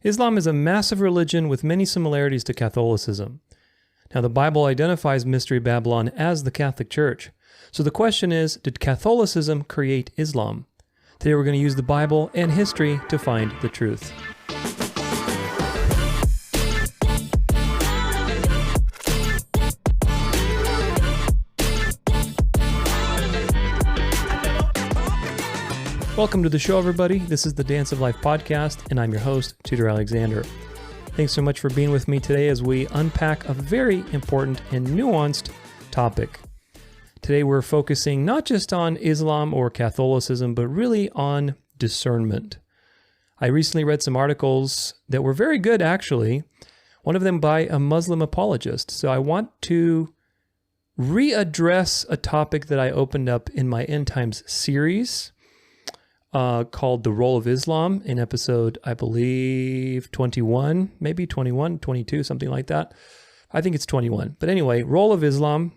Islam is a massive religion with many similarities to Catholicism. Now, the Bible identifies Mystery Babylon as the Catholic Church. So the question is, did Catholicism create Islam? Today we're going to use the Bible and history to find the truth. Welcome to the show, everybody. This is the Dance of Life podcast, and I'm your host, Tudor Alexander. Thanks so much for being with me today as we unpack a very important and nuanced topic. Today we're focusing not just on Islam or Catholicism, but really on discernment. I recently read some articles that were very good, actually, one of them by a Muslim apologist. So I want to readdress a topic that I opened up in my End Times series, called The Role of Islam in episode, I believe, 21, maybe 21, 22, something like that. I think it's 21. But anyway, Role of Islam.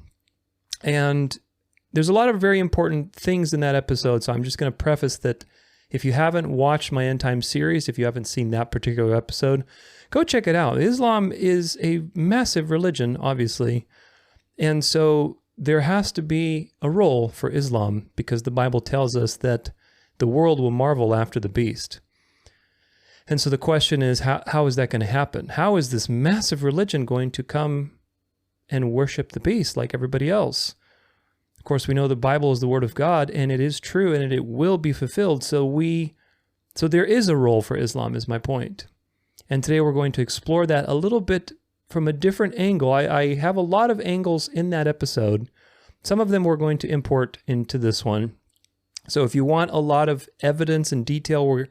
And there's a lot of very important things in that episode, so I'm just going to preface that if you haven't watched my End Time series, if you haven't seen that particular episode, go check it out. Islam is a massive religion, obviously. And so there has to be a role for Islam because the Bible tells us that the world will marvel after the beast. And so the question is, how is that going to happen? How is this massive religion going to come and worship the beast like everybody else? Of course, we know the Bible is the Word of God, and it is true, and it will be fulfilled. So there is a role for Islam, is my point. And today we're going to explore that a little bit from a different angle. I have a lot of angles in that episode. Some of them we're going to import into this one. So if you want a lot of evidence and detail,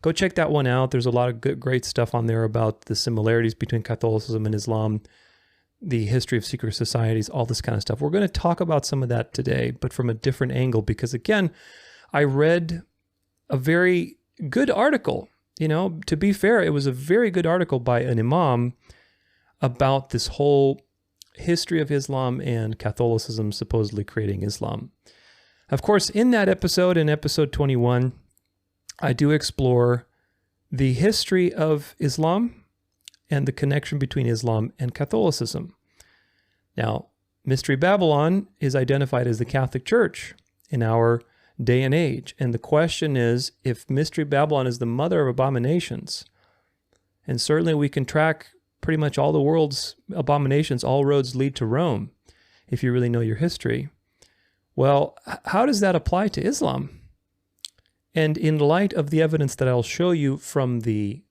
go check that one out. There's a lot of great stuff on there about the similarities between Catholicism and Islam, the history of secret societies, all this kind of stuff. We're going to talk about some of that today, but from a different angle, because again, I read a very good article. To be fair, it was a very good article by an imam about this whole history of Islam and Catholicism supposedly creating Islam. Of course, in that episode, in episode 21, I do explore the history of Islam and the connection between Islam and Catholicism. Now, Mystery Babylon is identified as the Catholic Church in our day and age. And the question is, if Mystery Babylon is the mother of abominations, and certainly we can track pretty much all the world's abominations, all roads lead to Rome, if you really know your history. Well, how does that apply to Islam? And in light of the evidence that I'll show you from the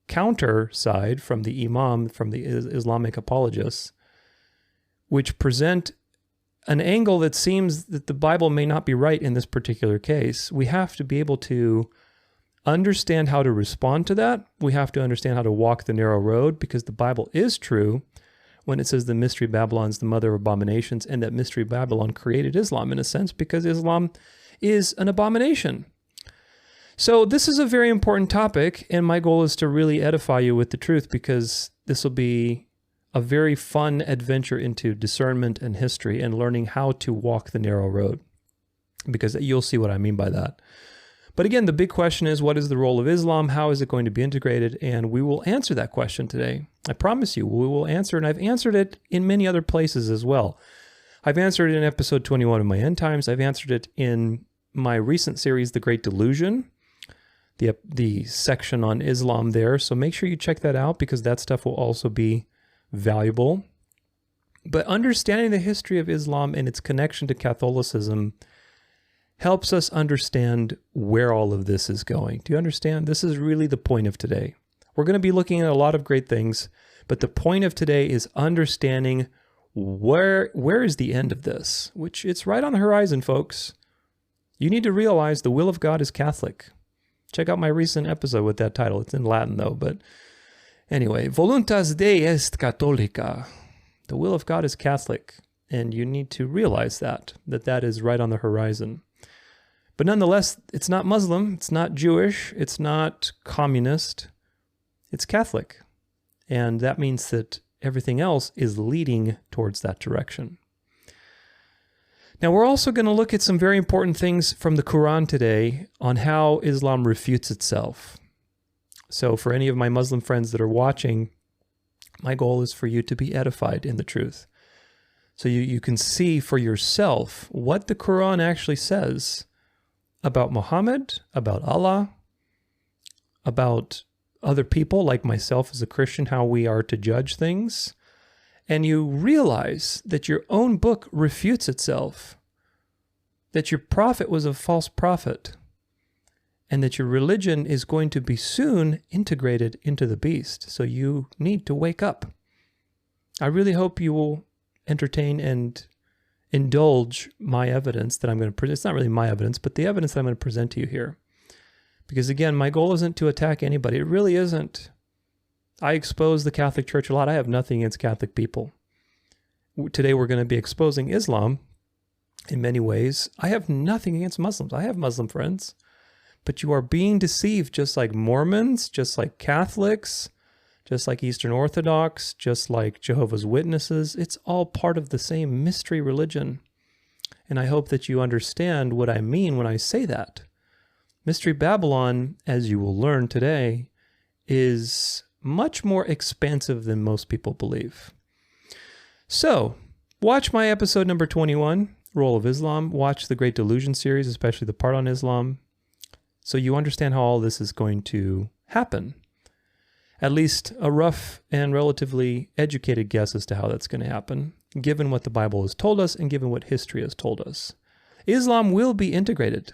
counter side, from the imam, from the Islamic apologists, which present an angle that seems that the Bible may not be right in this particular case, we have to be able to understand how to respond to that. We have to understand how to walk the narrow road, because the Bible is true when it says the Mystery Babylon is the mother of abominations, and that Mystery Babylon created Islam in a sense, because Islam is an abomination. So this is a very important topic, and my goal is to really edify you with the truth, because this will be a very fun adventure into discernment and history and learning how to walk the narrow road, because you'll see what I mean by that. But again, the big question is, what is the role of Islam? How is it going to be integrated? And we will answer that question today. I promise you, we will answer, and I've answered it in many other places as well. I've answered it in episode 21 of my End Times. I've answered it in my recent series, The Great Delusion, the section on Islam there. So make sure you check that out, because that stuff will also be valuable. But understanding the history of Islam and its connection to Catholicism helps us understand where all of this is going. Do you understand? This is really the point of today. We're going to be looking at a lot of great things, but the point of today is understanding where is the end of this, which it's right on the horizon, folks. You need to realize the will of God is Catholic. Check out my recent episode with that title. It's in Latin, though. But anyway, voluntas Dei est catholica. The will of God is Catholic, and you need to realize that is right on the horizon. But nonetheless, it's not Muslim, it's not Jewish, it's not communist, it's Catholic. And that means that everything else is leading towards that direction. Now, we're also going to look at some very important things from the Quran today on how Islam refutes itself. So for any of my Muslim friends that are watching, my goal is for you to be edified in the truth. So you can see for yourself what the Quran actually says about Muhammad, about Allah, about other people like myself as a Christian, how we are to judge things. And you realize that your own book refutes itself, that your prophet was a false prophet, and that your religion is going to be soon integrated into the beast. So you need to wake up. I really hope you will entertain and indulge my evidence that I'm going to present. It's not really my evidence, but the evidence that I'm going to present to you here. Because again, my goal isn't to attack anybody. It really isn't. I expose the Catholic Church a lot. I have nothing against Catholic people. Today we're going to be exposing Islam in many ways. I have nothing against Muslims. I have Muslim friends. But you are being deceived just like Mormons, just like Catholics, just like Eastern Orthodox, just like Jehovah's Witnesses. It's all part of the same mystery religion. And I hope that you understand what I mean when I say that. Mystery Babylon, as you will learn today, is much more expansive than most people believe. So, watch my episode number 21, Role of Islam. Watch the Great Delusion series, especially the part on Islam, so you understand how all this is going to happen. At least a rough and relatively educated guess as to how that's going to happen, given what the Bible has told us and given what history has told us. Islam will be integrated.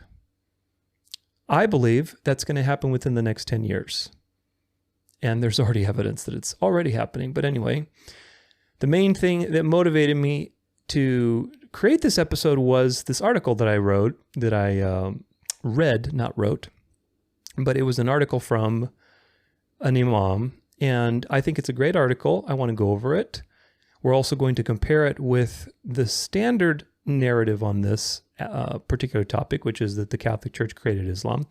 I believe that's going to happen within the next 10 years. And there's already evidence that it's already happening. But anyway, the main thing that motivated me to create this episode was this article that I wrote, that I read, not wrote, but it was an article from an imam, and I think it's a great article. I want to go over it. We're also going to compare it with the standard narrative on this particular topic, which is that the Catholic Church created Islam.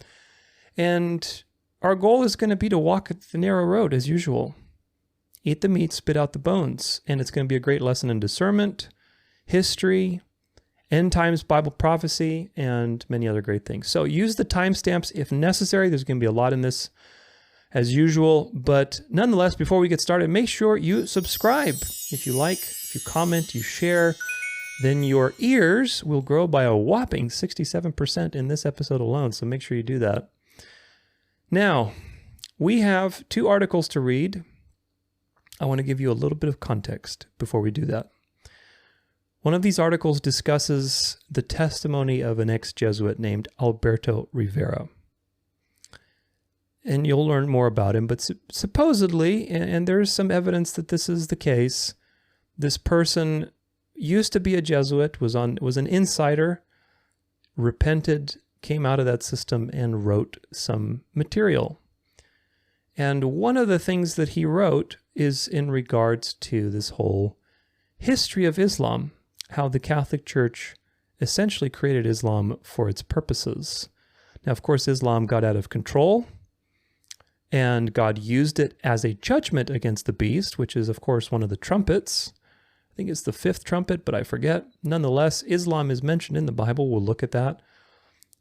And our goal is going to be to walk the narrow road as usual. Eat the meat, spit out the bones. And it's going to be a great lesson in discernment, history, end times Bible prophecy, and many other great things. So use the timestamps if necessary. There's going to be a lot in this as usual. But nonetheless, before we get started, make sure you subscribe. If you like, if you comment, you share, then your ears will grow by a whopping 67% in this episode alone. So make sure you do that. Now, we have 2 articles to read. I want to give you a little bit of context before we do that. One of these articles discusses the testimony of an ex-Jesuit named Alberto Rivera. And you'll learn more about him, but supposedly, and there's some evidence that this is the case, this person used to be a Jesuit, was an insider, repented, came out of that system, and wrote some material. And one of the things that he wrote is in regards to this whole history of Islam, how the Catholic Church essentially created Islam for its purposes. Now, of course, Islam got out of control, and God used it as a judgment against the beast, which is, of course, one of the trumpets. I think it's the 5th trumpet, but I forget. Nonetheless, Islam is mentioned in the Bible. We'll look at that.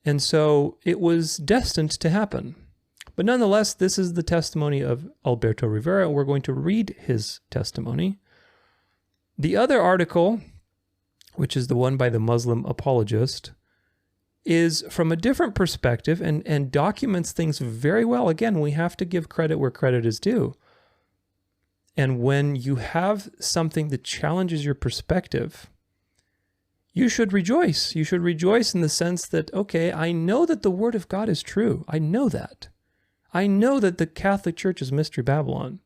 And so it was destined to happen. But nonetheless, this is the testimony of Alberto Rivera. We're going to read his testimony. The other article, which is the one by the Muslim apologist, is from a different perspective and documents things very well. Again, we have to give credit where credit is due. And when you have something that challenges your perspective, you should rejoice. You should rejoice in the sense that, okay, I know that the Word of God is true. I know that. I know that the Catholic Church is Mystery Babylon.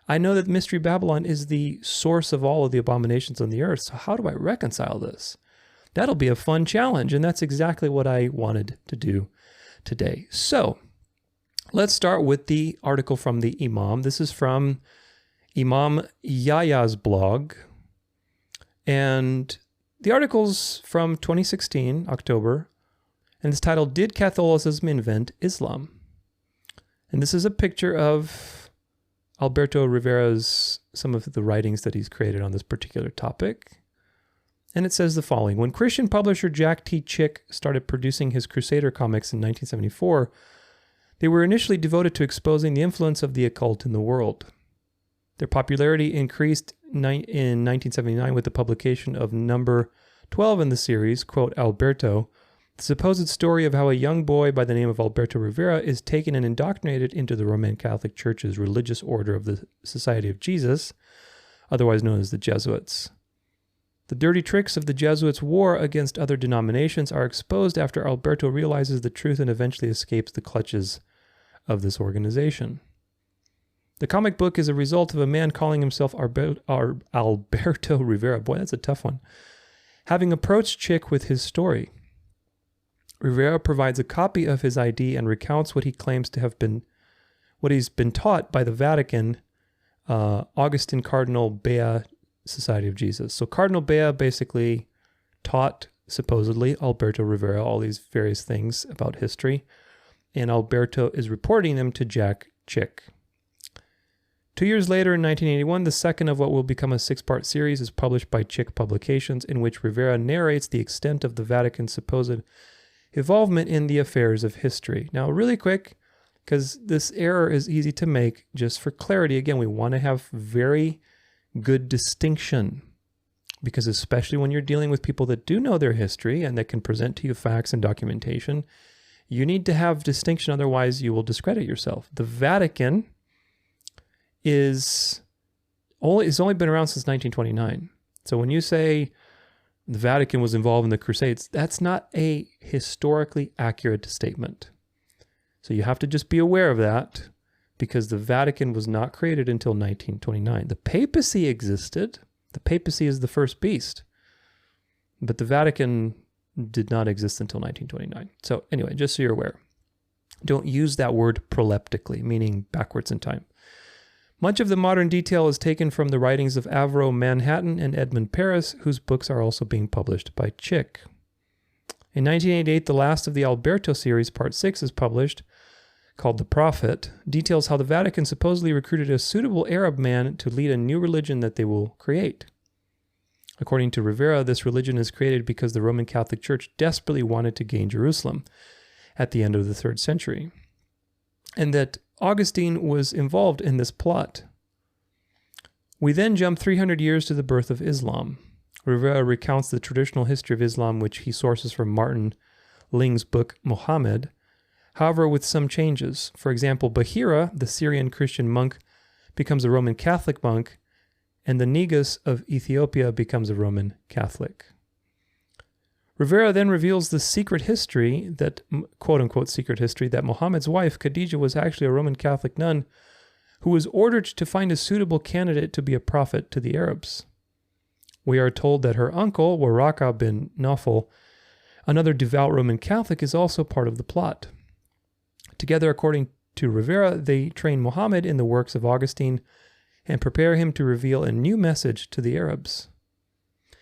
I know that Mystery Babylon is the source of all of the abominations on the earth. So how do I reconcile this? That'll be a fun challenge, and that's exactly what I wanted to do today. So let's start with the article from the Imam. This is from Imam Yaya's blog, and the article's from 2016, October, and it's titled, "Did Catholicism Invent Islam?" And this is a picture of Alberto Rivera's, some of the writings that he's created on this particular topic. And it says the following: when Christian publisher Jack T. Chick started producing his Crusader comics in 1974, They were initially devoted to exposing the influence of the occult in the world. Their popularity increased in 1979 with the publication of number 12 in the series, quote, Alberto, the supposed story of how a young boy by the name of Alberto Rivera is taken and indoctrinated into the Roman Catholic Church's religious order of the Society of Jesus, otherwise known as the Jesuits. The dirty tricks of the Jesuits' war against other denominations are exposed after Alberto realizes the truth and eventually escapes the clutches of this organization. The comic book is a result of a man calling himself Alberto Rivera. Boy, that's a tough one. Having approached Chick with his story. Rivera provides a copy of his ID and recounts what he claims to have been, what he's been taught by the Vatican, Augustine Cardinal Bea Society of Jesus. So Cardinal Bea basically taught, supposedly, Alberto Rivera all these various things about history, and Alberto is reporting them to Jack Chick. 2 years later, in 1981, the second of what will become a 6-part series is published by Chick Publications, in which Rivera narrates the extent of the Vatican's supposed involvement in the affairs of history. Now, really quick, because this error is easy to make, just for clarity, again, we want to have very good distinction, because especially when you're dealing with people that do know their history and that can present to you facts and documentation, you need to have distinction, otherwise you will discredit yourself. The Vatican it's only been around since 1929. So when you say the Vatican was involved in the Crusades, that's not a historically accurate statement. So you have to just be aware of that, because the Vatican was not created until 1929. The papacy existed. The papacy is the first beast. But the Vatican did not exist until 1929. So anyway, just so you're aware, don't use that word proleptically, meaning backwards in time. Much of the modern detail is taken from the writings of Avro Manhattan and Edmund Paris, whose books are also being published by Chick. In 1988, the last of the Alberto series, Part 6, is published, called The Prophet, details how the Vatican supposedly recruited a suitable Arab man to lead a new religion that they will create. According to Rivera, this religion is created because the Roman Catholic Church desperately wanted to gain Jerusalem at the end of the 3rd century, and that Augustine was involved in this plot. We then jump 300 years to the birth of Islam. Rivera recounts the traditional history of Islam, which he sources from Martin Ling's book Muhammad, however with some changes. For example, Bahira, the Syrian Christian monk, becomes a Roman Catholic monk, and the Negus of Ethiopia becomes a Roman Catholic. Rivera then reveals the secret history that, quote-unquote secret history, that Muhammad's wife, Khadijah, was actually a Roman Catholic nun who was ordered to find a suitable candidate to be a prophet to the Arabs. We are told that her uncle, Waraka bin Nawfal, another devout Roman Catholic, is also part of the plot. Together, according to Rivera, they train Muhammad in the works of Augustine and prepare him to reveal a new message to the Arabs.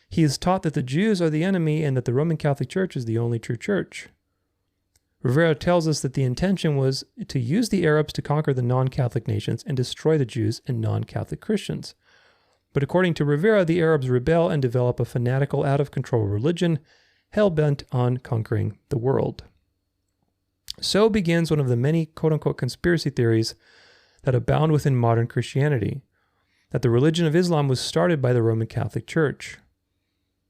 He is taught that the Jews are the enemy and that the Roman Catholic Church is the only true church. Rivera tells us that the intention was to use the Arabs to conquer the non-Catholic nations and destroy the Jews and non-Catholic Christians. But according to Rivera, the Arabs rebel and develop a fanatical, out-of-control religion, hell-bent on conquering the world. So begins one of the many quote-unquote conspiracy theories that abound within modern Christianity, that the religion of Islam was started by the Roman Catholic Church.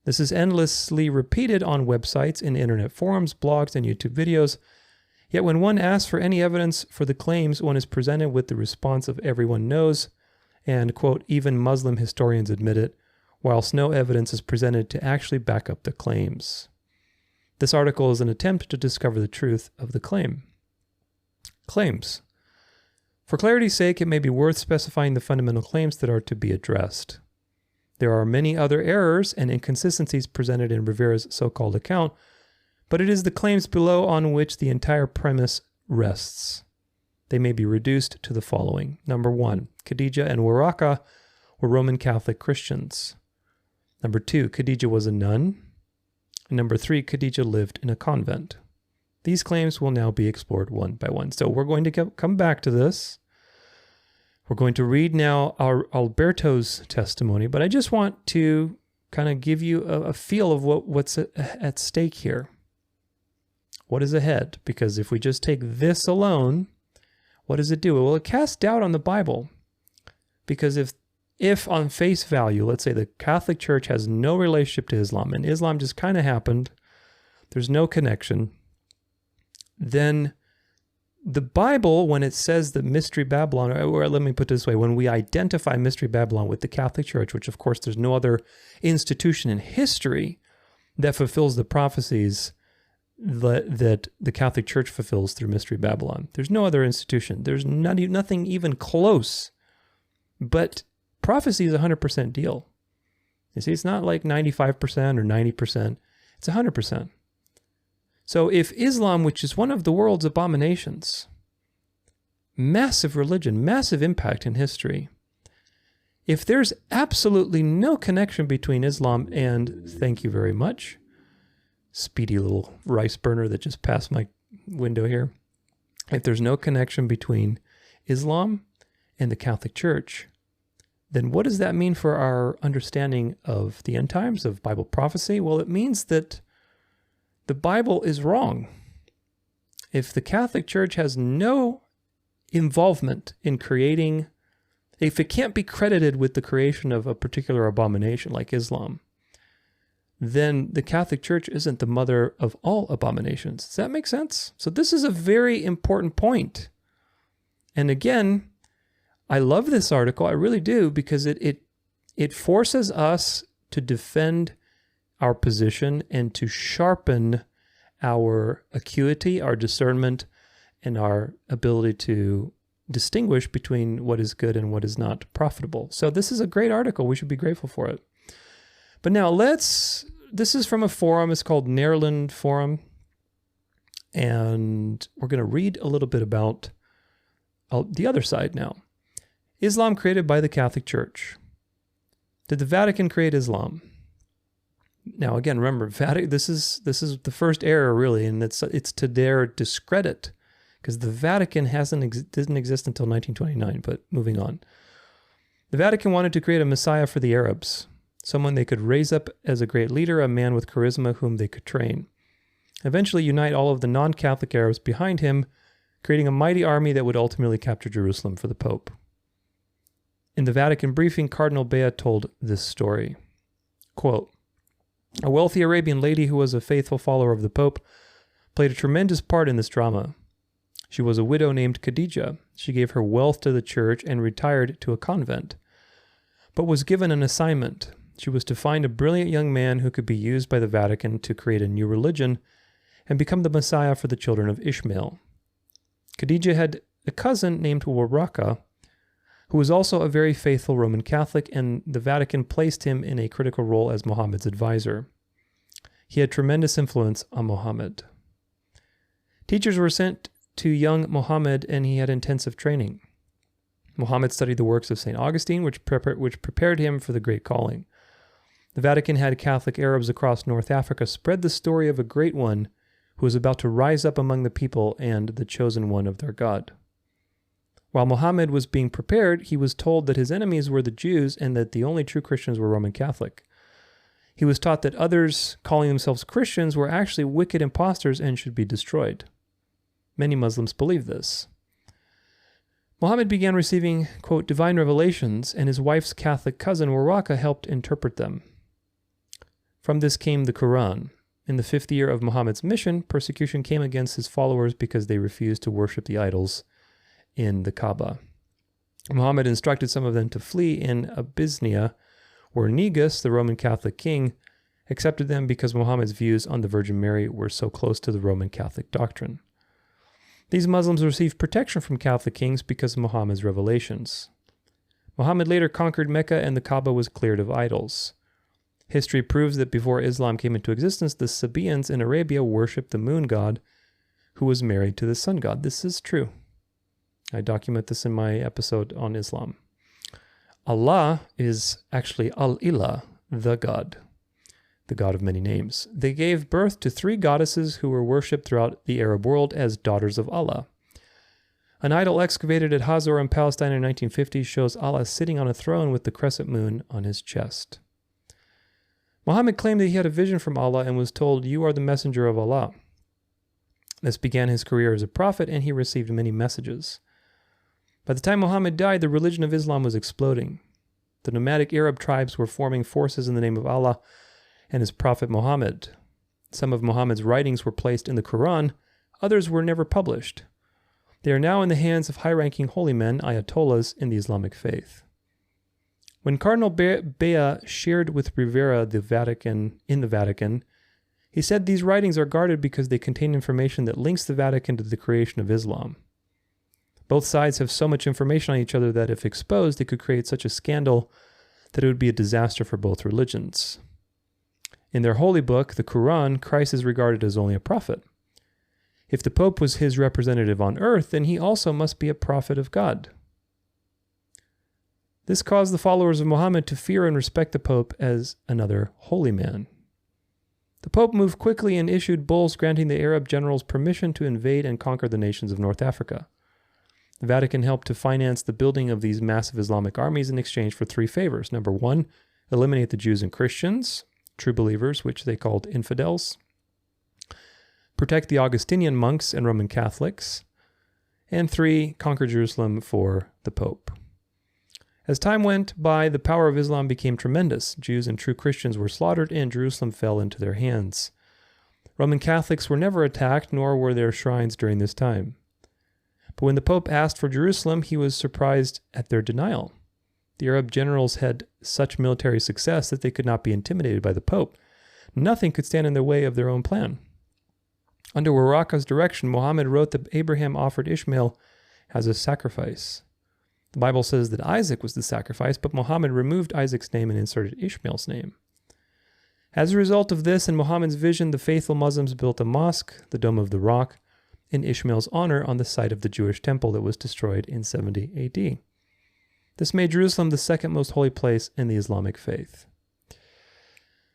This is endlessly repeated on websites, in internet forums, blogs, and YouTube videos. Yet when one asks for any evidence for the claims, one is presented with the response of everyone knows, and, quote, even Muslim historians admit it, whilst no evidence is presented to actually back up the claims. This article is an attempt to discover the truth of the claim. Claims. For clarity's sake, it may be worth specifying the fundamental claims that are to be addressed. There are many other errors and inconsistencies presented in Rivera's so-called account, but it is the claims below on which the entire premise rests. They may be reduced to the following. Number 1, Khadijah and Waraka were Roman Catholic Christians. Number 2, Khadijah was a nun. And number 3, Khadijah lived in a convent. These claims will now be explored one by one. So we're going to come back to this. We're going to read now our Alberto's testimony, but I just want to kind of give you a feel of what's at stake here. What is ahead? Because if we just take this alone, What does it do? Well, it casts doubt on the Bible. Because if on face value, let's say the Catholic Church has no relationship to Islam, and Islam just kind of happened, there's no connection, then the Bible, when it says that Mystery Babylon, or let me put it this way, when we identify Mystery Babylon with the Catholic Church, which of course there's no other institution in history that fulfills the prophecies that the Catholic Church fulfills through Mystery Babylon. There's no other institution. There's nothing even close. But prophecy is a 100% deal. You see, it's not like 95% or 90%. It's 100%. So if Islam, which is one of the world's abominations, massive religion, massive impact in history, if there's absolutely no connection between Islam and, thank you very much, speedy little rice burner that just passed my window here, if there's no connection between Islam and the Catholic Church, then what does that mean for our understanding of the end times, of Bible prophecy? Well, it means that the Bible is wrong. If the Catholic Church has no involvement in creating, if it can't be credited with the creation of a particular abomination like Islam, then the Catholic Church isn't the mother of all abominations. Does that make sense? So this is a very important point. And again, I love this article, I really do, because it forces us to defend our position and to sharpen our acuity, our discernment, and our ability to distinguish between what is good and what is not profitable. So this is a great article. We should be grateful for it. But now this is from a forum. It's called Nerland Forum. And we're going to read a little bit about the other side now. Islam created by the Catholic Church. Did the Vatican create Islam? Now, again, remember, this is the first error, really, and it's to their discredit, because the Vatican didn't exist until 1929, but moving on. The Vatican wanted to create a Messiah for the Arabs, someone they could raise up as a great leader, a man with charisma whom they could train. Eventually unite all of the non-Catholic Arabs behind him, creating a mighty army that would ultimately capture Jerusalem for the Pope. In the Vatican briefing, Cardinal Bea told this story. Quote, "A wealthy Arabian lady who was a faithful follower of the Pope played a tremendous part in this drama. She was a widow named Khadija. She gave her wealth to the church and retired to a convent, but was given an assignment. She was to find a brilliant young man who could be used by the Vatican to create a new religion and become the Messiah for the children of Ishmael. Khadija had a cousin named Waraka, who was also a very faithful Roman Catholic, and the Vatican placed him in a critical role as Muhammad's advisor. He had tremendous influence on Muhammad. Teachers were sent to young Muhammad, and he had intensive training. Muhammad studied the works of St. Augustine, which prepared him for the great calling. The Vatican had Catholic Arabs across North Africa spread the story of a great one who was about to rise up among the people and the chosen one of their God. While Muhammad was being prepared, he was told that his enemies were the Jews and that the only true Christians were Roman Catholic. He was taught that others calling themselves Christians were actually wicked impostors and should be destroyed. Many Muslims believe this. Muhammad began receiving, quote, divine revelations, and his wife's Catholic cousin Waraka helped interpret them. From this came the Quran. In the 5th year of Muhammad's mission, persecution came against his followers because they refused to worship the idols in the Kaaba. Muhammad instructed some of them to flee in Abyssinia, where Negus, the Roman Catholic king, accepted them because Muhammad's views on the Virgin Mary were so close to the Roman Catholic doctrine. These Muslims received protection from Catholic kings because of Muhammad's revelations. Muhammad later conquered Mecca and the Kaaba was cleared of idols. History proves that before Islam came into existence, the Sabaeans in Arabia worshipped the moon god, who was married to the sun god. This is true. I document this in my episode on Islam. Allah is actually Al-Ilah, the God of many names. They gave birth to 3 goddesses who were worshipped throughout the Arab world as daughters of Allah. An idol excavated at Hazor in Palestine in 1950 shows Allah sitting on a throne with the crescent moon on his chest. Muhammad claimed that he had a vision from Allah and was told, "You are the messenger of Allah." This began his career as a prophet, and he received many messages. By the time Muhammad died, the religion of Islam was exploding. The nomadic Arab tribes were forming forces in the name of Allah and his prophet Muhammad. Some of Muhammad's writings were placed in the Quran, others were never published. They are now in the hands of high-ranking holy men, ayatollahs, in the Islamic faith. When Cardinal Bea shared with Rivera in the Vatican, he said these writings are guarded because they contain information that links the Vatican to the creation of Islam. Both sides have so much information on each other that if exposed, it could create such a scandal that it would be a disaster for both religions. In their holy book, the Quran, Christ is regarded as only a prophet. If the Pope was his representative on earth, then he also must be a prophet of God. This caused the followers of Muhammad to fear and respect the Pope as another holy man. The Pope moved quickly and issued bulls granting the Arab generals permission to invade and conquer the nations of North Africa. The Vatican helped to finance the building of these massive Islamic armies in exchange for 3 favors. Number 1, eliminate the Jews and Christians, true believers, which they called infidels. Protect the Augustinian monks and Roman Catholics. And 3, conquer Jerusalem for the Pope. As time went by, the power of Islam became tremendous. Jews and true Christians were slaughtered, and Jerusalem fell into their hands. Roman Catholics were never attacked, nor were there shrines during this time. But when the Pope asked for Jerusalem, he was surprised at their denial. The Arab generals had such military success that they could not be intimidated by the Pope. Nothing could stand in their way of their own plan. Under Waraka's direction, Muhammad wrote that Abraham offered Ishmael as a sacrifice. The Bible says that Isaac was the sacrifice, but Muhammad removed Isaac's name and inserted Ishmael's name. As a result of this and Muhammad's vision, the faithful Muslims built a mosque, the Dome of the Rock, in Ishmael's honor on the site of the Jewish temple that was destroyed in 70 AD. This made Jerusalem the second most holy place in the Islamic faith.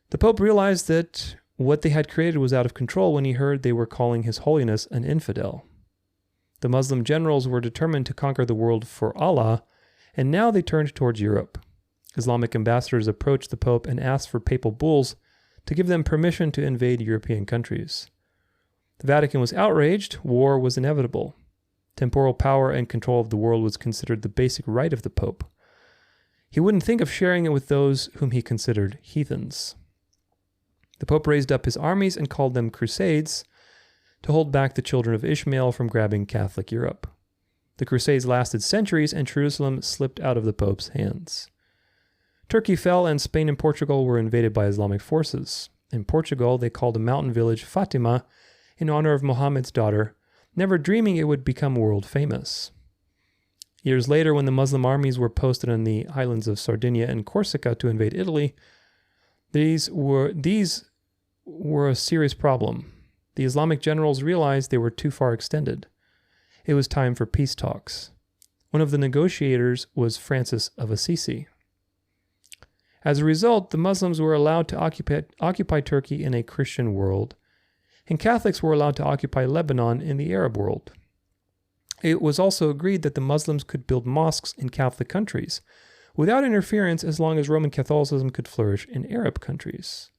The Pope realized that what they had created was out of control when he heard they were calling His Holiness an infidel. The Muslim generals were determined to conquer the world for Allah, and now they turned towards Europe. Islamic ambassadors approached the Pope and asked for papal bulls to give them permission to invade European countries. The Vatican was outraged. War was inevitable. Temporal power and control of the world was considered the basic right of the Pope. He wouldn't think of sharing it with those whom he considered heathens. The Pope raised up his armies and called them crusades to hold back the children of Ishmael from grabbing Catholic Europe. The crusades lasted centuries, and Jerusalem slipped out of the Pope's hands. Turkey fell, and Spain and Portugal were invaded by Islamic forces. In Portugal, they called a mountain village Fatima in honor of Muhammad's daughter, never dreaming it would become world famous. Years later, when the Muslim armies were posted on the islands of Sardinia and Corsica to invade Italy, these were a serious problem. The Islamic generals realized they were too far extended. It was time for peace talks. One of the negotiators was Francis of Assisi. As a result, the Muslims were allowed to occupy Turkey in a Christian world, and Catholics were allowed to occupy Lebanon in the Arab world. It was also agreed that the Muslims could build mosques in Catholic countries without interference as long as Roman Catholicism could flourish in Arab countries.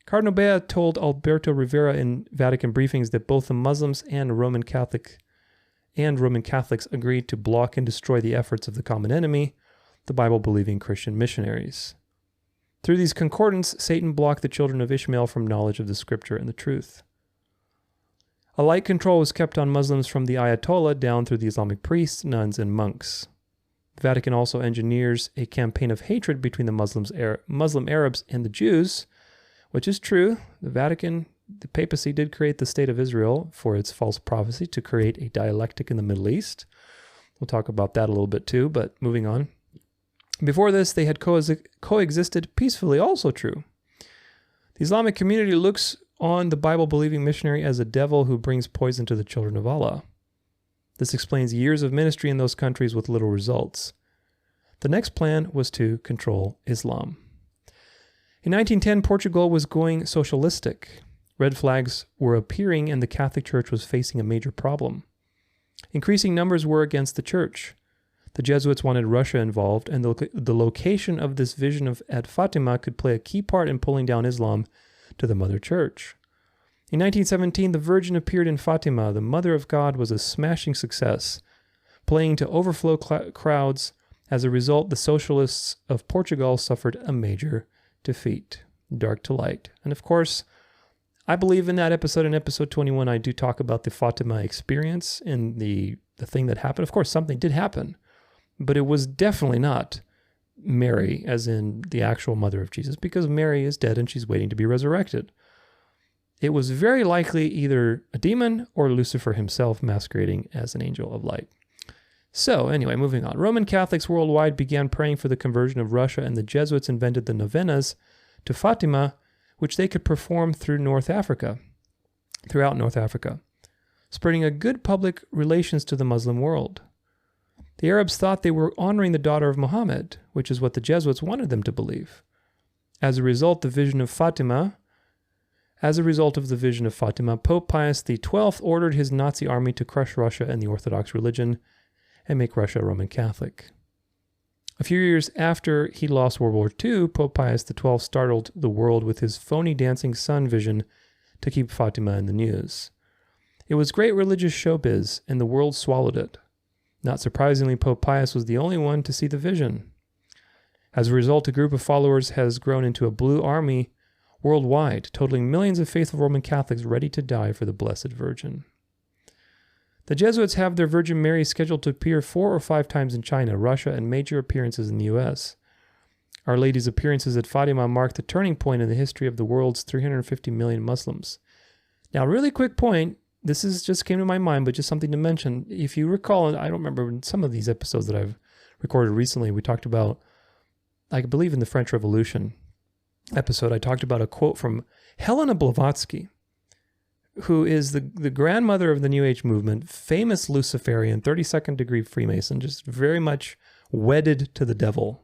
Cardinal Bea told Alberto Rivera in Vatican briefings that both the Muslims and Roman Catholics agreed to block and destroy the efforts of the common enemy, the Bible-believing Christian missionaries. Through these concordants, Satan blocked the children of Ishmael from knowledge of the scripture and the truth. A light control was kept on Muslims from the Ayatollah down through the Islamic priests, nuns, and monks. The Vatican also engineers a campaign of hatred between the Muslim Arabs and the Jews, which is true. The papacy did create the state of Israel for its false prophecy to create a dialectic in the Middle East. We'll talk about that a little bit too, but moving on. Before this, they had coexisted peacefully, also true. The Islamic community looks on the Bible-believing missionary as a devil who brings poison to the children of Allah. This explains years of ministry in those countries with little results. The next plan was to control Islam. In 1910, Portugal was going socialistic. Red flags were appearing, and the Catholic Church was facing a major problem. Increasing numbers were against the Church. The Jesuits wanted Russia involved, and the location of this vision at Fatima could play a key part in pulling down Islam to the Mother Church. In 1917, the Virgin appeared in Fatima. The Mother of God was a smashing success. playing to overflow crowds. As a result, the socialists of Portugal suffered a major defeat. Dark to light. And of course, I believe in that episode, in episode 21, I do talk about the Fatima experience and the thing that happened. Of course, something did happen, but it was definitely not Mary, as in the actual mother of Jesus, because Mary is dead and she's waiting to be resurrected. It was very likely either a demon or Lucifer himself masquerading as an angel of light. So anyway, moving on. Roman Catholics worldwide began praying for the conversion of Russia, and the Jesuits invented the novenas to Fatima, which they could perform throughout North Africa, spreading a good public relations to the Muslim world. The Arabs thought they were honoring the daughter of Muhammad, which is what the Jesuits wanted them to believe. As a result of the vision of Fatima, Pope Pius XII ordered his Nazi army to crush Russia and the Orthodox religion and make Russia Roman Catholic. A few years after he lost World War II, Pope Pius XII startled the world with his phony dancing sun vision to keep Fatima in the news. It was great religious showbiz, and the world swallowed it. Not surprisingly, Pope Pius was the only one to see the vision. As a result, a group of followers has grown into a blue army worldwide, totaling millions of faithful Roman Catholics ready to die for the Blessed Virgin. The Jesuits have their Virgin Mary scheduled to appear 4 or 5 times in China, Russia, and major appearances in the U.S. Our Lady's appearances at Fatima marked the turning point in the history of the world's 350 million Muslims. Now, really quick point, this just came to my mind, but just something to mention. If you recall, and I don't remember in some of these episodes that I've recorded recently, we talked about, I believe in the French Revolution episode, I talked about a quote from Helena Blavatsky, who is the grandmother of the New Age movement, famous Luciferian, 32nd degree Freemason, just very much wedded to the devil.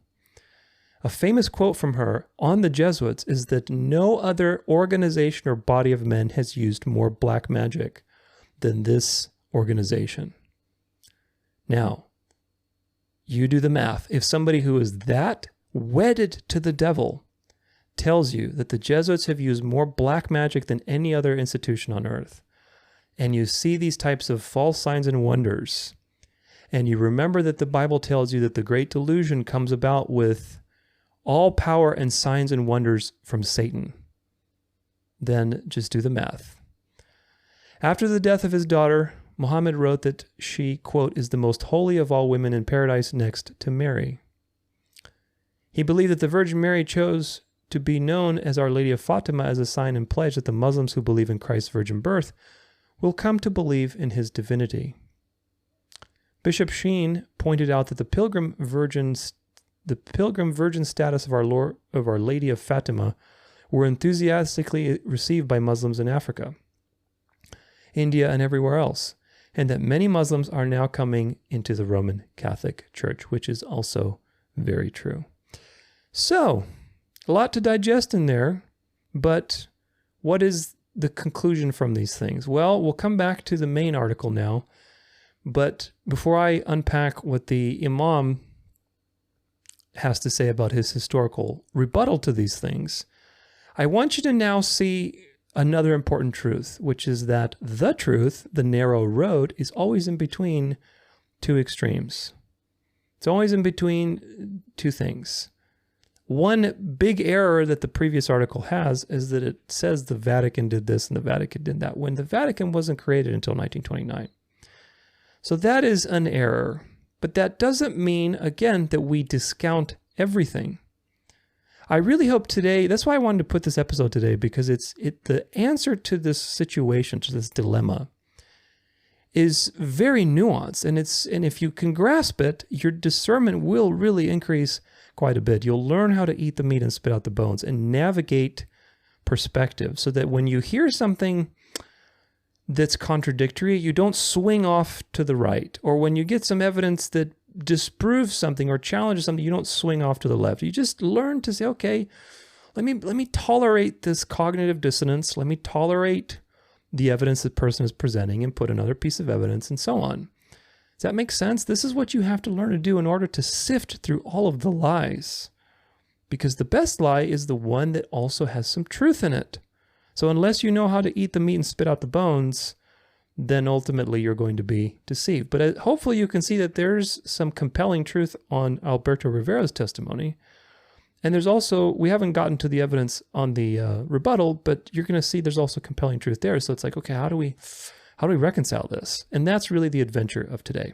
A famous quote from her on the Jesuits is that no other organization or body of men has used more black magic than this organization. Now, you do the math. If somebody who is that wedded to the devil tells you that the Jesuits have used more black magic than any other institution on earth, and you see these types of false signs and wonders, and you remember that the Bible tells you that the Great Delusion comes about with all power and signs and wonders from Satan, then just do the math. After the death of his daughter, Muhammad wrote that she, quote, is the most holy of all women in paradise next to Mary. He believed that the Virgin Mary chose to be known as Our Lady of Fatima as a sign and pledge that the Muslims who believe in Christ's virgin birth will come to believe in his divinity. Bishop Sheen pointed out that the pilgrim virgin status of Our Lady of Fatima were enthusiastically received by Muslims in Africa, India, and everywhere else, and that many Muslims are now coming into the Roman Catholic Church, which is also very true. So, a lot to digest in there, but what is the conclusion from these things? Well, we'll come back to the main article now, but before I unpack what the Imam has to say about his historical rebuttal to these things, I want you to now see another important truth, which is that the truth, the narrow road, is always in between two extremes. It's always in between two things. One big error that the previous article has is that it says the Vatican did this and the Vatican did that, when the Vatican wasn't created until 1929. So that is an error. But that doesn't mean, again, that we discount everything. I really hope today, that's why I wanted to put this episode today, because the answer to this situation, to this dilemma, is very nuanced. And if you can grasp it, your discernment will really increase quite a bit. You'll learn how to eat the meat and spit out the bones and navigate perspective so that when you hear something that's contradictory, you don't swing off to the right. Or when you get some evidence that disproves something or challenges something, you don't swing off to the left. You just learn to say, okay, let me tolerate this cognitive dissonance. Let me tolerate the evidence the person is presenting and put another piece of evidence and so on. Does that make sense? This is what you have to learn to do in order to sift through all of the lies. Because the best lie is the one that also has some truth in it. So unless you know how to eat the meat and spit out the bones, then ultimately you're going to be deceived. But hopefully you can see that there's some compelling truth on Alberto Rivera's testimony. And there's also, we haven't gotten to the evidence on the rebuttal, but you're going to see there's also compelling truth there. So it's like, okay, how do we reconcile this? And that's really the adventure of today.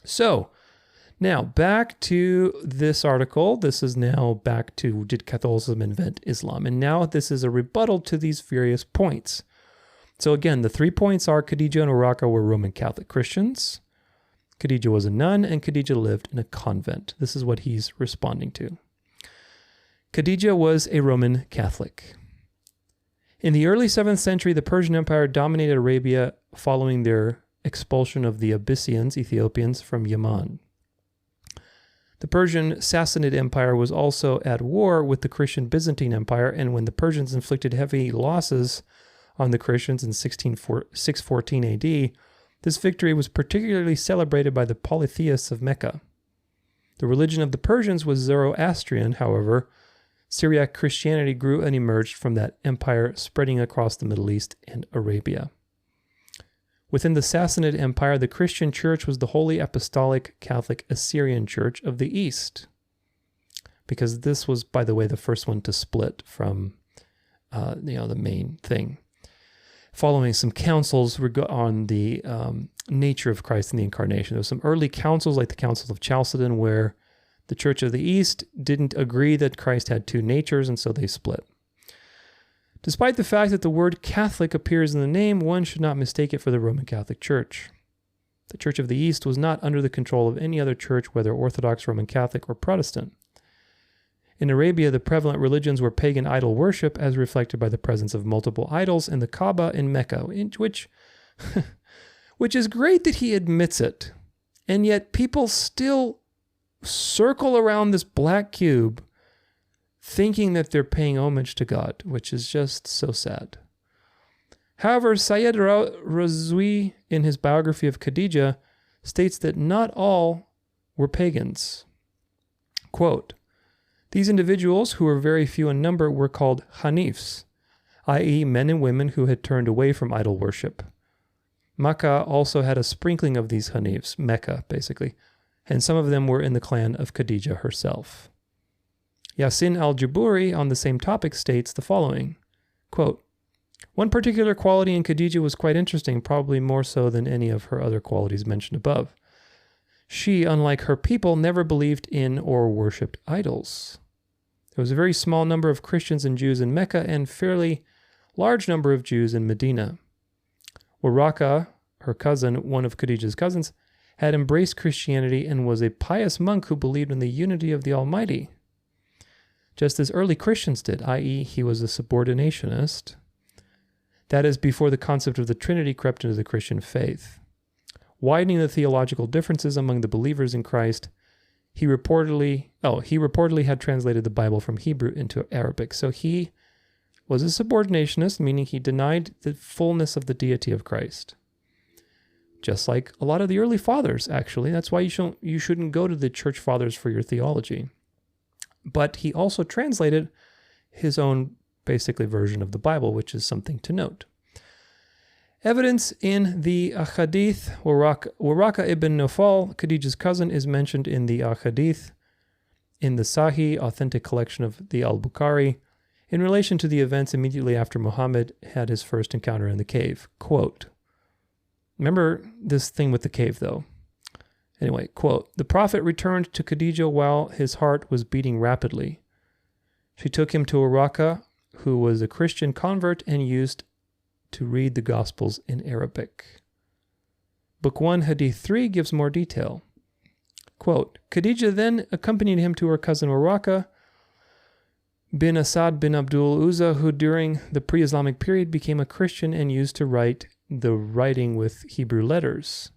So now back to this article. This is now back to, did Catholicism invent Islam? And now this is a rebuttal to these various points. So again, the 3 points are Khadija and Urraqa were Roman Catholic Christians. Khadija was a nun, and Khadija lived in a convent. This is what he's responding to. Khadija was a Roman Catholic. In the early 7th century, the Persian Empire dominated Arabia following their expulsion of the Abyssinians, Ethiopians, from Yemen. The Persian Sassanid Empire was also at war with the Christian Byzantine Empire, and when the Persians inflicted heavy losses on the Christians in 614 AD, this victory was particularly celebrated by the polytheists of Mecca. The religion of the Persians was Zoroastrian, however. Syriac Christianity grew and emerged from that empire, spreading across the Middle East and Arabia. Within the Sassanid Empire, the Christian church was the Holy Apostolic Catholic Assyrian Church of the East, because this was, by the way, the first one to split from the main thing. Following some councils on the nature of Christ and the Incarnation. There were some early councils, like the Council of Chalcedon, where the Church of the East didn't agree that Christ had 2 natures, and so they split. Despite the fact that the word Catholic appears in the name, one should not mistake it for the Roman Catholic Church. The Church of the East was not under the control of any other church, whether Orthodox, Roman Catholic, or Protestant. In Arabia, the prevalent religions were pagan idol worship, as reflected by the presence of multiple idols in the Kaaba in Mecca, which is great that he admits it. And yet people still circle around this black cube thinking that they're paying homage to God, which is just so sad. However, Sayyid Razwi, in his biography of Khadija, states that not all were pagans. Quote, "These individuals, who were very few in number, were called Hanifs, i.e. men and women who had turned away from idol worship. Makkah also had a sprinkling of these Hanifs, Mecca basically, and some of them were in the clan of Khadija herself." Yasin al-Jaburi on the same topic states the following, quote, "One particular quality in Khadija was quite interesting, probably more so than any of her other qualities mentioned above. She, unlike her people, never believed in or worshipped idols. There was a very small number of Christians and Jews in Mecca and fairly large number of Jews in Medina. Urraqa, her cousin, one of Khadija's cousins, had embraced Christianity and was a pious monk who believed in the unity of the Almighty, just as early Christians did, i.e. he was a subordinationist. That is, before the concept of the Trinity crept into the Christian faith. Widening the theological differences among the believers in Christ, he reportedly had translated the Bible from Hebrew into Arabic. So he was a subordinationist, meaning he denied the fullness of the deity of Christ. Just like a lot of the early fathers, actually. That's why you shouldn't go to the church fathers for your theology. But he also translated his own, basically, version of the Bible, which is something to note. Evidence in the Ahadith, Urraqa ibn Nawfal, Khadija's cousin, is mentioned in the Ahadith, in the Sahih, authentic collection of the Al-Bukhari, in relation to the events immediately after Muhammad had his first encounter in the cave. Quote, remember this thing with the cave, though. Anyway, quote, "The Prophet returned to Khadija while his heart was beating rapidly. She took him to Urraqa, who was a Christian convert and used to read the Gospels in Arabic." Book 1, Hadith 3 gives more detail. Quote, "Khadija then accompanied him to her cousin Urraqa bin Asad bin Abdul Uzza, who during the pre-Islamic period became a Christian and used to write the writing with Hebrew letters.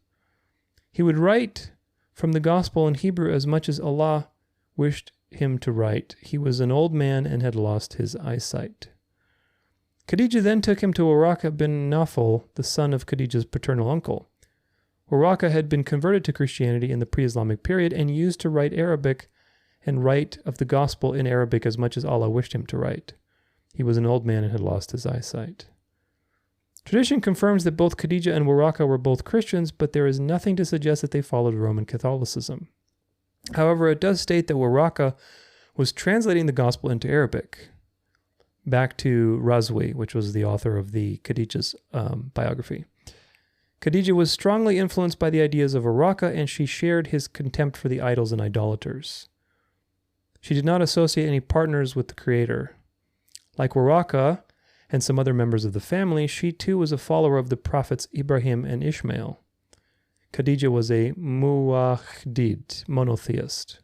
He would write from the Gospel in Hebrew as much as Allah wished him to write. He was an old man and had lost his eyesight. Khadija then took him to Urraqa bin Nawfal, the son of Khadija's paternal uncle. Urraqa had been converted to Christianity in the pre-Islamic period and used to write Arabic and write of the Gospel in Arabic as much as Allah wished him to write. He was an old man and had lost his eyesight." Tradition confirms that both Khadijah and Waraka were both Christians, but there is nothing to suggest that they followed Roman Catholicism. However, it does state that Waraka was translating the gospel into Arabic. Back to Razwi, which was the author of the Khadijah's biography. Khadijah was strongly influenced by the ideas of Waraka, and she shared his contempt for the idols and idolaters. She did not associate any partners with the Creator. Like Waraka and some other members of the family, she too was a follower of the prophets Ibrahim and Ishmael. Khadijah was a muwahhid, monotheist.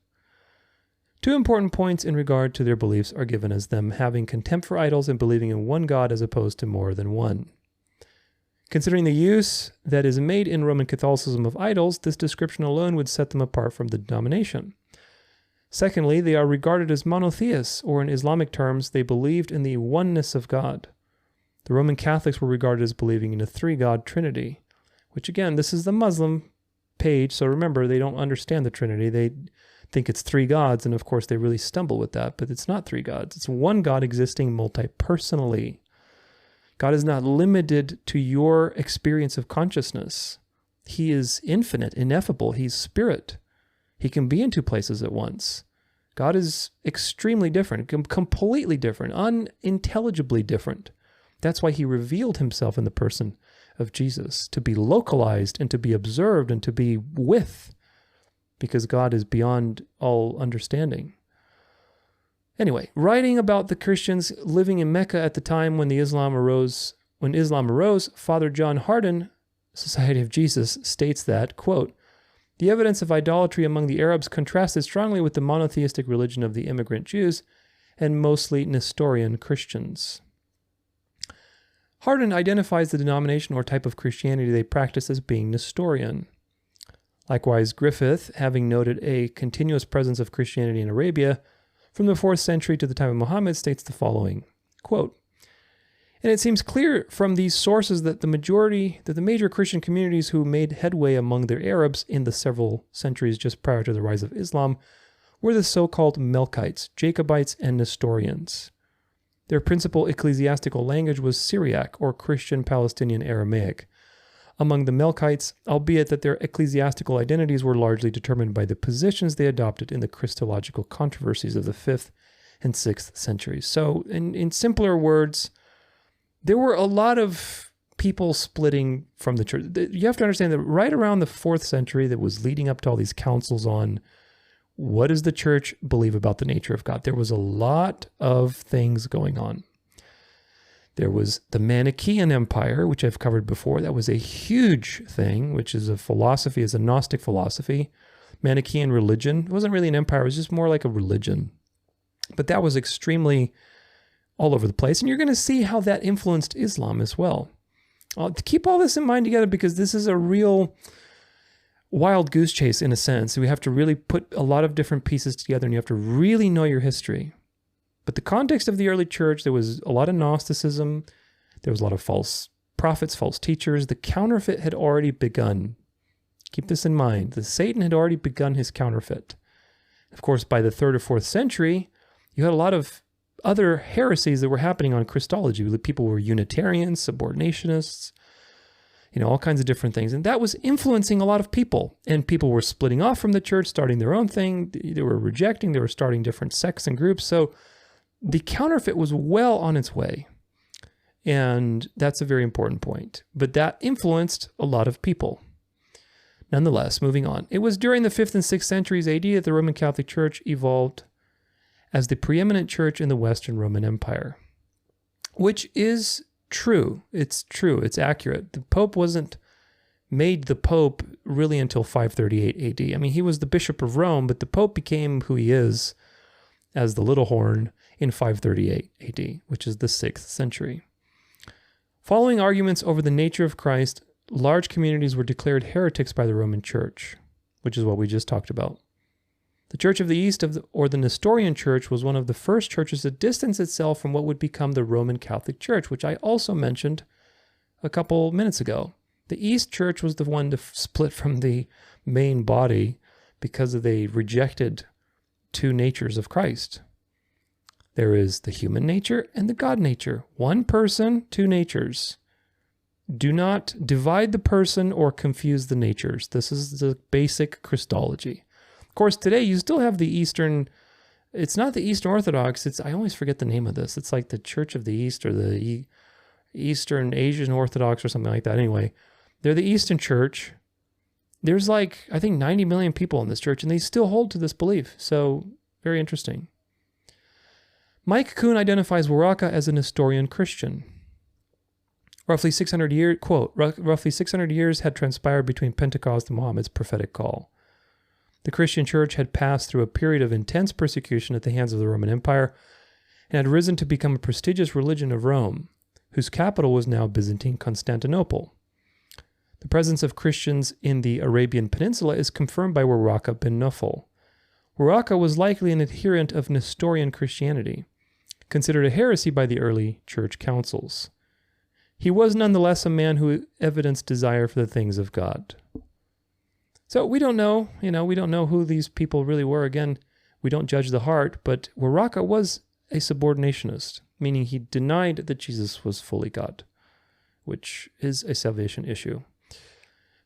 Two important points in regard to their beliefs are given as them having contempt for idols and believing in one God as opposed to more than one. Considering the use that is made in Roman Catholicism of idols, this description alone would set them apart from the denomination. Secondly, they are regarded as monotheists, or in Islamic terms, they believed in the oneness of God. The Roman Catholics were regarded as believing in a three-God Trinity, which again, this is the Muslim page, so remember, they don't understand the Trinity. They think it's three gods, and of course they really stumble with that, but it's not three gods. It's one God existing multi-personally. God is not limited to your experience of consciousness. He is infinite, ineffable. He's spirit. He can be in two places at once. God is extremely different, completely different, unintelligibly different. That's why he revealed himself in the person of Jesus, to be localized and to be observed and to be with, because God is beyond all understanding. Anyway, writing about the Christians living in Mecca at the time when Islam arose, Father John Hardin, Society of Jesus, states that, quote, "The evidence of idolatry among the Arabs contrasted strongly with the monotheistic religion of the immigrant Jews and mostly Nestorian Christians." Hardin identifies the denomination or type of Christianity they practice as being Nestorian. Likewise, Griffith, having noted a continuous presence of Christianity in Arabia from the 4th century to the time of Muhammad, states the following, quote, "And it seems clear from these sources that the major Christian communities who made headway among their Arabs in the several centuries just prior to the rise of Islam were the so-called Melkites, Jacobites, and Nestorians. Their principal ecclesiastical language was Syriac, or Christian Palestinian Aramaic. Among the Melkites, albeit that their ecclesiastical identities were largely determined by the positions they adopted in the Christological controversies of the 5th and 6th centuries." So, in simpler words, there were a lot of people splitting from the church. You have to understand that right around the 4th century, that was leading up to all these councils on what does the church believe about the nature of God, there was a lot of things going on. There was the Manichaean Empire, which I've covered before. That was a huge thing, which is a philosophy, is a Gnostic philosophy. Manichaean religion. It wasn't really an empire. It was just more like a religion. But that was extremely all over the place. And you're going to see how that influenced Islam as well. To keep all this in mind together, because this is a real wild goose chase in a sense. We have to really put a lot of different pieces together, and you have to really know your history. But the context of the early church, there was a lot of Gnosticism. There was a lot of false prophets, false teachers. The counterfeit had already begun. Keep this in mind. Satan had already begun his counterfeit. Of course, by the 3rd or 4th century, you had a lot of other heresies that were happening on Christology. People were Unitarians, subordinationists, all kinds of different things. And that was influencing a lot of people. And people were splitting off from the church, starting their own thing. They were rejecting, they were starting different sects and groups. So the counterfeit was well on its way. And that's a very important point. But that influenced a lot of people. Nonetheless, moving on. It was during the 5th and 6th centuries AD that the Roman Catholic Church evolved as the preeminent church in the Western Roman Empire. Which is true. It's true. It's accurate. The Pope wasn't made the Pope really until 538 AD. I mean, he was the Bishop of Rome, but the Pope became who he is as the little horn in 538 AD, which is the 6th century. Following arguments over the nature of Christ, large communities were declared heretics by the Roman Church, which is what we just talked about. The Church of the East, or the Nestorian Church, was one of the first churches to distance itself from what would become the Roman Catholic Church, which I also mentioned a couple minutes ago. The East Church was the one to split from the main body because they rejected two natures of Christ. There is the human nature and the God nature. One person, two natures. Do not divide the person or confuse the natures. This is the basic Christology. Of course, today you still have the Eastern, it's not the Eastern Orthodox, I always forget the name of this. It's like the Church of the East or the Eastern Asian Orthodox or something like that. Anyway, they're the Eastern Church. There's like, I think 90 million people in this church, and they still hold to this belief. So, very interesting. Mike Kuhn identifies Waraka as a Nestorian Christian. Roughly 600 years had transpired between Pentecost and Muhammad's prophetic call. The Christian church had passed through a period of intense persecution at the hands of the Roman Empire and had risen to become a prestigious religion of Rome, whose capital was now Byzantine Constantinople. The presence of Christians in the Arabian Peninsula is confirmed by Waraka bin Nawfal. Waraka was likely an adherent of Nestorian Christianity, considered a heresy by the early church councils. He was nonetheless a man who evidenced desire for the things of God. So we don't know, we don't know who these people really were. Again, we don't judge the heart, but Waraka was a subordinationist, meaning he denied that Jesus was fully God, which is a salvation issue.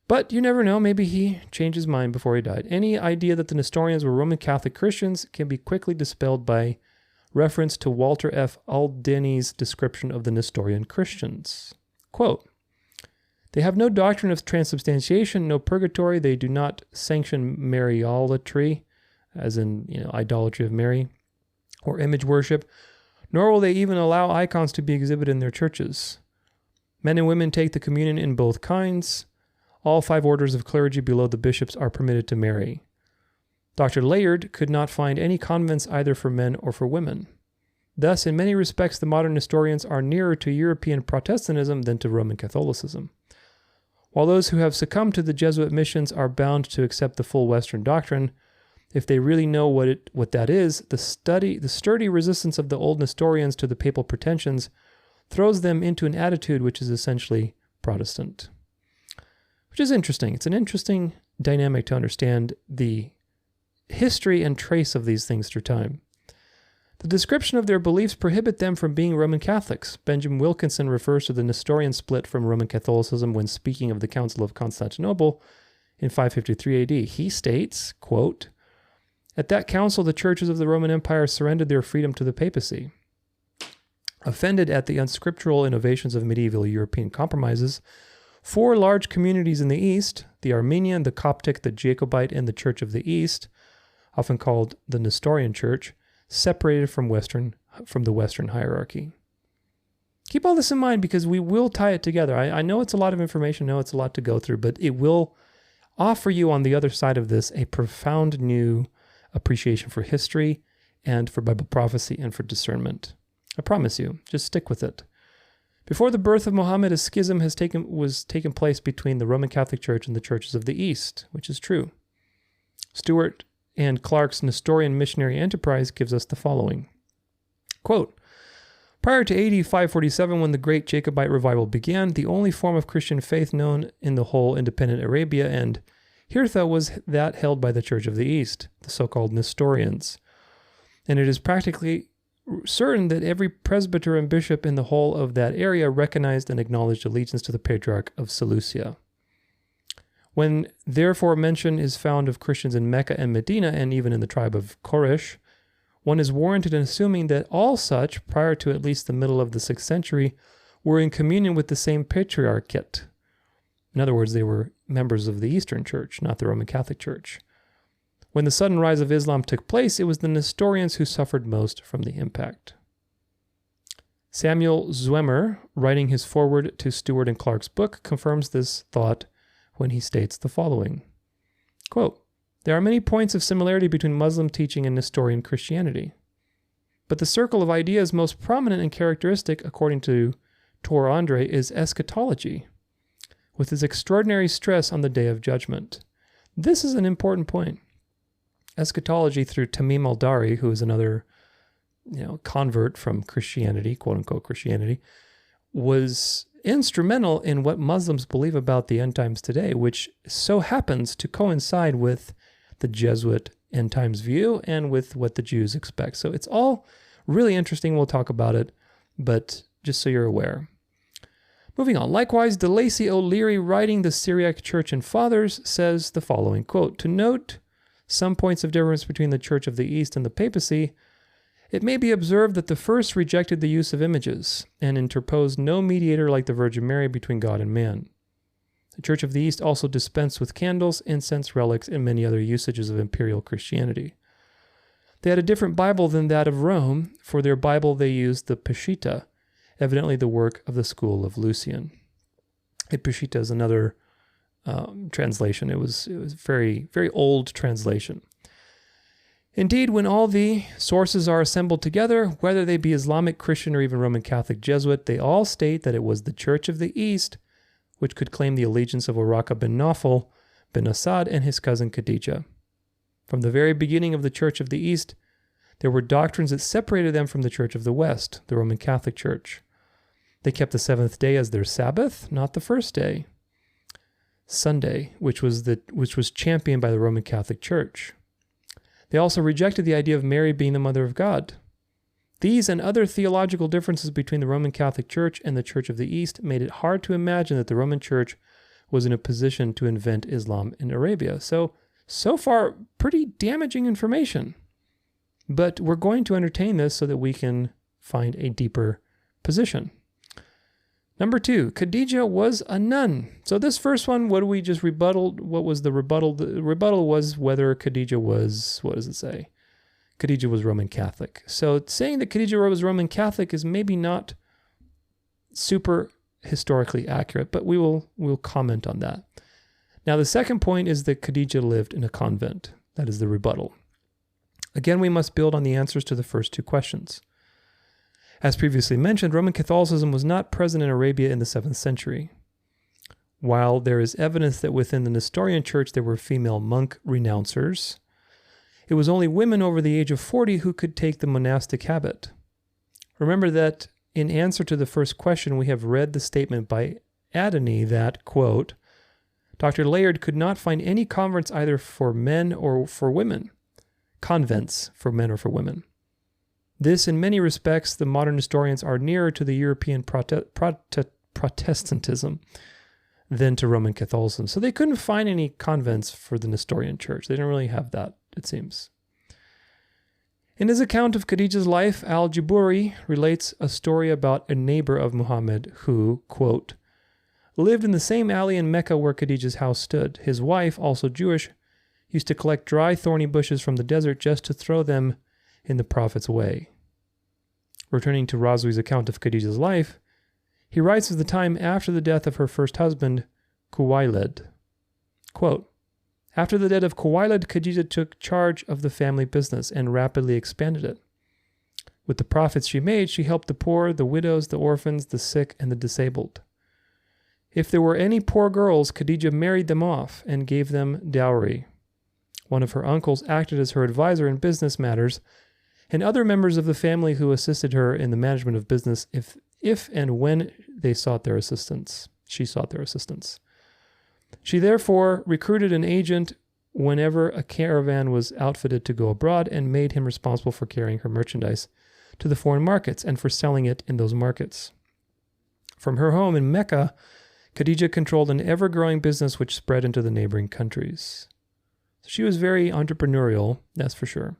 But you never know, maybe he changed his mind before he died. Any idea that the Nestorians were Roman Catholic Christians can be quickly dispelled by reference to Walter F. Aldini's description of the Nestorian Christians. Quote, "They have no doctrine of transubstantiation, no purgatory. They do not sanction Mariolatry, as in, idolatry of Mary, or image worship, nor will they even allow icons to be exhibited in their churches. Men and women take the communion in both kinds. All 5 orders of clergy below the bishops are permitted to marry. Dr. Layard could not find any convents either for men or for women. Thus, in many respects, the modern Nestorians are nearer to European Protestantism than to Roman Catholicism. While those who have succumbed to the Jesuit missions are bound to accept the full Western doctrine, if they really know what that is, the sturdy resistance of the old Nestorians to the papal pretensions throws them into an attitude which is essentially Protestant." Which is interesting. It's an interesting dynamic to understand the history and trace of these things through time. The description of their beliefs prohibit them from being Roman Catholics. Benjamin Wilkinson refers to the Nestorian split from Roman Catholicism when speaking of the Council of Constantinople in 553 AD. He states, quote, "At that council, the churches of the Roman Empire surrendered their freedom to the papacy. Offended at the unscriptural innovations of medieval European compromises, 4 large communities in the East, the Armenian, the Coptic, the Jacobite, and the Church of the East, often called the Nestorian Church, separated from the Western hierarchy." Keep all this in mind because we will tie it together. I know it's a lot of information, I know it's a lot to go through, but it will offer you on the other side of this a profound new appreciation for history and for Bible prophecy and for discernment. I promise you, just stick with it. Before the birth of Muhammad, a schism was taken place between the Roman Catholic Church and the churches of the East, which is true. Stewart and Clark's Nestorian missionary enterprise gives us the following. Quote, "Prior to AD 547, when the Great Jacobite Revival began, the only form of Christian faith known in the whole independent Arabia and Hirtha was that held by the Church of the East, the so-called Nestorians. And it is practically certain that every presbyter and bishop in the whole of that area recognized and acknowledged allegiance to the Patriarch of Seleucia. When therefore mention is found of Christians in Mecca and Medina and even in the tribe of Quraysh, one is warranted in assuming that all such, prior to at least the middle of the 6th century, were in communion with the same patriarchate. In other words, they were members of the Eastern Church, not the Roman Catholic Church. When the sudden rise of Islam took place, it was the Nestorians who suffered most from the impact." Samuel Zwemer, writing his foreword to Stewart and Clark's book, confirms this thought when he states the following. Quote, "There are many points of similarity between Muslim teaching and Nestorian Christianity. But the circle of ideas most prominent and characteristic, according to Tor Andre, is eschatology, with its extraordinary stress on the day of judgment. This is an important point. Eschatology through Tamim al-Dari, who is another convert from Christianity, quote-unquote Christianity, was instrumental in what Muslims believe about the end times today, which so happens to coincide with the Jesuit end times view and with what the Jews expect. So it's all really interesting. We'll talk about it, but just so you're aware. Moving on. Likewise, DeLacy O'Leary, writing the Syriac Church and Fathers, says the following, quote, "To note some points of difference between the Church of the East and the papacy, it may be observed that the first rejected the use of images and interposed no mediator like the Virgin Mary between God and man. The Church of the East also dispensed with candles, incense, relics, and many other usages of imperial Christianity. They had a different Bible than that of Rome. For their Bible they used the Peshitta, evidently the work of the school of Lucian." A Peshitta is another translation. It was very, very old translation. Indeed, when all the sources are assembled together, whether they be Islamic, Christian, or even Roman Catholic, Jesuit, they all state that it was the Church of the East which could claim the allegiance of Waraka bin Nawfal bin Asad and his cousin Khadijah. From the very beginning of the Church of the East, there were doctrines that separated them from the Church of the West, the Roman Catholic Church. They kept the seventh day as their Sabbath, not the first day, Sunday, which was championed by the Roman Catholic Church. They also rejected the idea of Mary being the Mother of God. These and other theological differences between the Roman Catholic Church and the Church of the East made it hard to imagine that the Roman Church was in a position to invent Islam in Arabia. So far, pretty damaging information. But we're going to entertain this so that we can find a deeper position. Number 2, Khadijah was a nun. So this first one, what do we just rebuttal? What was the rebuttal? The rebuttal was whether Khadijah was, what does it say? Khadijah was Roman Catholic. So saying that Khadijah was Roman Catholic is maybe not super historically accurate, but we'll comment on that. Now the second point is that Khadijah lived in a convent. That is the rebuttal. Again, we must build on the answers to the first two questions. As previously mentioned, Roman Catholicism was not present in Arabia in the 7th century. While there is evidence that within the Nestorian Church there were female monk renouncers, it was only women over the age of 40 who could take the monastic habit. Remember that in answer to the first question, we have read the statement by Adony that, quote, "Dr. Layard could not find any convents either for men or for women. Convents for men or for women. This, in many respects, the modern historians are nearer to the European Protestantism than to Roman Catholicism." So they couldn't find any convents for the Nestorian Church. They didn't really have that, it seems. In his account of Khadijah's life, Al-Jaburi relates a story about a neighbor of Muhammad who, quote, "lived in the same alley in Mecca where Khadijah's house stood. His wife, also Jewish, used to collect dry thorny bushes from the desert just to throw them in the Prophet's way." Returning to Razwi's account of Khadijah's life, he writes of the time after the death of her first husband, Khuwailid. Quote, "After the death of Khuwailid, Khadijah took charge of the family business and rapidly expanded it. With the profits she made, she helped the poor, the widows, the orphans, the sick, and the disabled. If there were any poor girls, Khadijah married them off and gave them dowry. One of her uncles acted as her advisor in business matters, and other members of the family who assisted her in the management of business if and when they sought their assistance. She sought their assistance. She therefore recruited an agent whenever a caravan was outfitted to go abroad and made him responsible for carrying her merchandise to the foreign markets and for selling it in those markets. From her home in Mecca, Khadijah controlled an ever-growing business which spread into the neighboring countries." She was very entrepreneurial, that's for sure.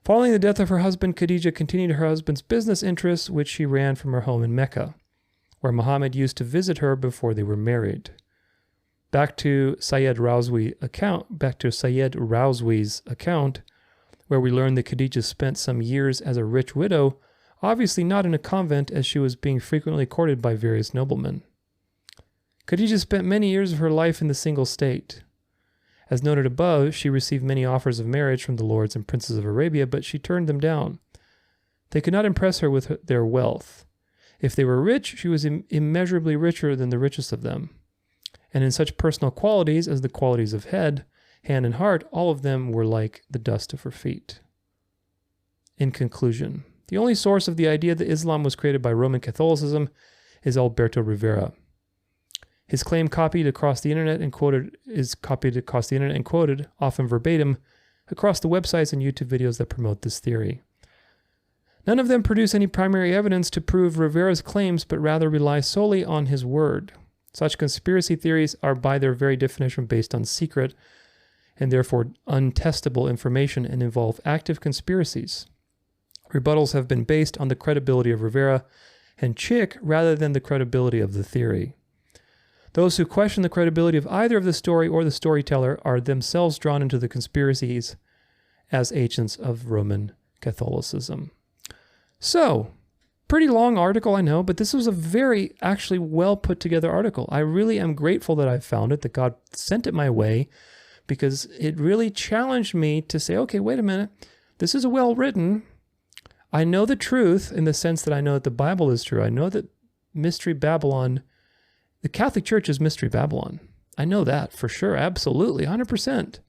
Following the death of her husband, Khadijah continued her husband's business interests, which she ran from her home in Mecca, where Muhammad used to visit her before they were married. Back to Sayyid Razwi's account, where we learn that Khadijah spent some years as a rich widow, obviously not in a convent, as she was being frequently courted by various noblemen. Khadijah spent many years of her life in the single state. As noted above, she received many offers of marriage from the lords and princes of Arabia, but she turned them down. They could not impress her with their wealth. If they were rich, she was immeasurably richer than the richest of them. And in such personal qualities as the qualities of head, hand, and heart, all of them were like the dust of her feet. In conclusion, the only source of the idea that Islam was created by Roman Catholicism is Alberto Rivera. His claim copied across the internet and quoted, often verbatim, across the websites and YouTube videos that promote this theory. None of them produce any primary evidence to prove Rivera's claims, but rather rely solely on his word. Such conspiracy theories are by their very definition based on secret and therefore untestable information and involve active conspiracies. Rebuttals have been based on the credibility of Rivera and Chick rather than the credibility of the theory. Those who question the credibility of either of the story or the storyteller are themselves drawn into the conspiracies as agents of Roman Catholicism. So, pretty long article, I know, but this was a very actually well put together article. I really am grateful that I found it, that God sent it my way, because it really challenged me to say, okay, wait a minute, this is well written. I know the truth in the sense that I know that the Bible is true. I know that Mystery Babylon, the Catholic Church is Mystery Babylon. I know that for sure, absolutely, 100%.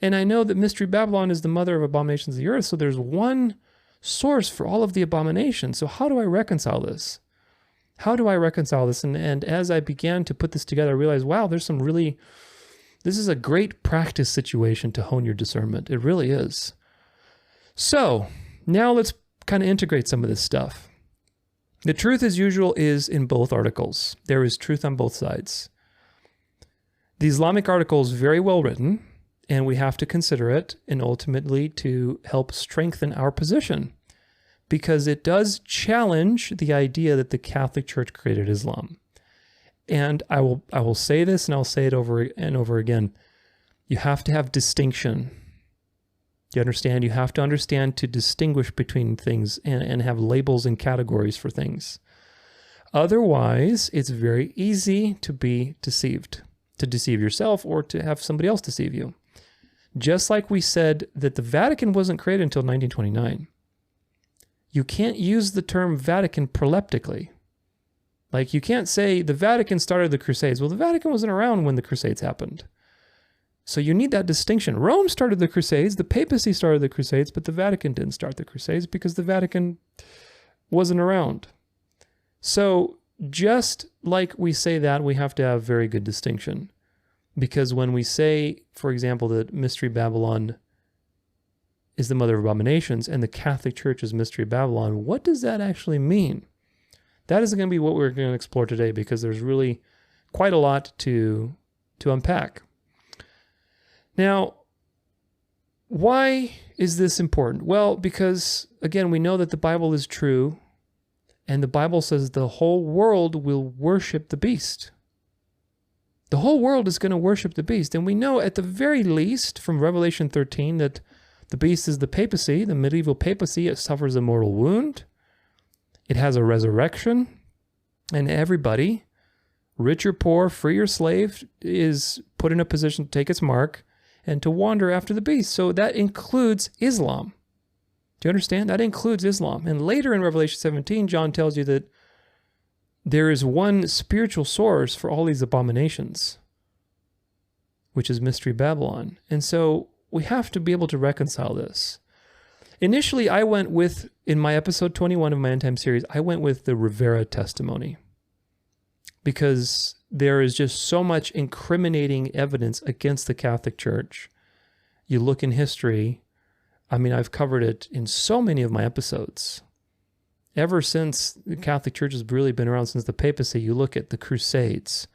And I know that Mystery Babylon is the mother of abominations of the earth, so there's one source for all of the abominations. So how do I reconcile this? How do I reconcile this? And as I began to put this together, I realized, wow, this is a great practice situation to hone your discernment. It really is. So now let's kind of integrate some of this stuff. The truth, as usual, is in both articles. There is truth on both sides. The Islamic article is very well written, and we have to consider it, and ultimately to help strengthen our position, because it does challenge the idea that the Catholic Church created Islam. And I will say this, and I'll say it over and over again. You have to have distinction. You understand? You have to understand to distinguish between things and have labels and categories for things. Otherwise, it's very easy to be deceived, to deceive yourself or to have somebody else deceive you. Just like we said that the Vatican wasn't created until 1929. You can't use the term Vatican proleptically. Like, you can't say the Vatican started the Crusades. Well, the Vatican wasn't around when the Crusades happened. So you need that distinction. Rome started the Crusades, the papacy started the Crusades, but the Vatican didn't start the Crusades because the Vatican wasn't around. So just like we say that, we have to have very good distinction. Because when we say, for example, that Mystery Babylon is the mother of abominations and the Catholic Church is Mystery Babylon, what does that actually mean? That is going to be what we're going to explore today, because there's really quite a lot to unpack. Now, why is this important? Well, because, again, we know that the Bible is true, and the Bible says the whole world will worship the beast. The whole world is going to worship the beast. And we know at the very least from Revelation 13 that the beast is the papacy, the medieval papacy. It suffers a mortal wound. It has a resurrection. And everybody, rich or poor, free or slave, is put in a position to take its mark and to wander after the beast. So that includes Islam. Do you understand? That includes Islam. And later in Revelation 17, John tells you that there is one spiritual source for all these abominations, which is Mystery Babylon. And so we have to be able to reconcile this. Initially, I went with, in my episode 21 of my End Time series, I went with the Rivera testimony, because there is just so much incriminating evidence against the Catholic Church. You look in history, I mean, I've covered it in so many of my episodes. Ever since the Catholic Church has really been around, since the papacy, you look at the Crusades,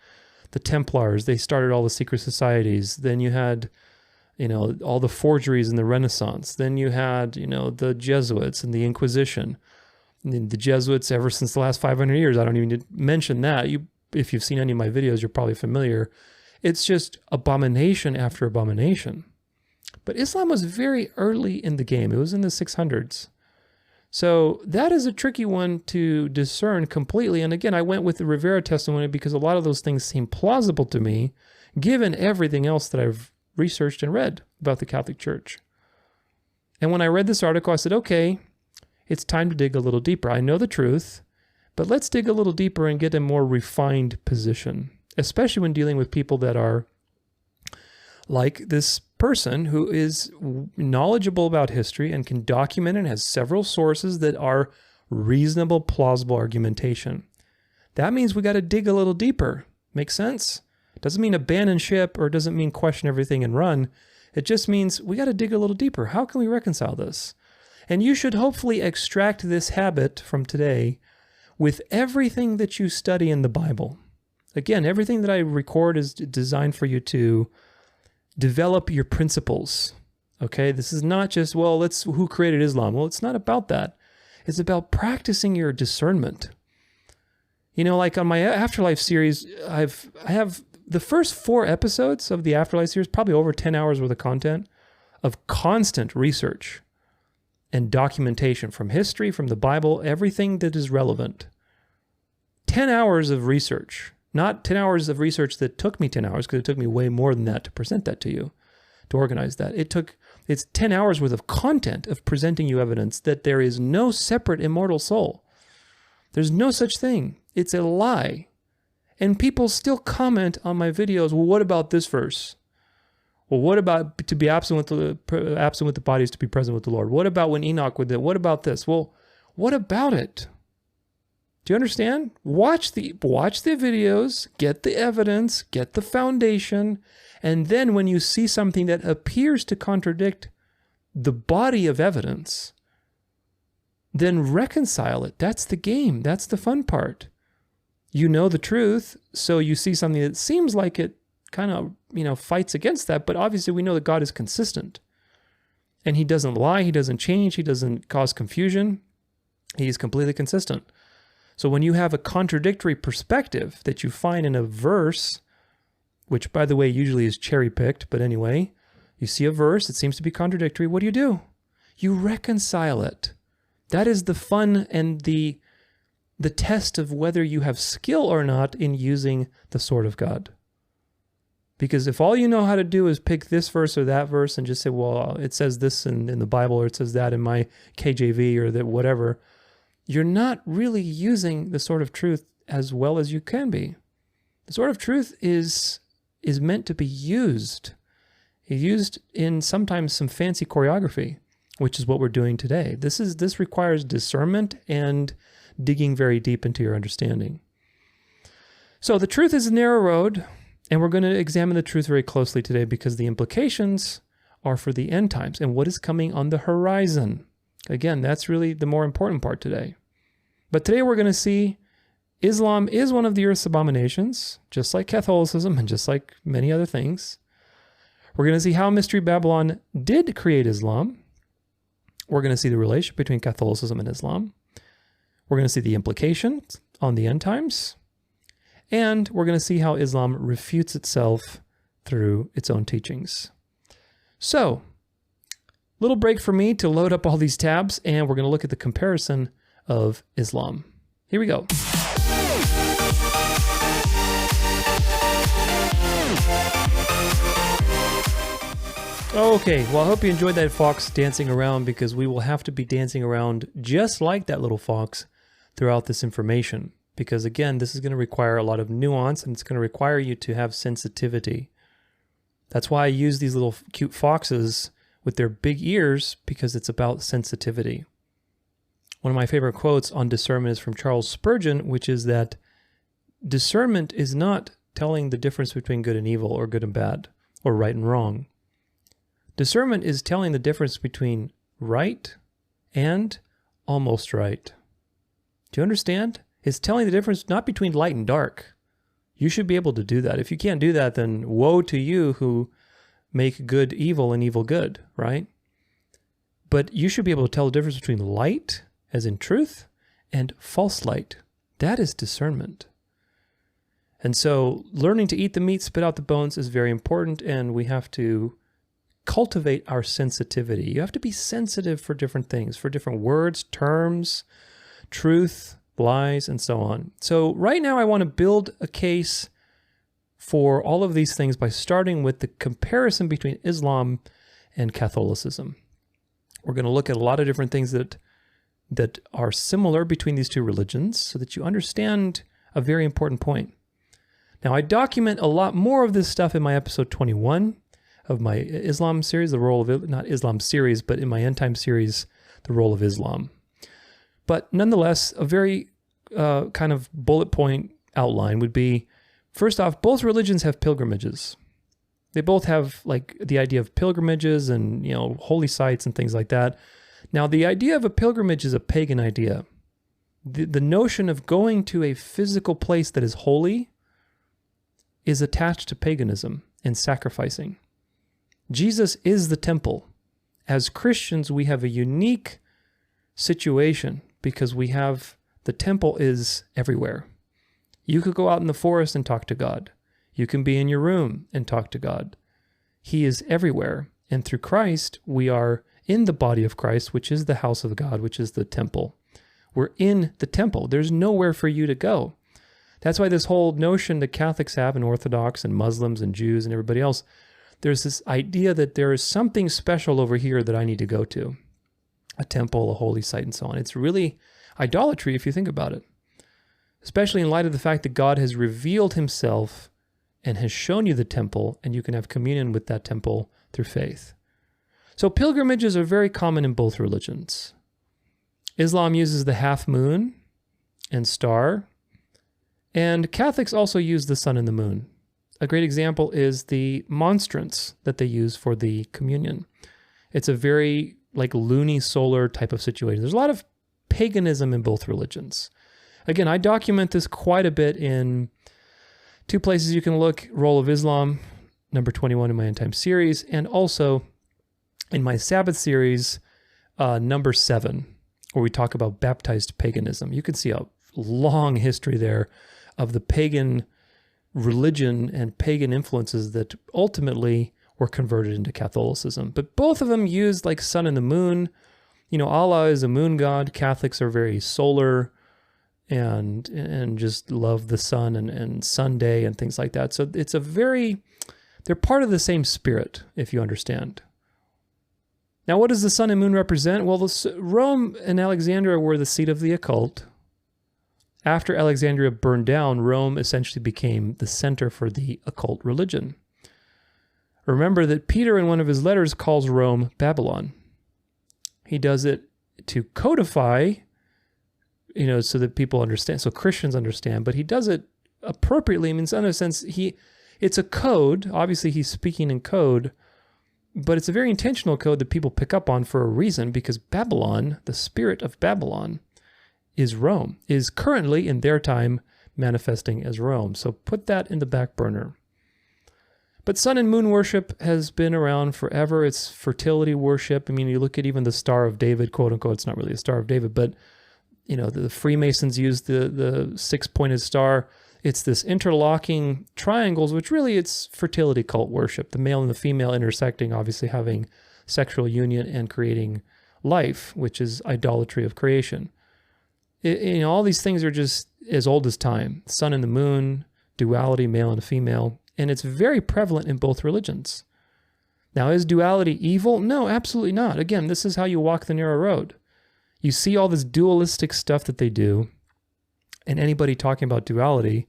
the Templars, they started all the secret societies. Then you had, all the forgeries in the Renaissance. Then you had, the Jesuits and the Inquisition. And the Jesuits, ever since the last 500 years, I don't even need to mention that. If you've seen any of my videos, you're probably familiar. It's just abomination after abomination. But Islam was very early in the game. It was in the 600s. So that is a tricky one to discern completely. And again, I went with the Rivera testimony because a lot of those things seem plausible to me, given everything else that I've researched and read about the Catholic Church. And when I read this article, I said, okay, it's time to dig a little deeper. I know the truth, but let's dig a little deeper and get a more refined position, especially when dealing with people that are like this person who is knowledgeable about history and can document and has several sources that are reasonable, plausible argumentation. That means we got to dig a little deeper. Make sense? Doesn't mean abandon ship, or doesn't mean question everything and run. It just means we got to dig a little deeper. How can we reconcile this? And you should hopefully extract this habit from today with everything that you study in the Bible. Again, everything that I record is designed for you to develop your principles. Okay, this is not just, who created Islam? Well, it's not about that. It's about practicing your discernment. Like on my Afterlife series, I have the first 4 episodes of the Afterlife series, probably over 10 hours worth of content of constant research and documentation from history, from the Bible, everything that is relevant. 10 hours of research, not 10 hours of research that took me 10 hours, because it took me way more than that to present that to you, to organize that. It's 10 hours worth of content of presenting you evidence that there is no separate immortal soul. There's no such thing. It's a lie. And people still comment on my videos, well, what about this verse? Well, what about to be absent with the bodies to be present with the Lord? What about when Enoch would do? What about this? Well, what about it? Do you understand? Watch the videos, get the evidence, get the foundation, and then when you see something that appears to contradict the body of evidence, then reconcile it. That's the game. That's the fun part. You know the truth, so you see something that seems like it kind of, fights against that, but obviously we know that God is consistent. And he doesn't lie, he doesn't change, he doesn't cause confusion. He's completely consistent. So when you have a contradictory perspective that you find in a verse, which by the way usually is cherry-picked, but anyway, you see a verse, it seems to be contradictory, what do? You reconcile it. That is the fun and the test of whether you have skill or not in using the sword of God. Because if all you know how to do is pick this verse or that verse and just say, well, it says this in the Bible, or it says that in my KJV, or that whatever, you're not really using the sword of truth as well as you can be. The sword of truth is meant to be used. Used in sometimes some fancy choreography, which is what we're doing today. This requires discernment and digging very deep into your understanding. So the truth is a narrow road, and we're going to examine the truth very closely today because the implications are for the end times and what is coming on the horizon. Again, that's really the more important part today. But today we're going to see Islam is one of the earth's abominations, just like Catholicism and just like many other things. We're going to see how Mystery Babylon did create Islam. We're going to see the relationship between Catholicism and Islam. We're going to see the implications on the end times. And we're going to see how Islam refutes itself through its own teachings. So, little break for me to load up all these tabs, and we're going to look at the comparison of Islam. Here we go. Okay, well, I hope you enjoyed that fox dancing around, because we will have to be dancing around just like that little fox throughout this information. Because again, this is going to require a lot of nuance, and it's going to require you to have sensitivity. That's why I use these little cute foxes with their big ears, because it's about sensitivity. One of my favorite quotes on discernment is from Charles Spurgeon, which is that discernment is not telling the difference between good and evil, or good and bad, or right and wrong. Discernment is telling the difference between right and almost right. Do you understand? It's telling the difference not between light and dark. You should be able to do that. If you can't do that, then woe to you who make good evil and evil good, right? But you should be able to tell the difference between light, as in truth, and false light. That is discernment. And so learning to eat the meat, spit out the bones is very important, and we have to cultivate our sensitivity. You have to be sensitive for different things, for different words, terms, truth, lies, and so on. So right now I want to build a case for all of these things by starting with the comparison between Islam and Catholicism. We're going to look at a lot of different things that are similar between these two religions so that you understand a very important point. Now, I document a lot more of this stuff in my episode 21 of my Islam series, the role of, not Islam series, but in my end time series, the role of Islam. But nonetheless, a very kind of bullet point outline would be, first off, both religions have pilgrimages. They both have like the idea of pilgrimages and, holy sites and things like that. Now, the idea of a pilgrimage is a pagan idea. The notion of going to a physical place that is holy is attached to paganism and sacrificing. Jesus is the temple. As Christians, we have a unique situation because the temple is everywhere. You could go out in the forest and talk to God. You can be in your room and talk to God. He is everywhere. And through Christ, we are in the body of Christ, which is the house of God, which is the temple. We're in the temple. There's nowhere for you to go. That's why this whole notion that Catholics have and Orthodox and Muslims and Jews and everybody else, there's this idea that there is something special over here that I need to go to. A temple, a holy site, and so on. It's really idolatry if you think about it. Especially in light of the fact that God has revealed himself and has shown you the temple, and you can have communion with that temple through faith. So pilgrimages are very common in both religions. Islam uses the half moon and star, and Catholics also use the sun and the moon. A great example is the monstrance that they use for the communion. It's a very loony solar type of situation. There's a lot of paganism in both religions. Again, I document this quite a bit in 2 places you can look: Role of Islam, number 21 in my End Time series, and also in my Sabbath series, number 7, where we talk about baptized paganism. You can see a long history there of the pagan religion and pagan influences that ultimately were converted into Catholicism. But both of them used sun and the moon. Allah is a moon god. Catholics are very solar and just love the sun and Sunday and things like that. So they're part of the same spirit, if you understand. Now, what does the sun and moon represent? Well, Rome and Alexandria were the seat of the occult. After Alexandria burned down, Rome essentially became the center for the occult religion. Remember that Peter, in one of his letters, calls Rome Babylon. He does it to codify, so that people understand, so Christians understand, but he does it appropriately. I mean, in a sense, it's a code. Obviously, he's speaking in code, but it's a very intentional code that people pick up on for a reason, because Babylon, the spirit of Babylon, is Rome, is currently in their time manifesting as Rome. So put that in the back burner. But sun and moon worship has been around forever. It's fertility worship. I mean, you look at even the Star of David, quote unquote, it's not really a Star of David, but the Freemasons use the 6-pointed star. It's this interlocking triangles, which really it's fertility cult worship. The male and the female intersecting, obviously having sexual union and creating life, which is idolatry of creation. All these things are just as old as time. Sun and the moon, duality, male and female, and it's very prevalent in both religions. Now, is duality evil? No, absolutely not. Again, this is how you walk the narrow road. You see all this dualistic stuff that they do, and anybody talking about duality,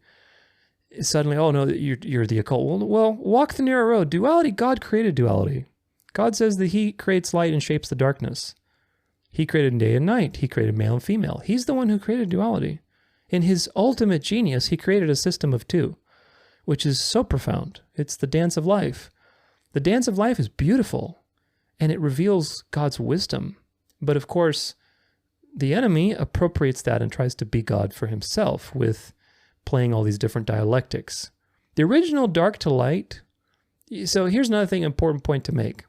suddenly, oh no, you're the occult. Well, walk the narrow road. Duality, God created duality. God says that he creates light and shapes the darkness. He created day and night. He created male and female. He's the one who created duality. In his ultimate genius, he created a system of two, which is so profound. It's the dance of life. The dance of life is beautiful, and it reveals God's wisdom. But of course, the enemy appropriates that and tries to be God for himself with playing all these different dialectics. The original dark to light. So here's another important point to make.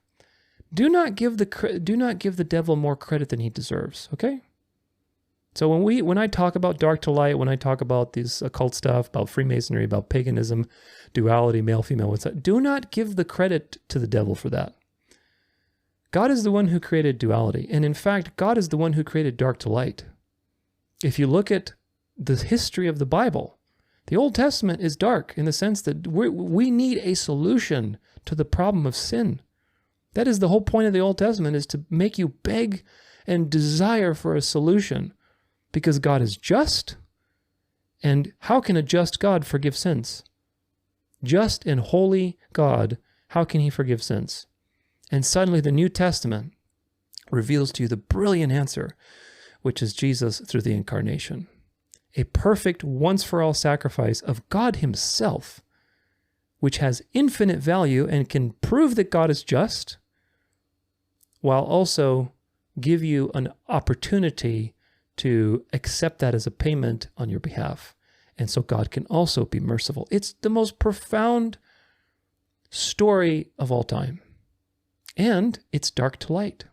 Do not give the devil more credit than he deserves, okay? So when I talk about dark to light, when I talk about this occult stuff, about Freemasonry, about paganism, duality, male, female, what's that? Do not give the credit to the devil for that. God is the one who created duality. And in fact, God is the one who created dark to light. If you look at the history of the Bible, the Old Testament is dark in the sense that we need a solution to the problem of sin. That is the whole point of the Old Testament, is to make you beg and desire for a solution, because God is just. And how can a just God forgive sins? Just and holy God, how can he forgive sins? And suddenly the New Testament reveals to you the brilliant answer, which is Jesus through the incarnation. A perfect once-for-all sacrifice of God himself, which has infinite value and can prove that God is just, while also give you an opportunity to accept that as a payment on your behalf. And so God can also be merciful. It's the most profound story of all time. And it's dark to light.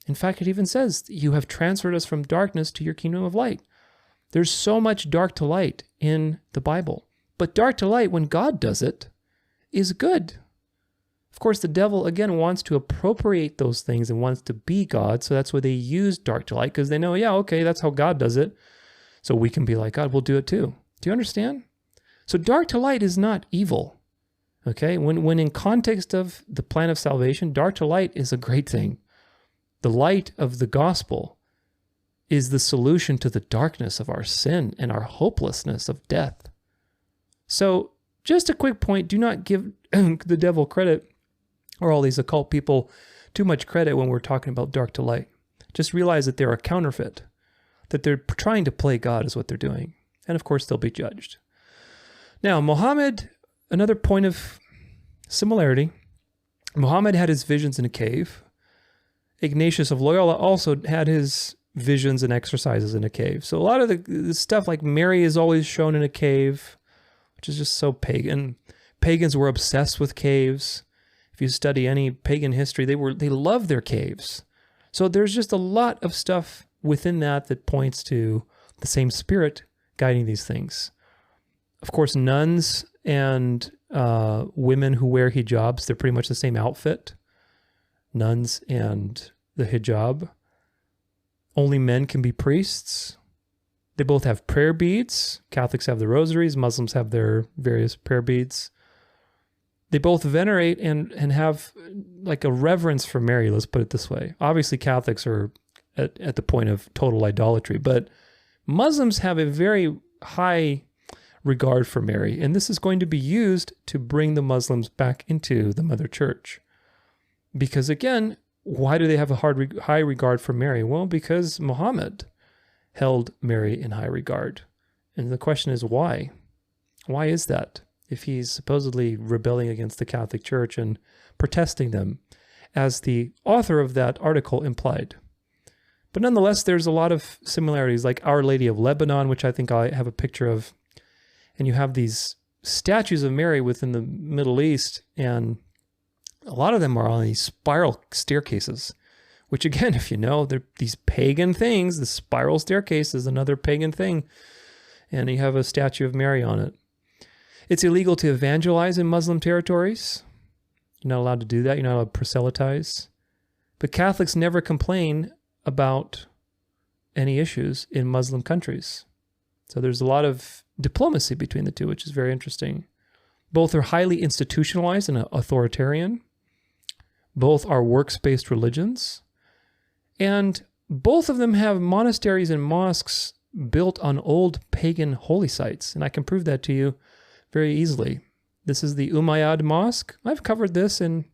In fact, it even says, you have transferred us from darkness to your kingdom of light. There's so much dark to light in the Bible. But dark to light, when God does it, is good. Of course, the devil, again, wants to appropriate those things and wants to be God. So that's why they use dark to light, because they know, yeah, okay, that's how God does it. So we can be like God, we'll do it too. Do you understand? So dark to light is not evil. Okay? When in context of the plan of salvation, dark to light is a great thing. The light of the gospel is the solution to the darkness of our sin and our hopelessness of death. So just a quick point, do not give the devil credit, or all these occult people, too much credit when we're talking about dark to light. Just realize that they're a counterfeit, that they're trying to play God is what they're doing. And of course, they'll be judged. Now, Muhammad, another point of similarity, Muhammad had his visions in a cave. Ignatius of Loyola also had his visions and exercises in a cave. So a lot of the stuff like Mary is always shown in a cave, which is just so pagan. Pagans were obsessed with caves. If you study any pagan history, they loved their caves. So there's just a lot of stuff within that points to the same spirit guiding these things. Of course, nuns and women who wear hijabs, they're pretty much the same outfit. Nuns and the hijab. Only men can be priests. They both have prayer beads. Catholics have the rosaries. Muslims have their various prayer beads. They both venerate and have like a reverence for Mary, let's put it this way. Obviously, Catholics are at the point of total idolatry, but Muslims have a very high regard for Mary, and this is going to be used to bring the Muslims back into the Mother Church. Because again, why do they have a high regard for Mary? Well, because Muhammad held Mary in high regard. And the question is why? Why is that? If he's supposedly rebelling against the Catholic Church and protesting them, as the author of that article implied. But nonetheless, there's a lot of similarities, like Our Lady of Lebanon, which I think I have a picture of. And you have these statues of Mary within the Middle East, and a lot of them are on these spiral staircases, which again, if you know, they're these pagan things. The spiral staircase is another pagan thing. And you have a statue of Mary on it. It's illegal to evangelize in Muslim territories. You're not allowed to do that. You're not allowed to proselytize. But Catholics never complain about any issues in Muslim countries. So there's a lot of diplomacy between the two, which is very interesting. Both are highly institutionalized and authoritarian. Both are works-based religions. And both of them have monasteries and mosques built on old pagan holy sites. And I can prove that to you very easily. This is the Umayyad Mosque. I've covered this in,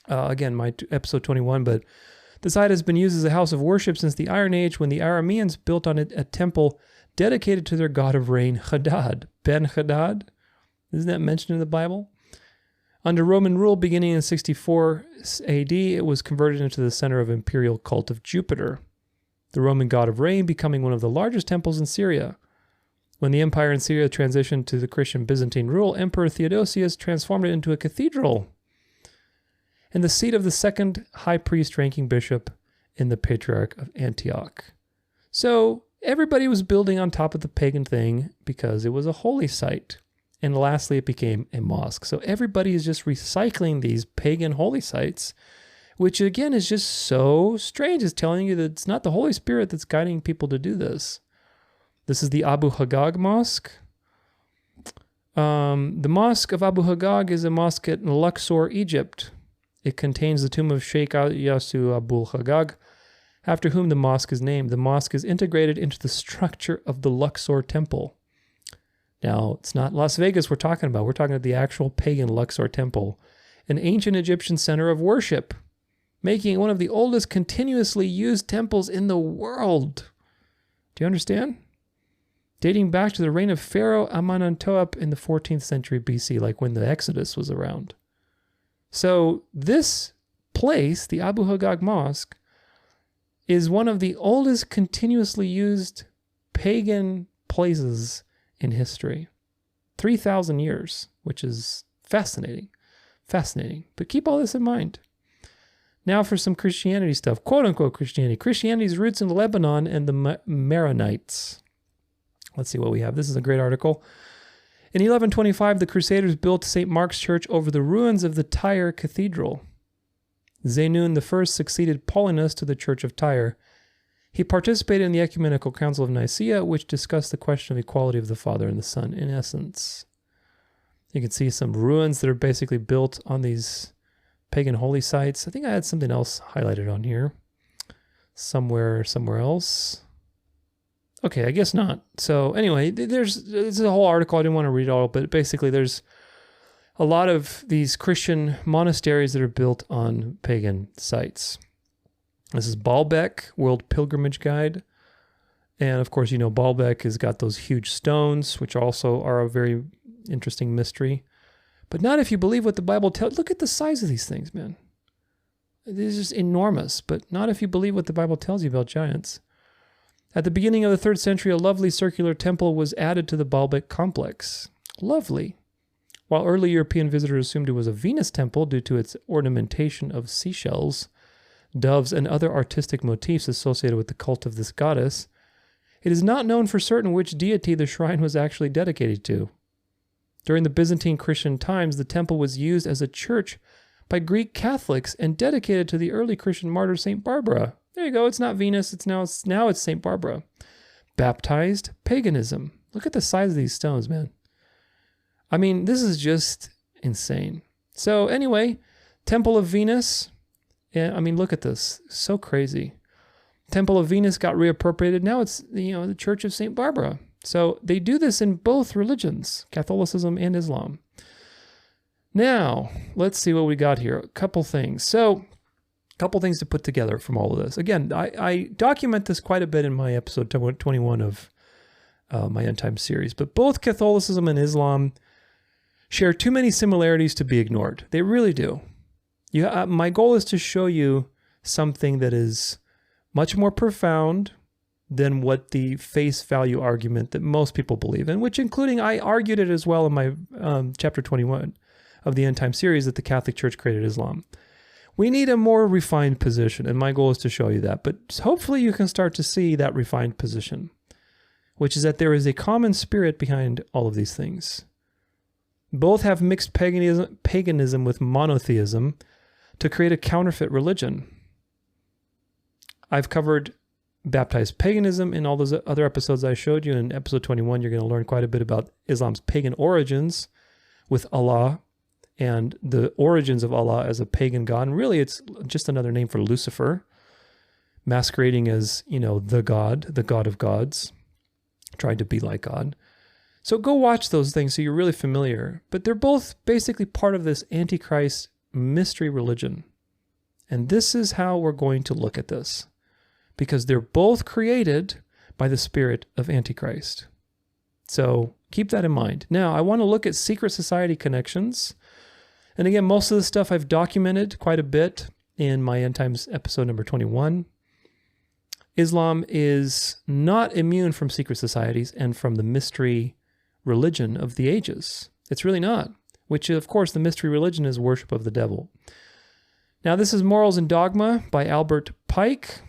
again, my episode 21, but the site has been used as a house of worship since the Iron Age, when the Arameans built on it a temple dedicated to their god of rain, Hadad, Ben-Hadad. Isn't that mentioned in the Bible? Under Roman rule beginning in 64 AD, it was converted into the center of imperial cult of Jupiter, the Roman god of rain, becoming one of the largest temples in Syria. When the empire in Syria transitioned to the Christian Byzantine rule, Emperor Theodosius transformed it into a cathedral and the seat of the second high priest ranking bishop in the Patriarch of Antioch. So everybody was building on top of the pagan thing because it was a holy site. And lastly, it became a mosque. So everybody is just recycling these pagan holy sites, which again is just so strange. It's telling you that it's not the Holy Spirit that's guiding people to do this. This is the Abu Hagag Mosque. The Mosque of Abu Hagag is a mosque in Luxor, Egypt. It contains the tomb of Sheikh Yasu Abu Hagag, after whom the mosque is named. The mosque is integrated into the structure of the Luxor Temple. Now, it's not Las Vegas we're talking about. We're talking about the actual pagan Luxor Temple, an ancient Egyptian center of worship, making it one of the oldest continuously used temples in the world. Do you understand? Dating back to the reign of Pharaoh Amenhotep in the 14th century BC, like when the Exodus was around. So this place, the Abu Hagag Mosque, is one of the oldest continuously used pagan places in history. 3,000 years, which is fascinating. Fascinating. But keep all this in mind. Now for some Christianity stuff. Quote-unquote Christianity. Christianity's roots in Lebanon and the Maronites. Let's see what we have. This is a great article. In 1125, the Crusaders built St. Mark's Church over the ruins of the Tyre Cathedral. Zeinun I succeeded Paulinus to the Church of Tyre. He participated in the Ecumenical Council of Nicaea, which discussed the question of equality of the Father and the Son, in essence. You can see some ruins that are basically built on these pagan holy sites. I think I had something else highlighted on here. Somewhere else. Okay, I guess not. So anyway, there's a whole article. I didn't want to read it all, but basically there's a lot of these Christian monasteries that are built on pagan sites. This is Baalbek, World Pilgrimage Guide. And of course, you know, Baalbek has got those huge stones, which also are a very interesting mystery. But not if you believe what the Bible tells. Look at the size of these things, man. These are just enormous, but not if you believe what the Bible tells you about giants. At the beginning of the 3rd century, a lovely circular temple was added to the Baalbek complex. Lovely. While early European visitors assumed it was a Venus temple due to its ornamentation of seashells, doves, and other artistic motifs associated with the cult of this goddess, it is not known for certain which deity the shrine was actually dedicated to. During the Byzantine Christian times, the temple was used as a church by Greek Catholics and dedicated to the early Christian martyr St. Barbara. There you go. It's not Venus. It's St. Barbara. Baptized paganism. Look at the size of these stones, man. I mean, this is just insane. So anyway, Temple of Venus. Yeah, I mean, look at this. So crazy. Temple of Venus got reappropriated. Now it's, the Church of St. Barbara. So they do this in both religions, Catholicism and Islam. Now, let's see what we got here. A couple things. So, a couple things to put together from all of this. Again, I document this quite a bit in my episode 21 of my End Time series. But both Catholicism and Islam share too many similarities to be ignored. They really do. My goal is to show you something that is much more profound than what the face value argument that most people believe in, which including, I argued it as well in my chapter 21 of the End Time series, that the Catholic Church created Islam. We need a more refined position, and my goal is to show you that. But hopefully you can start to see that refined position, which is that there is a common spirit behind all of these things. Both have mixed paganism with monotheism to create a counterfeit religion. I've covered baptized paganism in all those other episodes I showed you. In episode 21, you're going to learn quite a bit about Islam's pagan origins with Allah and the origins of Allah as a pagan god. And really, it's just another name for Lucifer, masquerading as, the God of gods, trying to be like God. So go watch those things so you're really familiar. But they're both basically part of this Antichrist mystery religion. And this is how we're going to look at this, because they're both created by the spirit of Antichrist. So keep that in mind. Now, I want to look at secret society connections. And again, most of the stuff I've documented quite a bit in my End Times episode number 21. Islam is not immune from secret societies and from the mystery religion of the ages. It's really not, which of course the mystery religion is worship of the devil. Now this is Morals and Dogma by Albert Pike.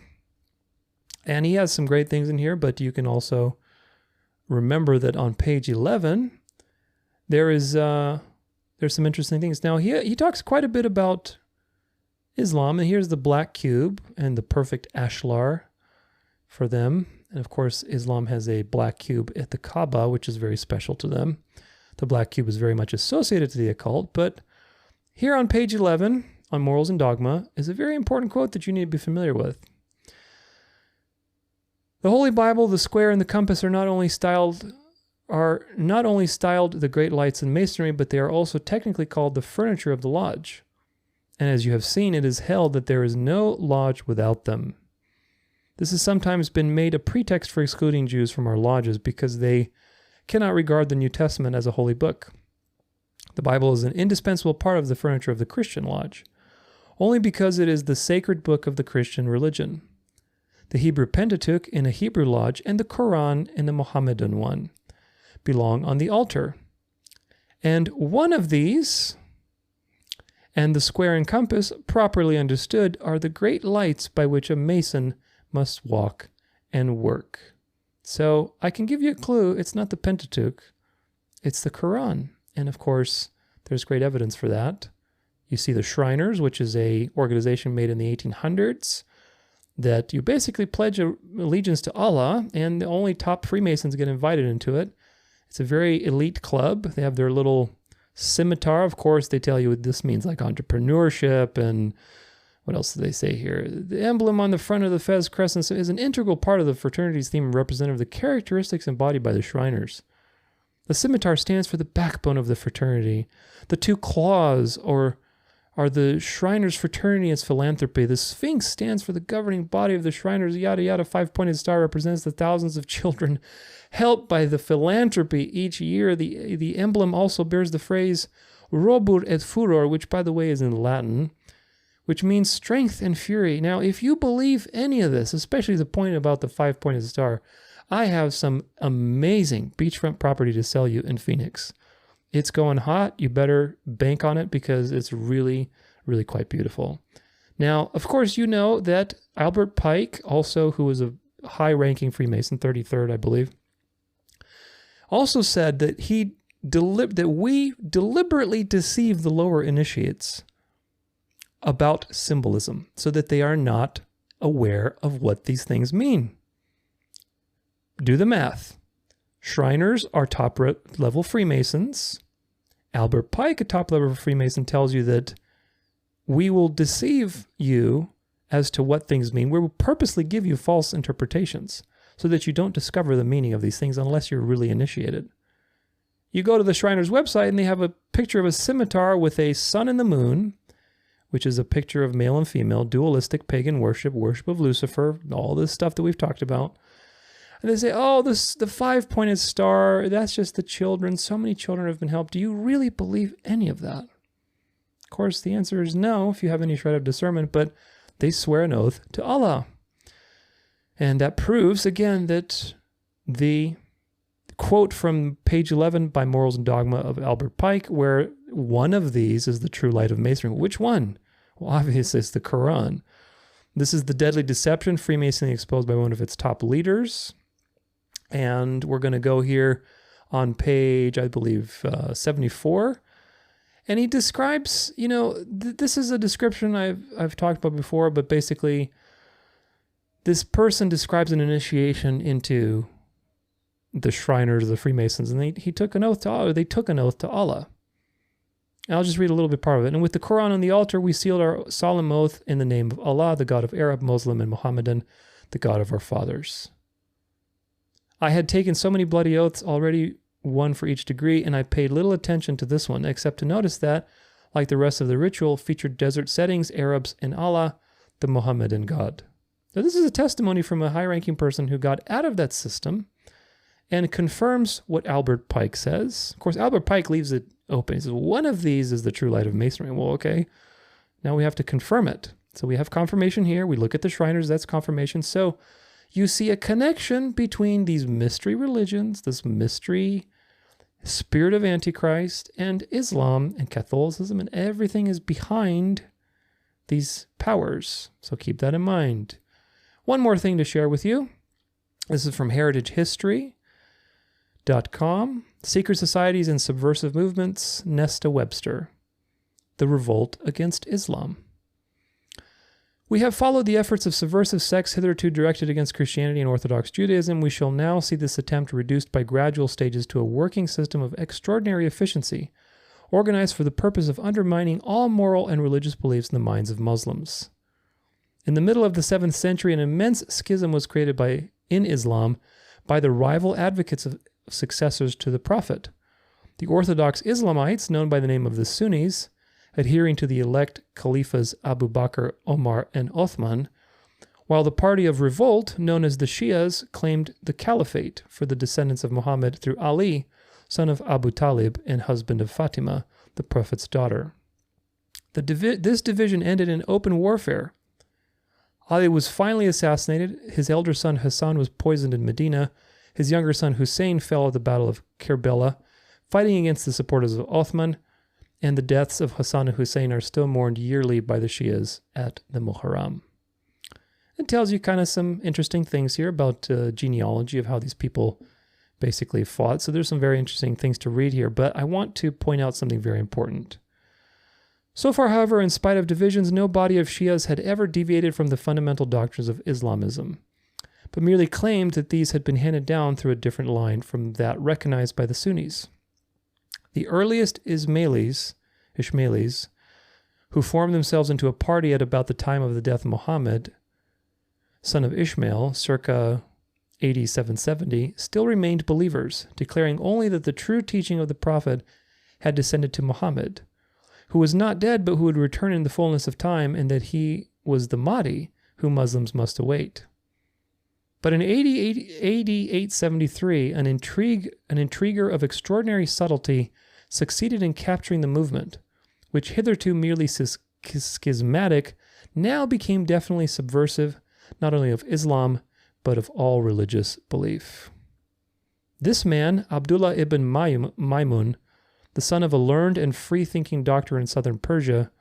And he has some great things in here, but you can also remember that on page 11, there's some interesting things. Now, he talks quite a bit about Islam, and here's the black cube and the perfect ashlar for them. And of course, Islam has a black cube at the Kaaba, which is very special to them. The black cube is very much associated to the occult, but here on page 11, on Morals and Dogma, is a very important quote that you need to be familiar with. The Holy Bible, the square, and the compass are not only styled the great lights in masonry, but they are also technically called the furniture of the lodge. And as you have seen, it is held that there is no lodge without them. This has sometimes been made a pretext for excluding Jews from our lodges because they cannot regard the New Testament as a holy book. The Bible is an indispensable part of the furniture of the Christian lodge, only because it is the sacred book of the Christian religion. the Hebrew Pentateuch in a Hebrew lodge, and the Quran in the Mohammedan one belong on the altar. And one of these, and the square and compass, properly understood, are the great lights by which a mason must walk and work. So I can give you a clue. It's not the Pentateuch. It's the Quran. And of course, there's great evidence for that. You see the Shriners, which is an organization made in the 1800s, that you basically pledge allegiance to Allah, and the only top Freemasons get invited into it. It's a very elite club. They have their little scimitar. Of course, they tell you what this means, like entrepreneurship, and what else do they say here? The emblem on the front of the Fez Crescent is an integral part of the fraternity's theme and representative of the characteristics embodied by the Shriners. The scimitar stands for the backbone of the fraternity. The two claws are the Shriners' fraternity and philanthropy. The Sphinx stands for the governing body of the Shriners. Yada yada. Five-pointed star represents the thousands of children helped by the philanthropy each year. The emblem also bears the phrase robur et furor, which, by the way, is in Latin, which means strength and fury. Now, if you believe any of this, especially the point about the five-pointed star, I have some amazing beachfront property to sell you in Phoenix. It's going hot. You better bank on it because it's really, really quite beautiful. Now, of course, you know that Albert Pike, also who was a high-ranking Freemason, 33rd, I believe, also said that that we deliberately deceive the lower initiates about symbolism so that they are not aware of what these things mean. Do the math. Shriners are top-level Freemasons. Albert Pike, a top-level Freemason, tells you that we will deceive you as to what things mean. We will purposely give you false interpretations so that you don't discover the meaning of these things unless you're really initiated. You go to the Shriners' website and they have a picture of a scimitar with a sun and the moon, which is a picture of male and female, dualistic pagan worship of Lucifer, all this stuff that we've talked about. And they say, oh, the five-pointed star, that's just the children. So many children have been helped. Do you really believe any of that? Of course, the answer is no, if you have any shred of discernment, but they swear an oath to Allah. And that proves, again, that the quote from page 11 by Morals and Dogma of Albert Pike, where one of these is the true light of Masonry. Which one? Well, obviously, it's the Quran. This is the deadly deception Freemasonry exposed by one of its top leaders. And we're going to go here on page, I believe, 74. And he describes, this is a description I've talked about before, but basically this person describes an initiation into the Shriners, the Freemasons, and they took an oath to Allah. And I'll just read a little bit part of it. And with the Quran on the altar, we sealed our solemn oath in the name of Allah, the God of Arab, Muslim, and Mohammedan, the God of our fathers. I had taken so many bloody oaths already, one for each degree, and I paid little attention to this one, except to notice that, like the rest of the ritual, featured desert settings, Arabs, and Allah, the Mohammedan God. Now, this is a testimony from a high-ranking person who got out of that system and confirms what Albert Pike says. Of course, Albert Pike leaves it open. He says, one of these is the true light of Masonry. Well, okay, now we have to confirm it. So we have confirmation here. We look at the Shriners, that's confirmation. So you see a connection between these mystery religions, this mystery spirit of Antichrist, and Islam and Catholicism, and everything is behind these powers. So keep that in mind. One more thing to share with you. This is from heritagehistory.com. Secret Societies and Subversive Movements, Nesta Webster. The Revolt Against Islam. We have followed the efforts of subversive sects hitherto directed against Christianity and Orthodox Judaism. We shall now see this attempt reduced by gradual stages to a working system of extraordinary efficiency, organized for the purpose of undermining all moral and religious beliefs in the minds of Muslims. In the middle of the 7th century, an immense schism was created in Islam by the rival advocates of successors to the Prophet. The Orthodox Islamites, known by the name of the Sunnis, adhering to the elect Caliphs Abu Bakr, Omar, and Othman, while the party of revolt, known as the Shias, claimed the caliphate for the descendants of Muhammad through Ali, son of Abu Talib and husband of Fatima, the Prophet's daughter. This division ended in open warfare. Ali was finally assassinated. His elder son Hassan was poisoned in Medina. His younger son Hussein fell at the Battle of Kerbela, fighting against the supporters of Othman, and the deaths of Hassan and Hussein are still mourned yearly by the Shias at the Muharram. It tells you kind of some interesting things here about genealogy of how these people basically fought. So there's some very interesting things to read here, but I want to point out something very important. So far, however, in spite of divisions, no body of Shias had ever deviated from the fundamental doctrines of Islamism, but merely claimed that these had been handed down through a different line from that recognized by the Sunnis. The earliest Ishmaelis, who formed themselves into a party at about the time of the death of Muhammad, son of Ishmael, circa AD 770, still remained believers, declaring only that the true teaching of the Prophet had descended to Muhammad, who was not dead but who would return in the fullness of time, and that he was the Mahdi who Muslims must await. But in AD 873, an intriguer of extraordinary subtlety succeeded in capturing the movement, which hitherto merely schismatic, now became definitely subversive, not only of Islam, but of all religious belief. This man, Abdullah ibn Maimun, the son of a learned and free-thinking doctor in southern Persia,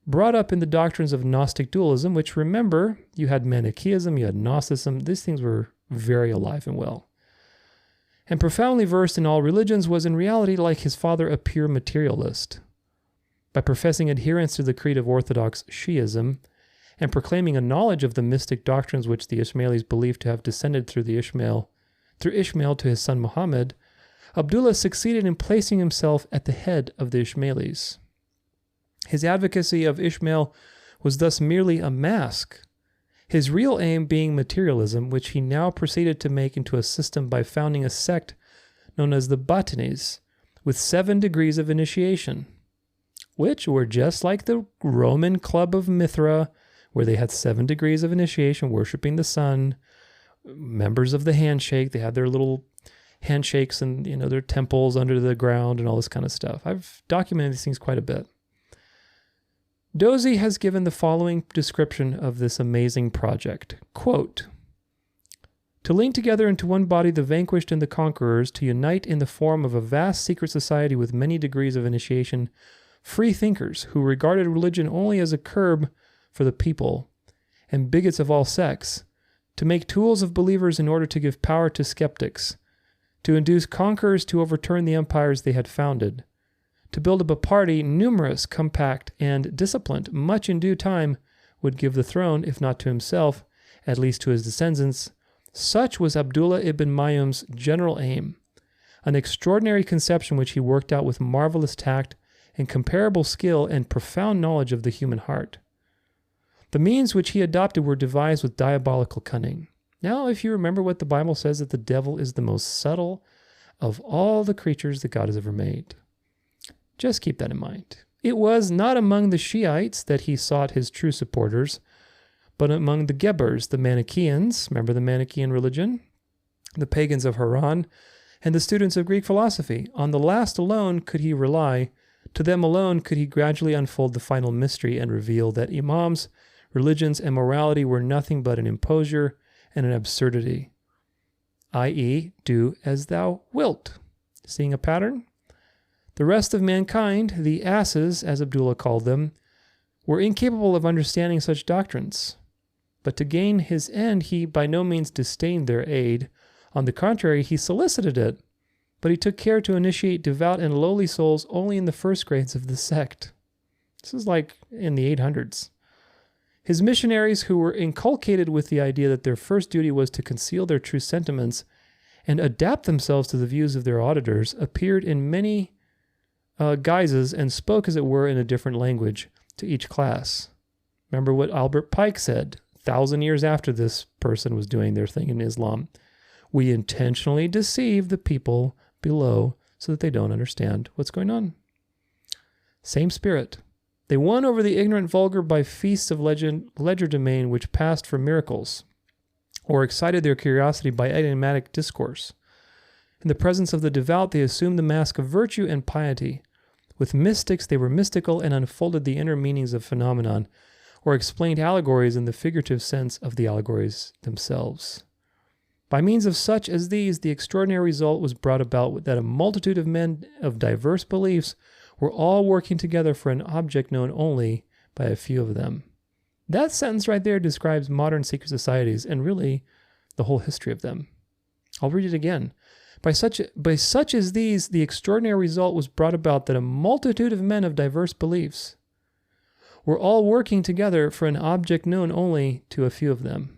brought up in the doctrines of Gnostic dualism, which, remember, you had Manichaeism, you had Gnosticism, these things were very alive and well. And profoundly versed in all religions, was in reality, like his father, a pure materialist. By professing adherence to the creed of Orthodox Shi'ism, and proclaiming a knowledge of the mystic doctrines which the Ismailis believed to have descended through Ishmael to his son Muhammad, Abdullah succeeded in placing himself at the head of the Ismailis. His advocacy of Ishmael was thus merely a mask, his real aim being materialism, which he now proceeded to make into a system by founding a sect known as the Batinis, with 7 degrees of initiation, which were just like the Roman club of Mithra, where they had 7 degrees of initiation, worshiping the sun, members of the handshake. They had their little handshakes and, their temples under the ground and all this kind of stuff. I've documented these things quite a bit. Dozy has given the following description of this amazing project. Quote, "To link together into one body the vanquished and the conquerors, to unite in the form of a vast secret society with many degrees of initiation, free thinkers who regarded religion only as a curb for the people, and bigots of all sects, to make tools of believers in order to give power to skeptics, to induce conquerors to overturn the empires they had founded, to build up a party numerous, compact, and disciplined, much in due time would give the throne, if not to himself, at least to his descendants. Such was Abdullah ibn Mayyum's general aim, an extraordinary conception which he worked out with marvelous tact, incomparable skill, and profound knowledge of the human heart. The means which he adopted were devised with diabolical cunning. Now, if you remember what the Bible says, that the devil is the most subtle of all the creatures that God has ever made. Just keep that in mind. It was not among the Shiites that he sought his true supporters, but among the Gebers, the Manichaeans, remember the Manichaean religion, the pagans of Haran, and the students of Greek philosophy. On the last alone could he rely. To them alone could he gradually unfold the final mystery and reveal that imams, religions, and morality were nothing but an imposure and an absurdity, i.e., do as thou wilt. Seeing a pattern? The rest of mankind, the asses, as Abdullah called them, were incapable of understanding such doctrines. But to gain his end, he by no means disdained their aid. On the contrary, he solicited it, but he took care to initiate devout and lowly souls only in the first grades of the sect. This is like in the 800s. His missionaries, who were inculcated with the idea that their first duty was to conceal their true sentiments and adapt themselves to the views of their auditors, appeared in many guises and spoke, as it were, in a different language to each class. Remember what Albert Pike said 1,000 years after this person was doing their thing in Islam. We intentionally deceive the people below so that they don't understand what's going on. Same spirit. They won over the ignorant vulgar by feasts of legerdemain which passed for miracles, or excited their curiosity by enigmatic discourse. In the presence of the devout, they assumed the mask of virtue and piety. With mystics, they were mystical and unfolded the inner meanings of phenomenon. or explained allegories in the figurative sense of the allegories themselves. By means of such as these, the extraordinary result was brought about that a multitude of men of diverse beliefs were all working together for an object known only by a few of them. That sentence right there describes modern secret societies and really the whole history of them. I'll read it again. By such as these, the extraordinary result was brought about that a multitude of men of diverse beliefs were all working together for an object known only to a few of them.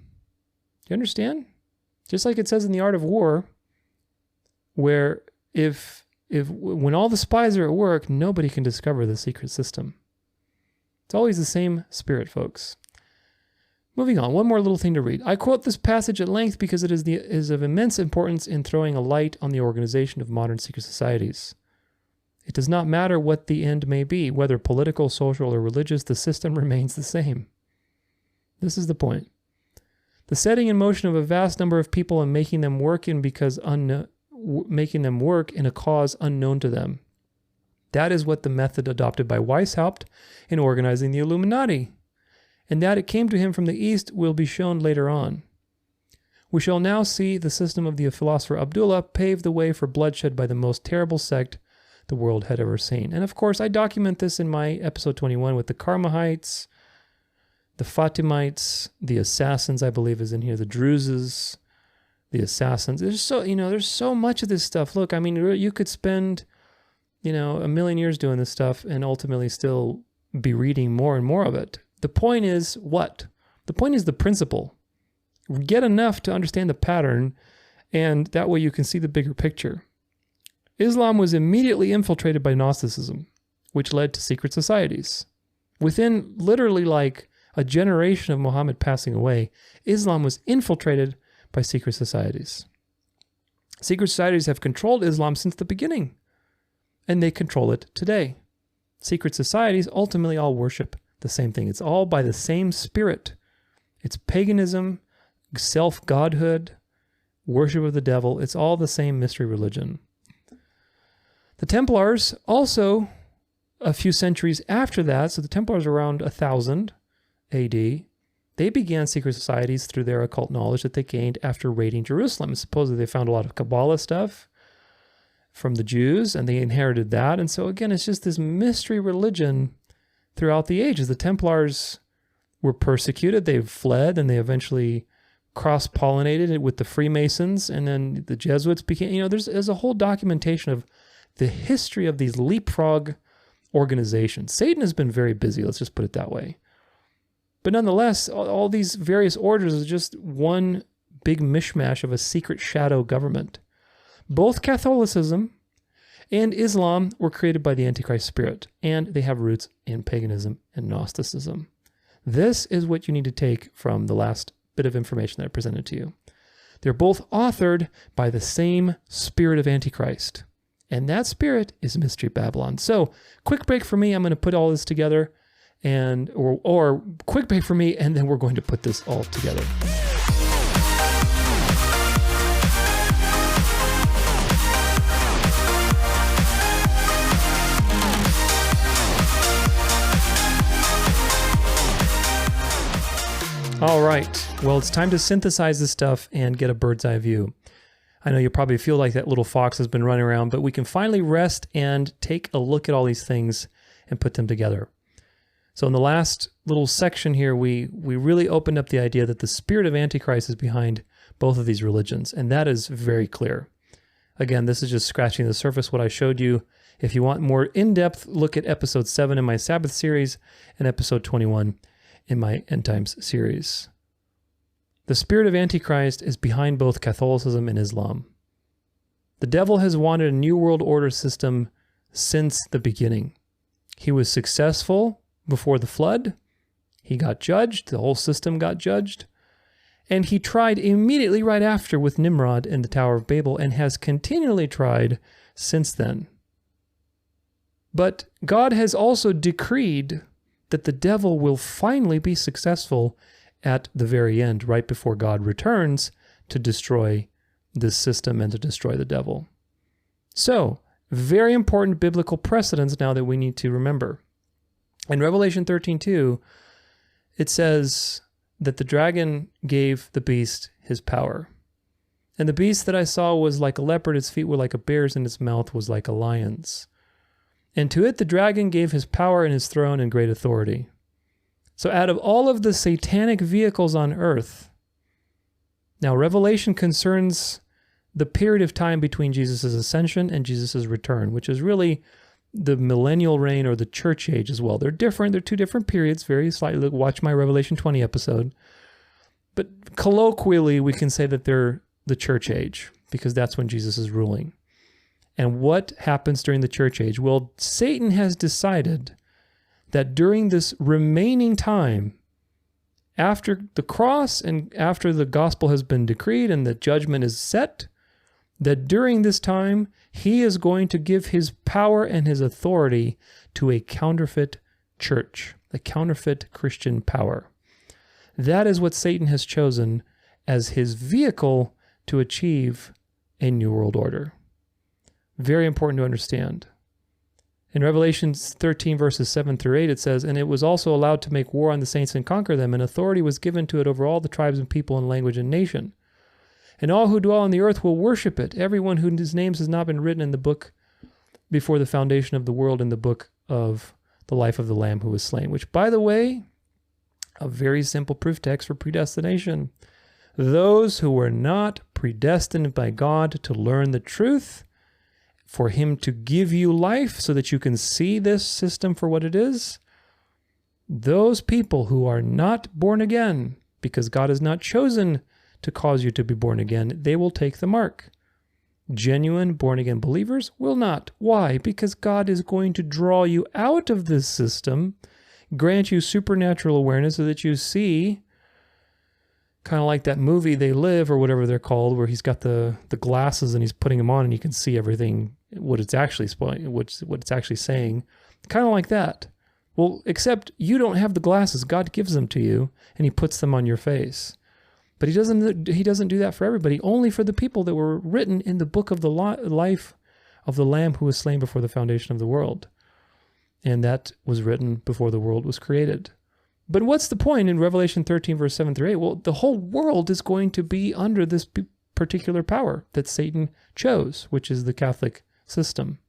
Do you understand? Just like it says in The Art of War, where when all the spies are at work, nobody can discover the secret system. It's always the same spirit, folks. Moving on, one more little thing to read. I quote this passage at length because it is of immense importance in throwing a light on the organization of modern secret societies. It does not matter what the end may be, whether political, social, or religious, the system remains the same. This is the point. The setting in motion of a vast number of people and making them work in a cause unknown to them. That is what the method adopted by Weishaupt in organizing the Illuminati. And that it came to him from the East will be shown later on. We shall now see the system of the philosopher Abdullah pave the way for bloodshed by the most terrible sect the world had ever seen. And of course, I document this in my episode 21 with the Karmahites, the Fatimites, the Assassins, I believe is in here, the Druzes, the Assassins. There's so much of this stuff. Look, I mean, you could spend, a million years doing this stuff and ultimately still be reading more and more of it. The point is what? The point is the principle. Get enough to understand the pattern, and that way you can see the bigger picture. Islam was immediately infiltrated by Gnosticism, which led to secret societies. Within literally like a generation of Muhammad passing away, Islam was infiltrated by secret societies. Secret societies have controlled Islam since the beginning, and they control it today. Secret societies ultimately all worship the same thing. It's all by the same spirit. It's paganism, self-godhood, worship of the devil. It's all the same mystery religion. The Templars also, a few centuries after that, so the Templars around 1000 AD, they began secret societies through their occult knowledge that they gained after raiding Jerusalem. Supposedly they found a lot of Kabbalah stuff from the Jews, and they inherited that. And so again, it's just this mystery religion throughout the ages. The Templars were persecuted, they fled, and they eventually cross-pollinated it with the Freemasons, and then the Jesuits became, there's a whole documentation of the history of these leapfrog organizations. Satan has been very busy, let's just put it that way. But nonetheless, all these various orders is just one big mishmash of a secret shadow government. Both Catholicism and Islam were created by the Antichrist spirit, and they have roots in paganism and Gnosticism. This is what you need to take from the last bit of information that I presented to you. They're both authored by the same spirit of Antichrist, and that spirit is Mystery Babylon. So, quick break for me. I'm going to put all this together, or quick break for me, and then we're going to put this all together. All right, well, it's time to synthesize this stuff and get a bird's eye view. I know you probably feel like that little fox has been running around, but we can finally rest and take a look at all these things and put them together. So in the last little section here, we really opened up the idea that the spirit of Antichrist is behind both of these religions, and that is very clear. Again, this is just scratching the surface, what I showed you. If you want more in-depth, look at episode 7 in my Sabbath series and episode 21 in my End Times series. The spirit of Antichrist is behind both Catholicism and Islam. The devil has wanted a new world order system since the beginning. He was successful before the flood. He got judged. The whole system got judged. And he tried immediately right after with Nimrod and the Tower of Babel, and has continually tried since then. But God has also decreed that the devil will finally be successful at the very end, right before God returns to destroy this system and to destroy the devil. So, very important biblical precedents now that we need to remember. In Revelation 13:2, it says that the dragon gave the beast his power. And the beast that I saw was like a leopard, its feet were like a bear's, and its mouth was like a lion's. And to it the dragon gave his power and his throne and great authority. So out of all of the satanic vehicles on earth, now Revelation concerns the period of time between Jesus' ascension and Jesus' return, which is really the millennial reign or the church age as well. They're different. They're two different periods, very slightly. Watch my Revelation 20 episode. But colloquially, we can say that they're the church age, because that's when Jesus is ruling. And what happens during the church age? Well, Satan has decided that during this remaining time, after the cross and after the gospel has been decreed and the judgment is set, that during this time, he is going to give his power and his authority to a counterfeit church, a counterfeit Christian power. That is what Satan has chosen as his vehicle to achieve a new world order. Very important to understand. In Revelation 13, verses 7 through 8, it says, "And it was also allowed to make war on the saints and conquer them, and authority was given to it over all the tribes and people and language and nation. And all who dwell on the earth will worship it, everyone whose names has not been written in the book before the foundation of the world, in the book of the life of the Lamb who was slain." Which, by the way, a very simple proof text for predestination. Those who were not predestined by God to learn the truth, for him to give you life so that you can see this system for what it is, those people who are not born again, because God has not chosen to cause you to be born again, they will take the mark. Genuine born-again believers will not. Why? Because God is going to draw you out of this system, grant you supernatural awareness so that you see, kind of like that movie They Live, or whatever they're called, where he's got the glasses and he's putting them on and you can see everything, what it's actually saying. Kind of like that. Well, except you don't have the glasses. God gives them to you and he puts them on your face. But he doesn't do that for everybody, only for the people that were written in the book of the life of the Lamb who was slain before the foundation of the world. And that was written before the world was created. But what's the point in Revelation 13, verse 7 through 8? Well, the whole world is going to be under this particular power that Satan chose, which is the Catholic system.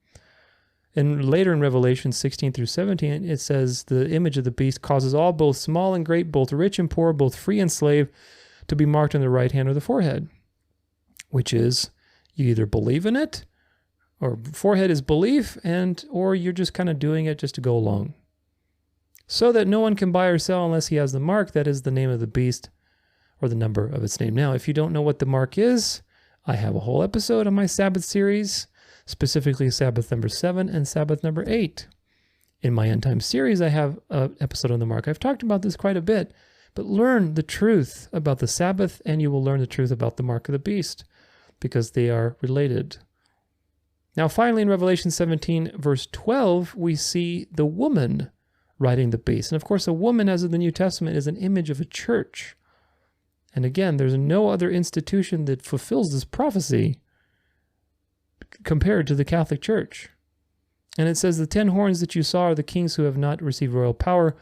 And later in Revelation 16 through 17, it says, "The image of the beast causes all, both small and great, both rich and poor, both free and slave, to be marked on the right hand or the forehead," which is, you either believe in it, or forehead is belief, or you're just kind of doing it just to go along. "So that no one can buy or sell unless he has the mark, that is the name of the beast, or the number of its name." Now, if you don't know what the mark is, I have a whole episode on my Sabbath series, specifically Sabbath number 7 and Sabbath number 8. In my End Time series, I have an episode on the mark. I've talked about this quite a bit. But learn the truth about the Sabbath, and you will learn the truth about the mark of the beast, because they are related. Now, finally, in Revelation 17, verse 12, we see the woman riding the beast. And of course, a woman, as in the New Testament, is an image of a church. And again, there's no other institution that fulfills this prophecy compared to the Catholic Church. And it says, "The 10 horns that you saw are the kings who have not received royal power,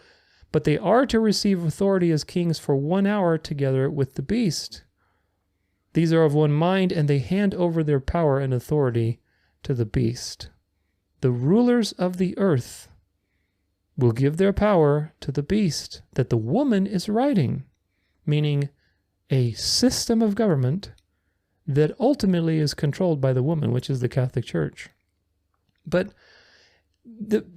but they are to receive authority as kings for 1 hour together with the beast. These are of one mind, and they hand over their power and authority to the beast. The rulers of the earth will give their power to the beast that the woman is riding," meaning a system of government that ultimately is controlled by the woman, which is the Catholic Church. But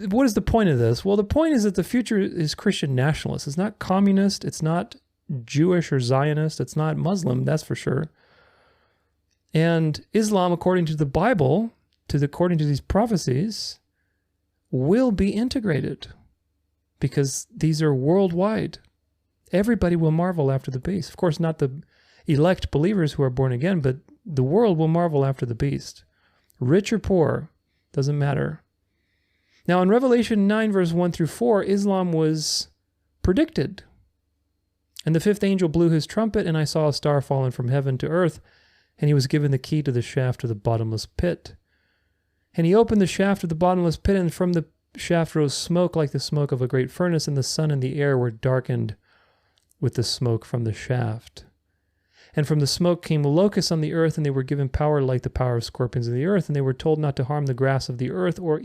what is the point of this? Well, the point is that the future is Christian nationalist. It's not communist. It's not Jewish or Zionist. It's not Muslim, that's for sure. And Islam, according to the Bible, according to these prophecies, will be integrated because these are worldwide. Everybody will marvel after the beast. Of course, not the elect believers who are born again, but the world will marvel after the beast. Rich or poor, doesn't matter. Now, in Revelation 9, verse 1 through 4, Islam was predicted. "And the 5th angel blew his trumpet, and I saw a star fallen from heaven to earth, and he was given the key to the shaft of the bottomless pit. And he opened the shaft of the bottomless pit, and from the shaft rose smoke like the smoke of a great furnace, and the sun and the air were darkened with the smoke from the shaft. And from the smoke came locusts on the earth, and they were given power like the power of scorpions of the earth, and they were told not to harm the grass of the earth or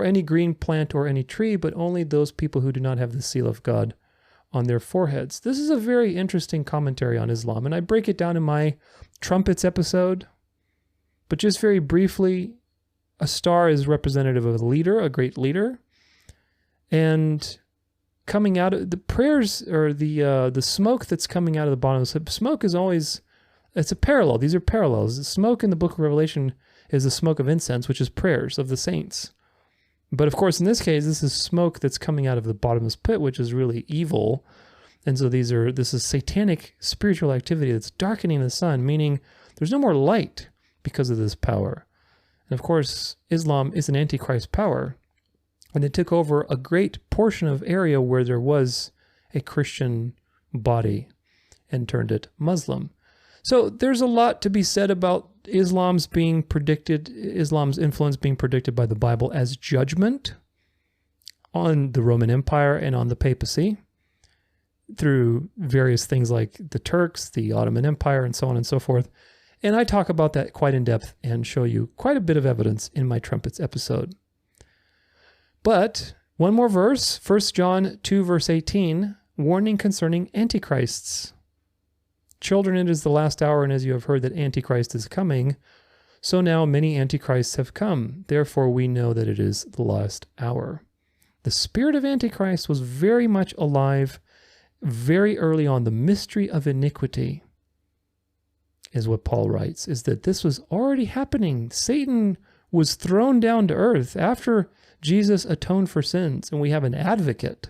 any green plant or any tree, but only those people who do not have the seal of God on their foreheads. This is a very interesting commentary on Islam, and I break it down in my trumpets episode. But just very briefly, a star is representative of a leader, a great leader, and coming out of the prayers, or the smoke that's coming out of the bottom of the smoke is always, it's a parallel. These are parallels. The smoke in the book of Revelation is the smoke of incense, which is prayers of the saints. But of course, in this case, this is smoke that's coming out of the bottomless pit, which is really evil. And so this is satanic spiritual activity that's darkening the sun, meaning there's no more light because of this power. And of course, Islam is an antichrist power. And it took over a great portion of area where there was a Christian body and turned it Muslim. So there's a lot to be said about Islam's influence being predicted by the Bible as judgment on the Roman Empire and on the papacy through various things like the Turks, the Ottoman Empire, and so on and so forth. And I talk about that quite in depth and show you quite a bit of evidence in my trumpets episode. But one more verse, 1 John 2, verse 18, warning concerning antichrists. Children, it is the last hour, and as you have heard that Antichrist is coming, so now many antichrists have come. Therefore we know that it is the last hour. The spirit of Antichrist was very much alive very early on. The mystery of iniquity is what Paul writes, is that this was already happening. Satan was thrown down to earth after Jesus atoned for sins, and we have an advocate,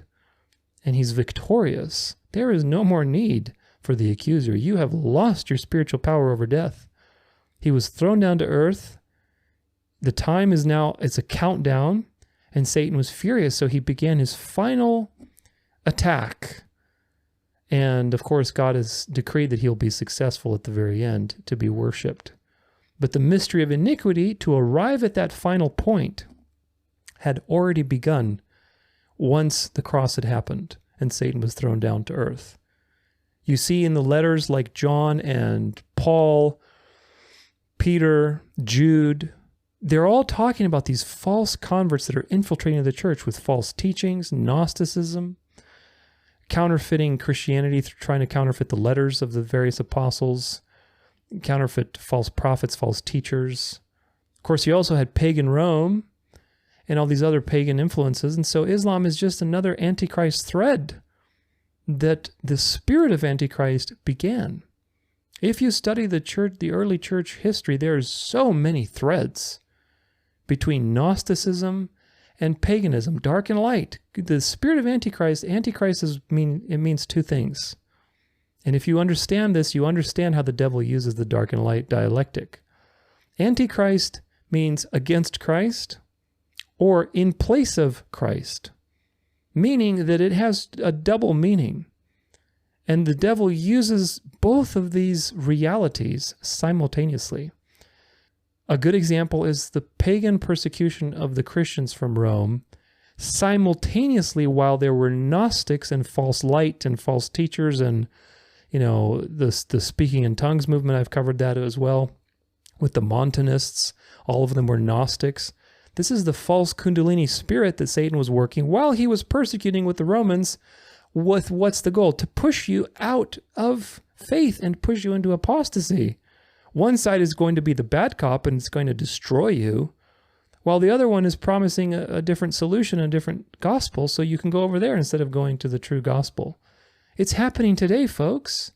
and he's victorious. There is no more need for the accuser. You have lost your spiritual power over death. He was thrown down to earth. The time is now, it's a countdown, and Satan was furious, so he began his final attack. And of course, God has decreed that he'll be successful at the very end to be worshipped. But the mystery of iniquity, to arrive at that final point, had already begun once the cross had happened and Satan was thrown down to earth. You see in the letters like John and Paul, Peter, Jude, they're all talking about these false converts that are infiltrating the church with false teachings, Gnosticism, counterfeiting Christianity, trying to counterfeit the letters of the various apostles, counterfeit false prophets, false teachers. Of course, you also had pagan Rome and all these other pagan influences. And so Islam is just another Antichrist thread that the spirit of Antichrist began. If you study the church, the early church history, there's so many threads between Gnosticism and paganism, dark and light. The spirit of Antichrist means two things. And if you understand this, you understand how the devil uses the dark and light dialectic. Antichrist means against Christ or in place of Christ, meaning that it has a double meaning. And the devil uses both of these realities simultaneously. A good example is the pagan persecution of the Christians from Rome, simultaneously while there were Gnostics and false light and false teachers and, the speaking in tongues movement. I've covered that as well with the Montanists. All of them were Gnostics. This is the false Kundalini spirit that Satan was working while he was persecuting with the Romans. With what's the goal? To push you out of faith and push you into apostasy. One side is going to be the bad cop and it's going to destroy you, while the other one is promising a different solution, a different gospel, so you can go over there instead of going to the true gospel. It's happening today, folks.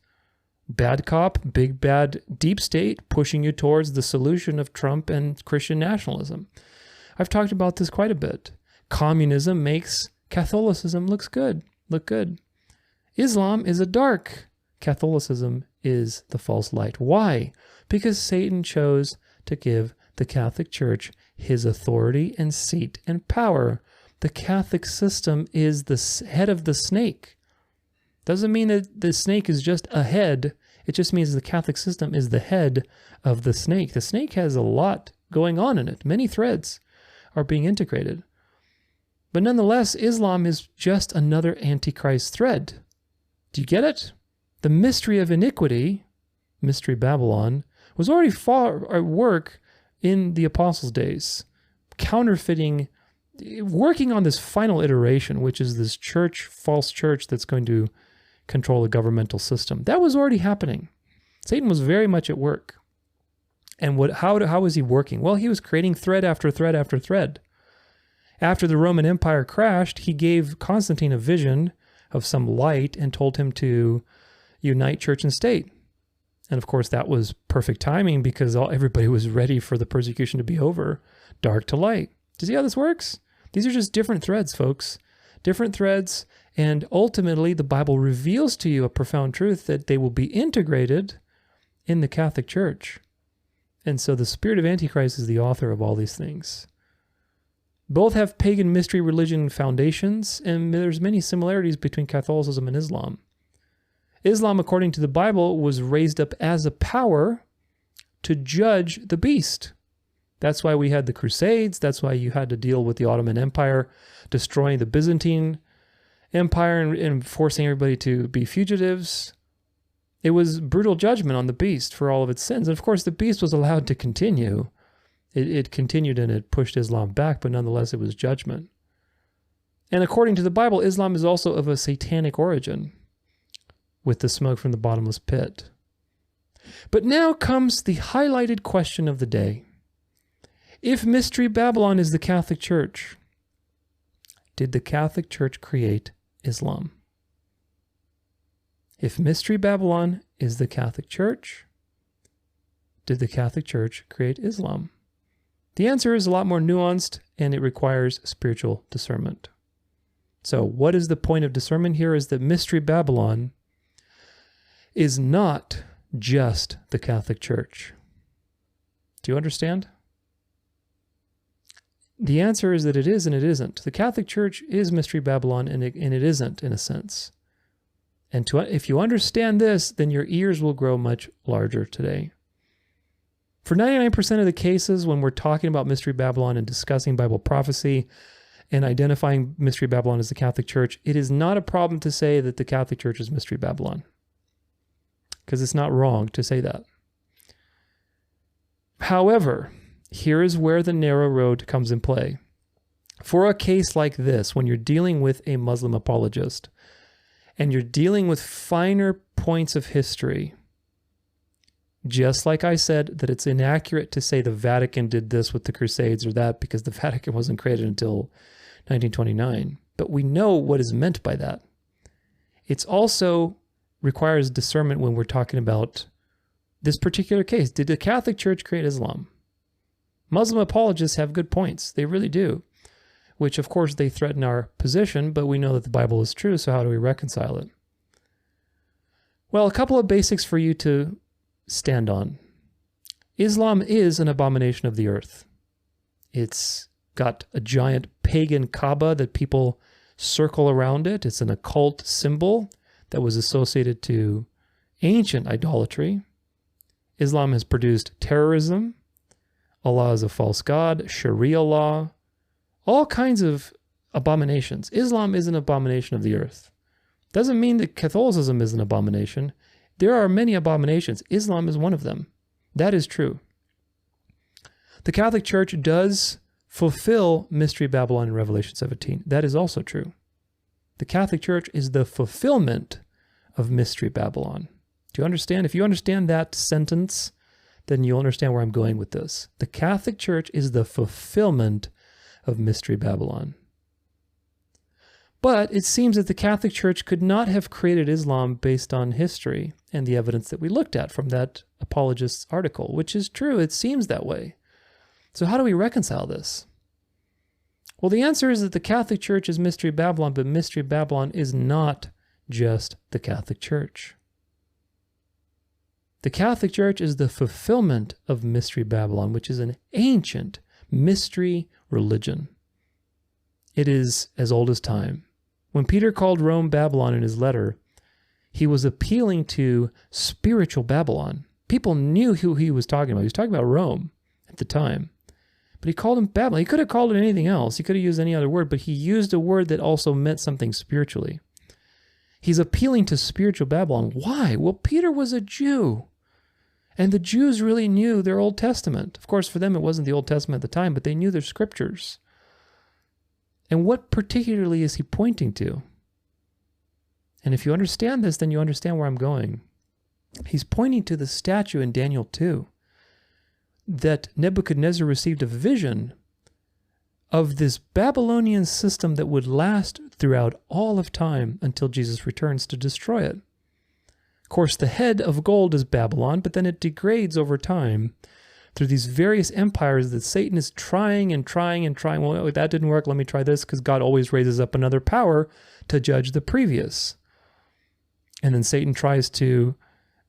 Bad cop, big bad deep state pushing you towards the solution of Trump and Christian nationalism. I've talked about this quite a bit. Communism makes Catholicism look good. Islam is a dark. Catholicism is the false light. Why? Because Satan chose to give the Catholic Church his authority and seat and power. The Catholic system is the head of the snake. Doesn't mean that the snake is just a head. It just means the Catholic system is the head of the snake. The snake has a lot going on in it. Many threads are being integrated. But nonetheless, Islam is just another Antichrist thread. Do you get it? The mystery of iniquity, Mystery Babylon, was already far at work in the apostles' days, counterfeiting, working on this final iteration, which is this church, false church that's going to control the governmental system. That was already happening. Satan was very much at work. And how was he working? Well, he was creating thread after thread after thread. After the Roman Empire crashed, he gave Constantine a vision of some light and told him to unite church and state. And of course, that was perfect timing because everybody was ready for the persecution to be over. Dark to light. Do you see how this works? These are just different threads, folks. Different threads. And ultimately, the Bible reveals to you a profound truth that they will be integrated in the Catholic Church. And so the spirit of Antichrist is the author of all these things. Both have pagan mystery religion foundations, and there's many similarities between Catholicism and Islam. Islam, according to the Bible, was raised up as a power to judge the beast. That's why we had the Crusades. That's why you had to deal with the Ottoman Empire, destroying the Byzantine Empire and forcing everybody to be fugitives. It was brutal judgment on the beast for all of its sins. And of course, the beast was allowed to continue. It continued and it pushed Islam back, but nonetheless, it was judgment. And according to the Bible, Islam is also of a satanic origin, with the smoke from the bottomless pit. But now comes the highlighted question of the day. If Mystery Babylon is the Catholic Church, did the Catholic Church create Islam? If Mystery Babylon is the Catholic Church, did the Catholic Church create Islam? The answer is a lot more nuanced, and it requires spiritual discernment. So what is the point of discernment here is that Mystery Babylon is not just the Catholic Church. Do you understand? The answer is that it is and it isn't. The Catholic Church is Mystery Babylon, and it isn't, in a sense. And if you understand this, then your ears will grow much larger today. For 99% of the cases when we're talking about Mystery Babylon and discussing Bible prophecy and identifying Mystery Babylon as the Catholic Church, it is not a problem to say that the Catholic Church is Mystery Babylon, because it's not wrong to say that. However, here is where the narrow road comes in play. For a case like this, when you're dealing with a Muslim apologist, and you're dealing with finer points of history, just like I said that it's inaccurate to say the Vatican did this with the Crusades or that, because the Vatican wasn't created until 1929. But we know what is meant by that. It's also requires discernment when we're talking about this particular case. Did the Catholic Church create Islam? Muslim apologists have good points. They really do. Which, of course, they threaten our position, but we know that the Bible is true, so how do we reconcile it? Well, a couple of basics for you to stand on. Islam is an abomination of the earth. It's got a giant pagan Kaaba that people circle around it. It's an occult symbol that was associated to ancient idolatry. Islam has produced terrorism. Allah is a false god, Sharia law, all kinds of abominations. Islam is an abomination of the earth. Doesn't mean that Catholicism is an abomination. There are many abominations. Islam is one of them. That is true. The Catholic Church does fulfill Mystery Babylon in Revelation 17. That is also true. The Catholic Church is the fulfillment of Mystery Babylon. Do you understand? If you understand that sentence, then you'll understand where I'm going with this. The Catholic Church is the fulfillment of Mystery Babylon. But it seems that the Catholic Church could not have created Islam based on history and the evidence that we looked at from that apologist's article, which is true. It seems that way. So how do we reconcile this? Well, the answer is that the Catholic Church is Mystery Babylon, but Mystery Babylon is not just the Catholic Church. The Catholic Church is the fulfillment of Mystery Babylon, which is an ancient mystery religion. It is as old as time. When Peter called Rome Babylon in his letter, he was appealing to spiritual Babylon. People knew who he was talking about. He was talking about Rome at the time. But he called him Babylon. He could have called it anything else. He could have used any other word, but he used a word that also meant something spiritually. He's appealing to spiritual Babylon. Why? Well, Peter was a Jew. And the Jews really knew their Old Testament. Of course, for them, it wasn't the Old Testament at the time, but they knew their scriptures. And what particularly is he pointing to? And if you understand this, then you understand where I'm going. He's pointing to the statue in Daniel 2 that Nebuchadnezzar received a vision of this Babylonian system that would last throughout all of time until Jesus returns to destroy it. Of course, the head of gold is Babylon, but then it degrades over time through these various empires that Satan is trying and trying and trying. Well, that didn't work. Let me try this, because God always raises up another power to judge the previous. And then Satan tries to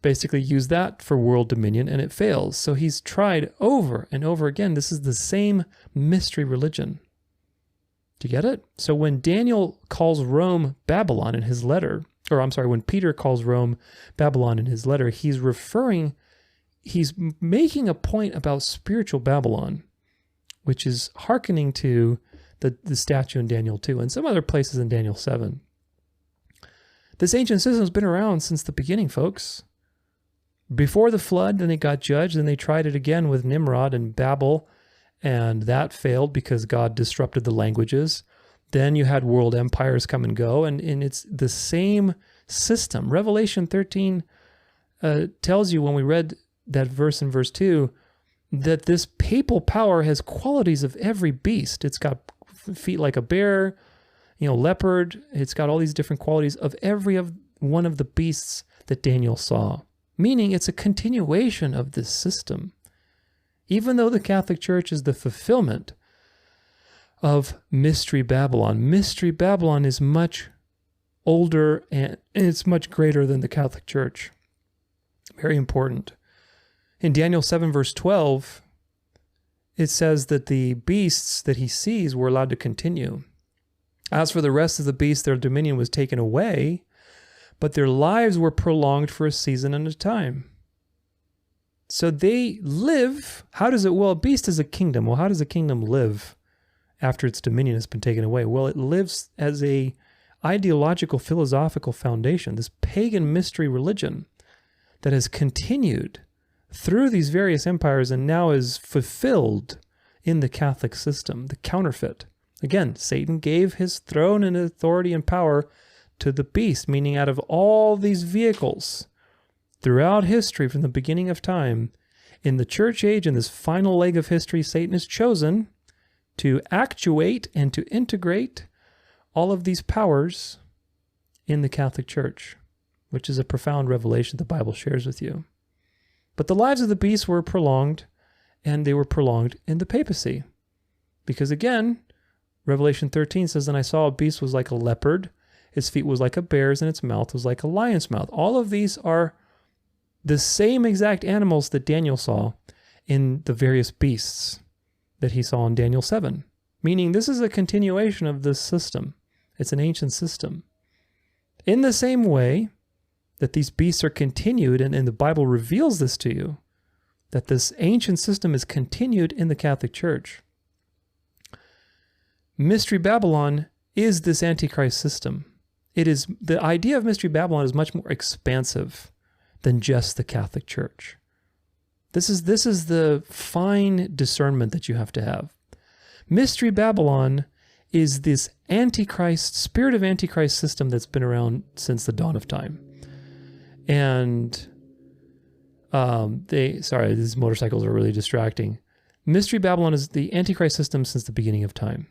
basically use that for world dominion, and it fails. So he's tried over and over again. This is the same mystery religion. Do you get it? So when Daniel calls Rome Babylon in his letter, when Peter calls Rome Babylon in his letter, he's making a point about spiritual Babylon, which is hearkening to the statue in Daniel 2 and some other places in Daniel 7. This ancient system has been around since the beginning, folks. Before the flood, then they got judged, and they tried it again with Nimrod and Babel, and that failed because God disrupted the languages. Then you had world empires come and go, and it's the same system. Revelation 13 tells you, when we read that verse in verse 2, that this papal power has qualities of every beast. It's got feet like a bear, leopard. It's got all these different qualities of every one of the beasts that Daniel saw. Meaning it's a continuation of this system. Even though the Catholic Church is the fulfillment of Mystery Babylon is much older and it's much greater than the Catholic Church. Very important. In Daniel 7 verse 12, it says that the beasts that he sees were allowed to continue. As for the rest of the beasts, their dominion was taken away, but their lives were prolonged for a season and a time. So they live. How does it? Well, a beast is a kingdom. Well, how does a kingdom live after its dominion has been taken away? Well, it lives as a ideological, philosophical foundation, this pagan mystery religion that has continued through these various empires and now is fulfilled in the Catholic system, the counterfeit. Again, Satan gave his throne and authority and power to the beast, meaning out of all these vehicles throughout history from the beginning of time, in the church age, in this final leg of history, Satan is chosen to actuate and to integrate all of these powers in the Catholic Church, which is a profound revelation the Bible shares with you. But the lives of the beasts were prolonged, and they were prolonged in the papacy. Because again, Revelation 13 says, "And I saw a beast was like a leopard, its feet was like a bear's, and its mouth was like a lion's mouth." All of these are the same exact animals that Daniel saw in the various beasts that he saw in Daniel 7. Meaning this is a continuation of this system. It's an ancient system. In the same way that these beasts are continued, and the Bible reveals this to you, that this ancient system is continued in the Catholic Church. Mystery Babylon is this Antichrist system. It is, the idea of Mystery Babylon is much more expansive than just the Catholic Church. This is the fine discernment that you have to have. Mystery Babylon is this Antichrist, spirit of Antichrist system that's been around since the dawn of time. And these motorcycles are really distracting. Mystery Babylon is the Antichrist system since the beginning of time.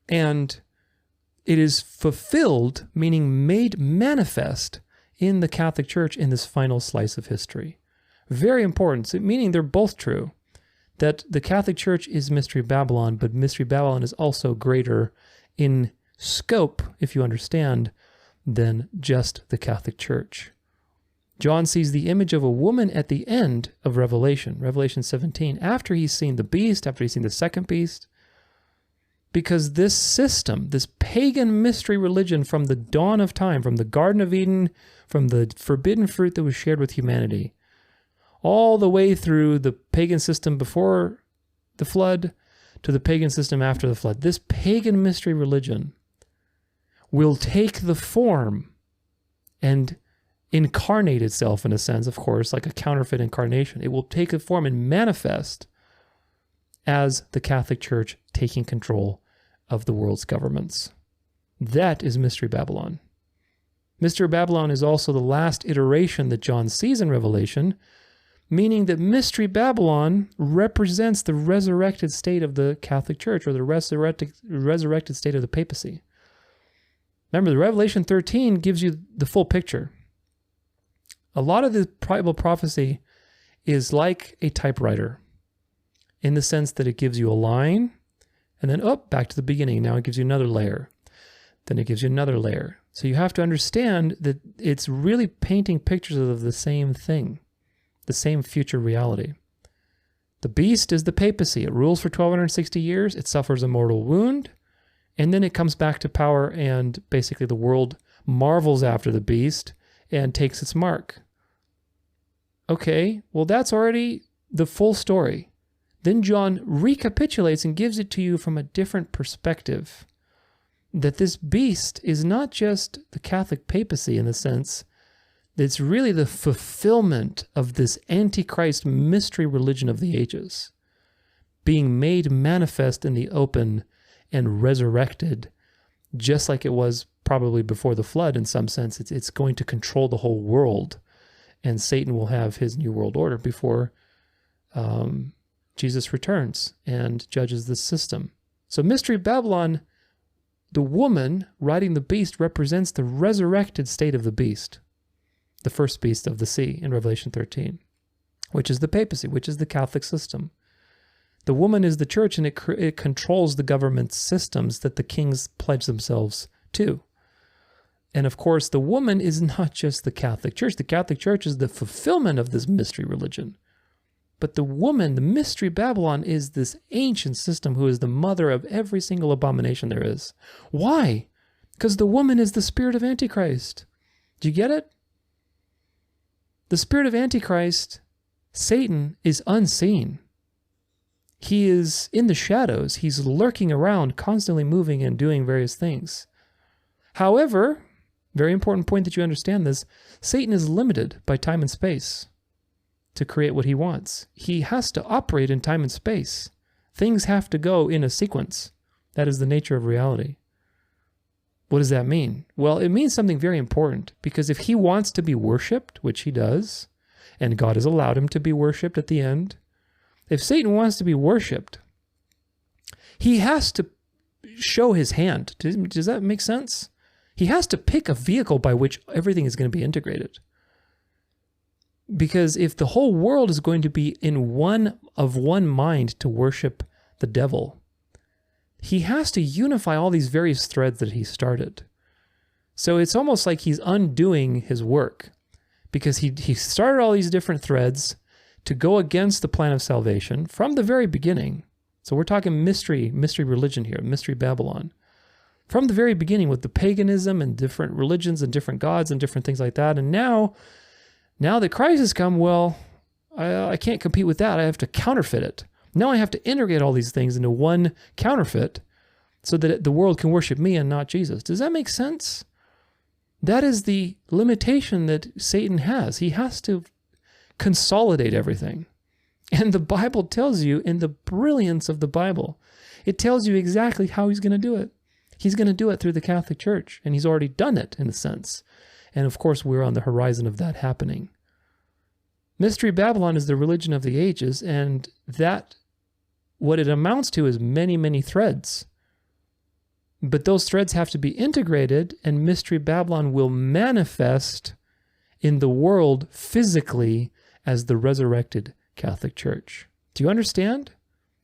And it is fulfilled, meaning made manifest in the Catholic Church in this final slice of history. Very important, meaning they're both true. That the Catholic Church is Mystery Babylon, but Mystery Babylon is also greater in scope, if you understand, than just the Catholic Church. John sees the image of a woman at the end of Revelation 17, after he's seen the beast, after he's seen the second beast, because this system, this pagan mystery religion from the dawn of time, from the Garden of Eden, from the forbidden fruit that was shared with humanity, all the way through the pagan system before the flood to the pagan system after the flood, this pagan mystery religion will take the form and incarnate itself, in a sense, of course, like a counterfeit incarnation. It will take a form and manifest as the Catholic Church taking control of the world's governments. That is Mystery Babylon. Mystery Babylon is also the last iteration that John sees in Revelation, meaning that Mystery Babylon represents the resurrected state of the Catholic Church, or the resurrected state of the papacy. Remember, the Revelation 13 gives you the full picture. A lot of the Bible prophecy is like a typewriter, in the sense that it gives you a line, and then, back to the beginning. Now it gives you another layer. Then it gives you another layer. So you have to understand that it's really painting pictures of the same thing, the same future reality. The beast is the papacy. It rules for 1260 years. It suffers a mortal wound, and then it comes back to power, and basically the world marvels after the beast and takes its mark. Okay, well, that's already the full story. Then John recapitulates and gives it to you from a different perspective, that this beast is not just the Catholic papacy, in the sense that it's really the fulfillment of this Antichrist mystery religion of the ages, being made manifest in the open and resurrected, just like it was probably before the flood. In some sense, it's going to control the whole world, and Satan will have his new world order before Jesus returns and judges the system. So Mystery Babylon, the woman riding the beast, represents the resurrected state of the beast, the first beast of the sea in Revelation 13, which is the papacy, which is the Catholic system. The woman is the church, and it controls the government systems that the kings pledge themselves to. And of course, the woman is not just the Catholic Church. The Catholic Church is the fulfillment of this mystery religion. But the woman, the Mystery Babylon, is this ancient system who is the mother of every single abomination there is. Why? Because the woman is the spirit of Antichrist. Do you get it? The spirit of Antichrist, Satan, is unseen. He is in the shadows. He's lurking around, constantly moving and doing various things. However, very important point that you understand this, Satan is limited by time and space to create what he wants. He has to operate in time and space. Things have to go in a sequence. That is the nature of reality. What does that mean? Well, it means something very important, because if he wants to be worshipped, which he does, and God has allowed him to be worshipped at the end, if Satan wants to be worshipped, he has to show his hand. Does that make sense? He has to pick a vehicle by which everything is going to be integrated. Because if the whole world is going to be in one mind to worship the devil, he has to unify all these various threads that he started. So it's almost like he's undoing his work, because he started all these different threads to go against the plan of salvation from the very beginning. So we're talking mystery religion here, Mystery Babylon. From the very beginning, with the paganism and different religions and different gods and different things like that. And now that Christ has come, well, I can't compete with that. I have to counterfeit it. Now I have to integrate all these things into one counterfeit so that the world can worship me and not Jesus. Does that make sense? That is the limitation that Satan has. He has to consolidate everything. And the Bible tells you, in the brilliance of the Bible, it tells you exactly how he's going to do it. He's going to do it through the Catholic Church, and he's already done it in a sense. And of course, we're on the horizon of that happening. Mystery Babylon is the religion of the ages, and that, what it amounts to is many, many threads. But those threads have to be integrated, and Mystery Babylon will manifest in the world physically as the resurrected Catholic Church. Do you understand?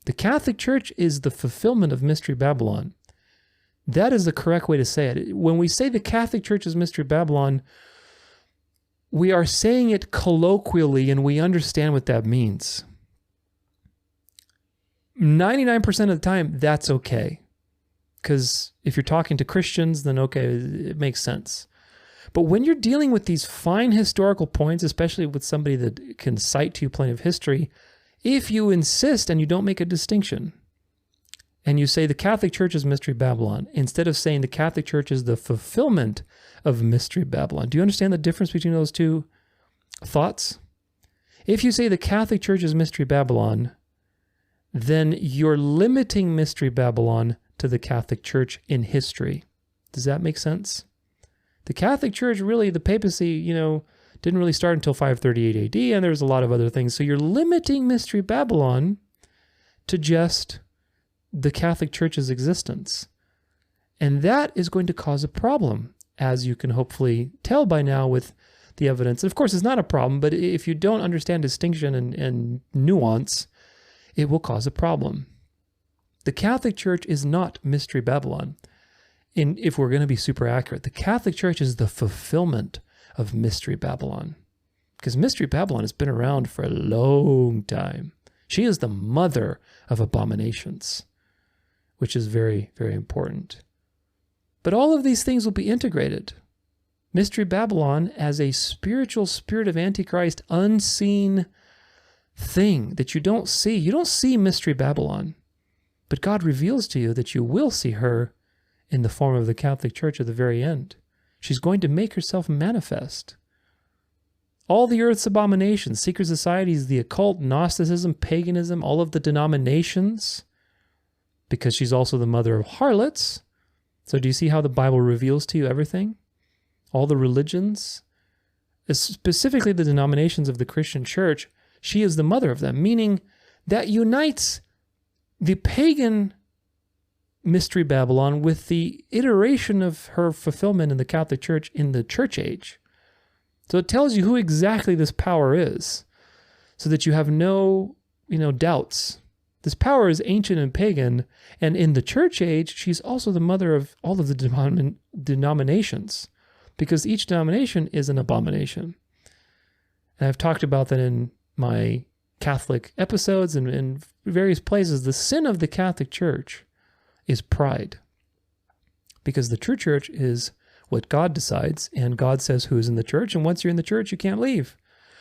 The Catholic Church is the fulfillment of Mystery Babylon. That is the correct way to say it. When we say the Catholic Church is Mystery Babylon, we are saying it colloquially, and we understand what that means. 99% of the time, that's okay. Because if you're talking to Christians, then okay, it makes sense. But when you're dealing with these fine historical points, especially with somebody that can cite to you plenty of history, if you insist and you don't make a distinction, and you say the Catholic Church is Mystery Babylon, instead of saying the Catholic Church is the fulfillment of Mystery Babylon. Do you understand the difference between those two thoughts? If you say the Catholic Church is Mystery Babylon, then you're limiting Mystery Babylon to the Catholic Church in history. Does that make sense? The Catholic Church, really, the papacy, didn't really start until 538 AD, and there's a lot of other things. So you're limiting Mystery Babylon to just the Catholic Church's existence. And that is going to cause a problem, as you can hopefully tell by now with the evidence. And of course, it's not a problem, but if you don't understand distinction and nuance, it will cause a problem. The Catholic Church is not Mystery Babylon. If we're going to be super accurate, the Catholic Church is the fulfillment of Mystery Babylon. Because Mystery Babylon has been around for a long time. She is the mother of abominations, which is very, very important. But all of these things will be integrated. Mystery Babylon as a spiritual spirit of Antichrist, unseen thing that you don't see. You don't see Mystery Babylon, but God reveals to you that you will see her in the form of the Catholic Church at the very end. She's going to make herself manifest. All the earth's abominations, secret societies, the occult, Gnosticism, paganism, all of the denominations, because she's also the mother of harlots. So do you see how the Bible reveals to you everything? All the religions, specifically the denominations of the Christian church, she is the mother of them, meaning that unites the pagan Mystery Babylon with the iteration of her fulfillment in the Catholic Church in the church age. So it tells you who exactly this power is, so that you have no, doubts. This power is ancient and pagan, and in the church age, she's also the mother of all of the denominations, because each denomination is an abomination. And I've talked about that in my Catholic episodes and in various places. The sin of the Catholic Church is pride, because the true church is what God decides, and God says who's in the church, and once you're in the church, you can't leave.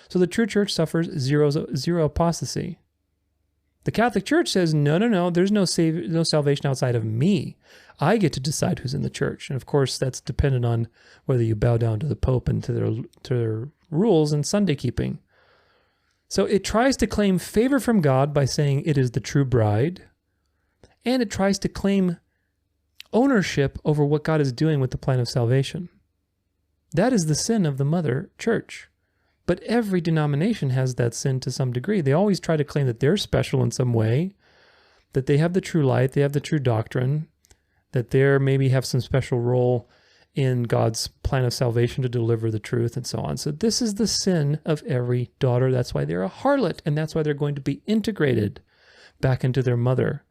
So the true church suffers zero apostasy. The Catholic Church says, no, there's no salvation outside of me. I get to decide who's in the church. And of course, that's dependent on whether you bow down to the Pope and to their rules and Sunday keeping. So it tries to claim favor from God by saying it is the true bride, and it tries to claim ownership over what God is doing with the plan of salvation. That is the sin of the mother church. But every denomination has that sin to some degree. They always try to claim that they're special in some way, that they have the true light, they have the true doctrine, that they maybe have some special role in God's plan of salvation to deliver the truth and so on. So this is the sin of every daughter. That's why they're a harlot, and that's why they're going to be integrated back into their mother,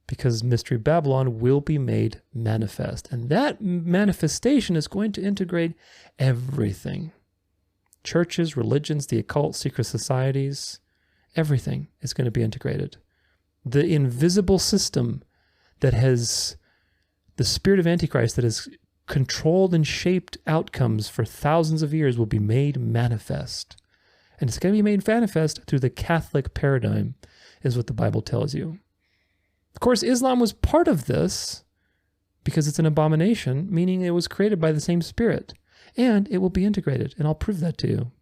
because Mystery Babylon will be made manifest. And that manifestation is going to integrate everything. Churches, religions, the occult, secret societies, everything is going to be integrated. The invisible system that has the spirit of Antichrist that has controlled and shaped outcomes for thousands of years will be made manifest. And it's going to be made manifest through the Catholic paradigm, is what the Bible tells you. Of course, Islam was part of this because it's an abomination, meaning it was created by the same spirit. And it will be integrated, and I'll prove that to you.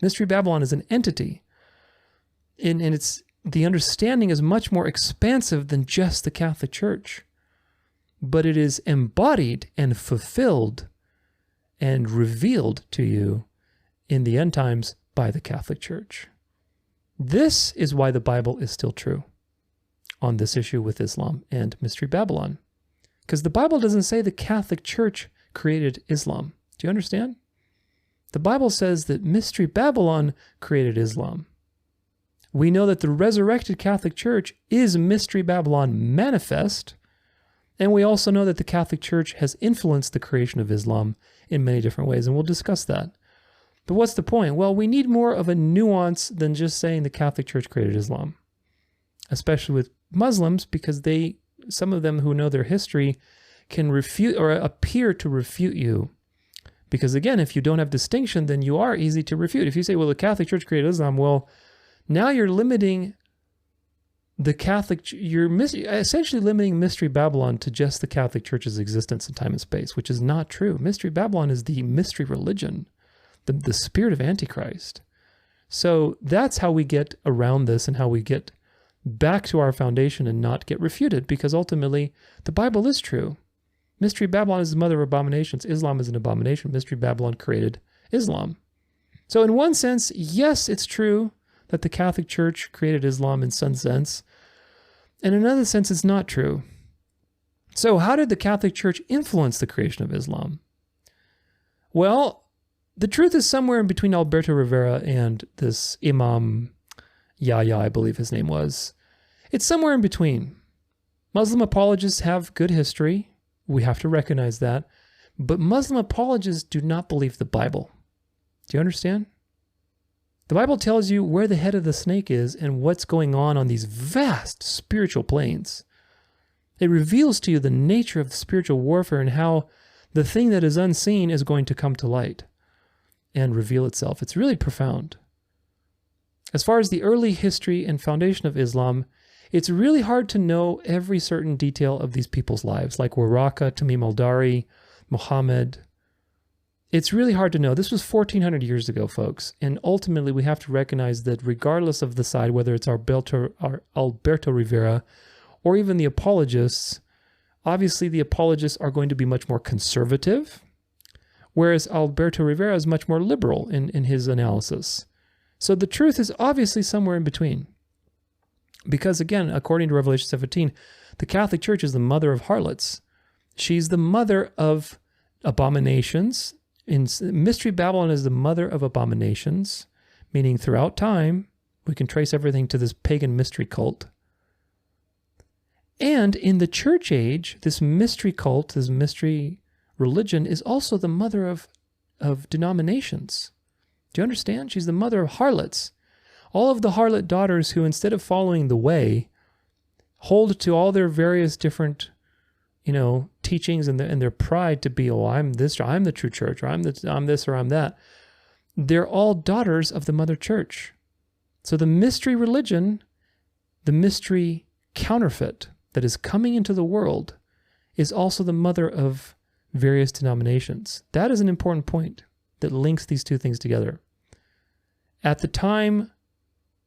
Mystery Babylon is an entity, and the understanding is much more expansive than just the Catholic Church. But it is embodied and fulfilled and revealed to you in the end times by the Catholic Church. This is why the Bible is still true on this issue with Islam and Mystery Babylon. Because the Bible doesn't say the Catholic Church created Islam. Do you understand? The Bible says that Mystery Babylon created Islam. We know that the resurrected Catholic Church is Mystery Babylon manifest, and we also know that the Catholic Church has influenced the creation of Islam in many different ways, and we'll discuss that. But what's the point? Well, we need more of a nuance than just saying the Catholic Church created Islam, especially with Muslims, because some of them who know their history can refute or appear to refute you. Because again, if you don't have distinction, then you are easy to refute. If you say, well, the Catholic Church created Islam, well, now you're limiting the Catholic, you're essentially limiting Mystery Babylon to just the Catholic Church's existence in time and space, which is not true. Mystery Babylon is the mystery religion, the spirit of Antichrist. So that's how we get around this and how we get back to our foundation and not get refuted, because ultimately the Bible is true. Mystery Babylon is the mother of abominations. Islam is an abomination. Mystery Babylon created Islam. So in one sense, yes, it's true that the Catholic Church created Islam in some sense. In another sense, it's not true. So how did the Catholic Church influence the creation of Islam? Well, the truth is somewhere in between Alberto Rivera and this Imam Yahya, I believe his name was. It's somewhere in between. Muslim apologists have good history. We have to recognize that. But Muslim apologists do not believe the Bible. Do you understand? The Bible tells you where the head of the snake is and what's going on these vast spiritual planes. It reveals to you the nature of spiritual warfare and how the thing that is unseen is going to come to light and reveal itself. It's really profound. As far as the early history and foundation of Islam, it's really hard to know every certain detail of these people's lives, like Waraka, Tamim al-Dari, Muhammad. It's really hard to know. This was 1,400 years ago, folks. And ultimately, we have to recognize that regardless of the side, whether it's Alberto Rivera or even the apologists, obviously the apologists are going to be much more conservative, whereas Alberto Rivera is much more liberal in his analysis. So the truth is obviously somewhere in between. Because again, according to Revelation 17, the Catholic Church is the mother of harlots. She's the mother of abominations. Mystery Babylon is the mother of abominations, meaning throughout time, we can trace everything to this pagan mystery cult. And in the church age, this mystery cult, this mystery religion is also the mother of denominations. Do you understand? She's the mother of harlots. All of the harlot daughters who, instead of following the way, hold to all their various different, teachings and their pride to be, I'm this, or I'm the true church, or I'm this, or I'm that. They're all daughters of the mother church. So the mystery religion, the mystery counterfeit that is coming into the world, is also the mother of various denominations. That is an important point that links these two things together. At the time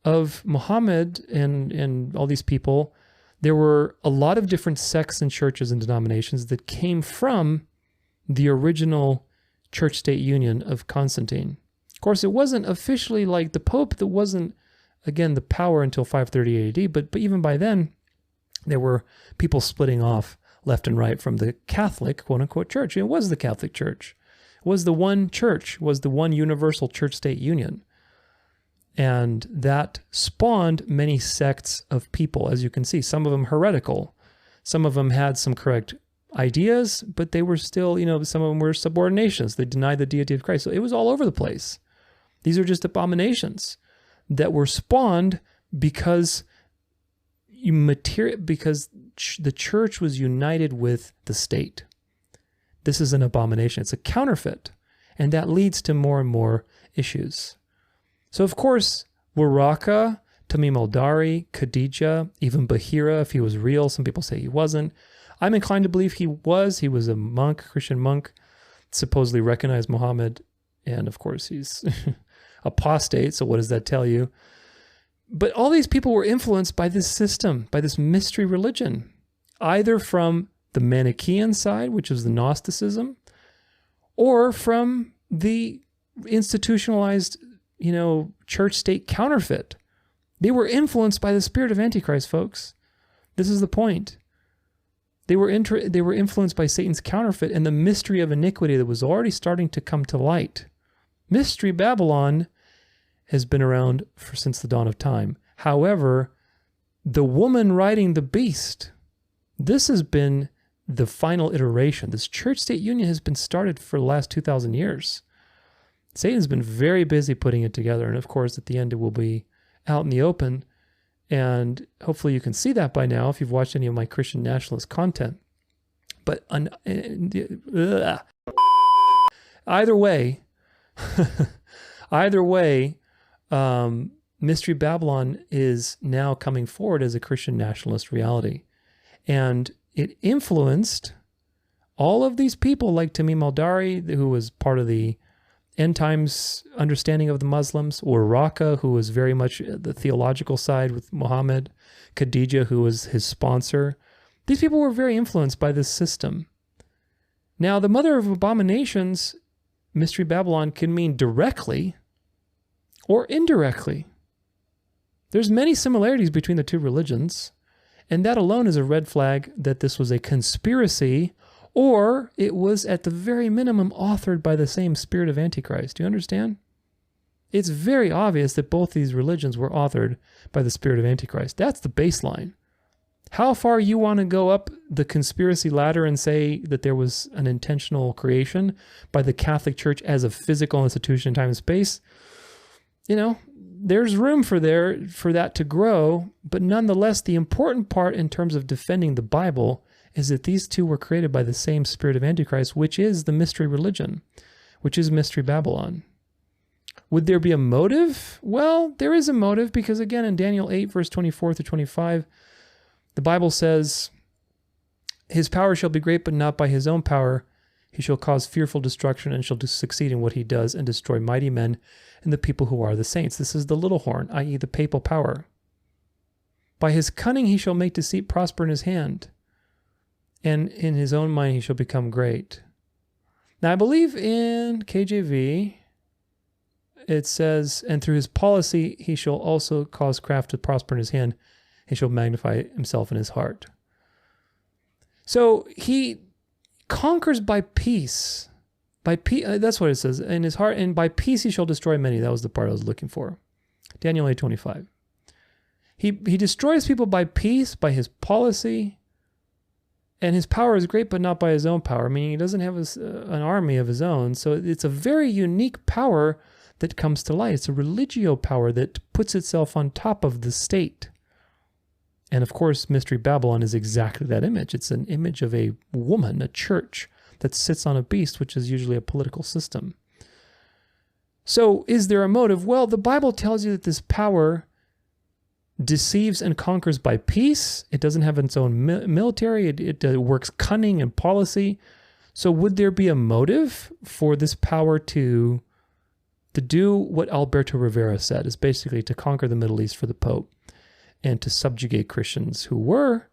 of Muhammad and all these people, there were a lot of different sects and churches and denominations that came from the original church-state union of Constantine. Of course, it wasn't officially like the Pope that wasn't, again, the power until 530 AD, but even by then, there were people splitting off left and right from the Catholic, quote-unquote, church. It was the Catholic Church. It was the one church, was the one universal church-state union. And that spawned many sects of people, as you can see. Some of them heretical. Some of them had some correct ideas, but they were still, some of them were subordinations. They denied the deity of Christ. So it was all over the place. These are just abominations that were spawned because the church was united with the state. This is an abomination. It's a counterfeit. And that leads to more and more issues. So, of course, Waraka, Tamim al-Dari, Khadija, even Bahira, if he was real, some people say he wasn't. I'm inclined to believe he was. He was a monk, Christian monk, supposedly recognized Muhammad. And, of course, he's apostate, so what does that tell you? But all these people were influenced by this system, by this mystery religion, either from the Manichaean side, which is the Gnosticism, or from the institutionalized church-state counterfeit. They were influenced by the spirit of Antichrist, folks. This is the point. They were influenced by Satan's counterfeit and the mystery of iniquity that was already starting to come to light. Mystery Babylon has been around since the dawn of time. However, the woman riding the beast, this has been the final iteration. This church-state union has been started for the last 2,000 years. Satan's been very busy putting it together, and of course, at the end, it will be out in the open, and hopefully you can see that by now if you've watched any of my Christian nationalist content. But either way, Mystery Babylon is now coming forward as a Christian nationalist reality. And it influenced all of these people like Tamim al-Dari, who was part of the end times understanding of the Muslims, or Raqqa, who was very much the theological side with Muhammad, Khadijah, who was his sponsor. These people were very influenced by this system. Now, the mother of abominations, Mystery Babylon, can mean directly or indirectly. There's many similarities between the two religions, and that alone is a red flag that this was a conspiracy, or it was at the very minimum authored by the same spirit of Antichrist. Do you understand? It's very obvious that both these religions were authored by the spirit of Antichrist. That's the baseline. How far you want to go up the conspiracy ladder and say that there was an intentional creation by the Catholic Church as a physical institution in time and space, there's room for that to grow, but nonetheless, the important part in terms of defending the Bible is that these two were created by the same spirit of Antichrist, which is the mystery religion, which is Mystery Babylon. Would there be a motive? Well, there is a motive because, again, in Daniel 8, verse 24 through 25, the Bible says, "His power shall be great, but not by his own power. He shall cause fearful destruction and shall succeed in what he does and destroy mighty men and the people who are the saints." This is the little horn, i.e. the papal power. "By his cunning he shall make deceit prosper in his hand, and in his own mind he shall become great." Now, I believe in KJV, it says, "And through his policy he shall also cause craft to prosper in his hand. He shall magnify himself in his heart." So he conquers by peace. That's what it says. In his heart, and by peace he shall destroy many. That was the part I was looking for. Daniel 8:25. He destroys people by peace, by his policy, and his power is great, but not by his own power, meaning he doesn't have an army of his own. So it's a very unique power that comes to light. It's a religio power that puts itself on top of the state. And of course, Mystery Babylon is exactly that image. It's an image of a woman, a church, that sits on a beast, which is usually a political system. So is there a motive? Well, the Bible tells you that this power deceives and conquers by peace. It doesn't have its own military. It works cunning and policy. So would there be a motive for this power to do what Alberto Rivera said, is basically to conquer the Middle East for the Pope and to subjugate Christians who were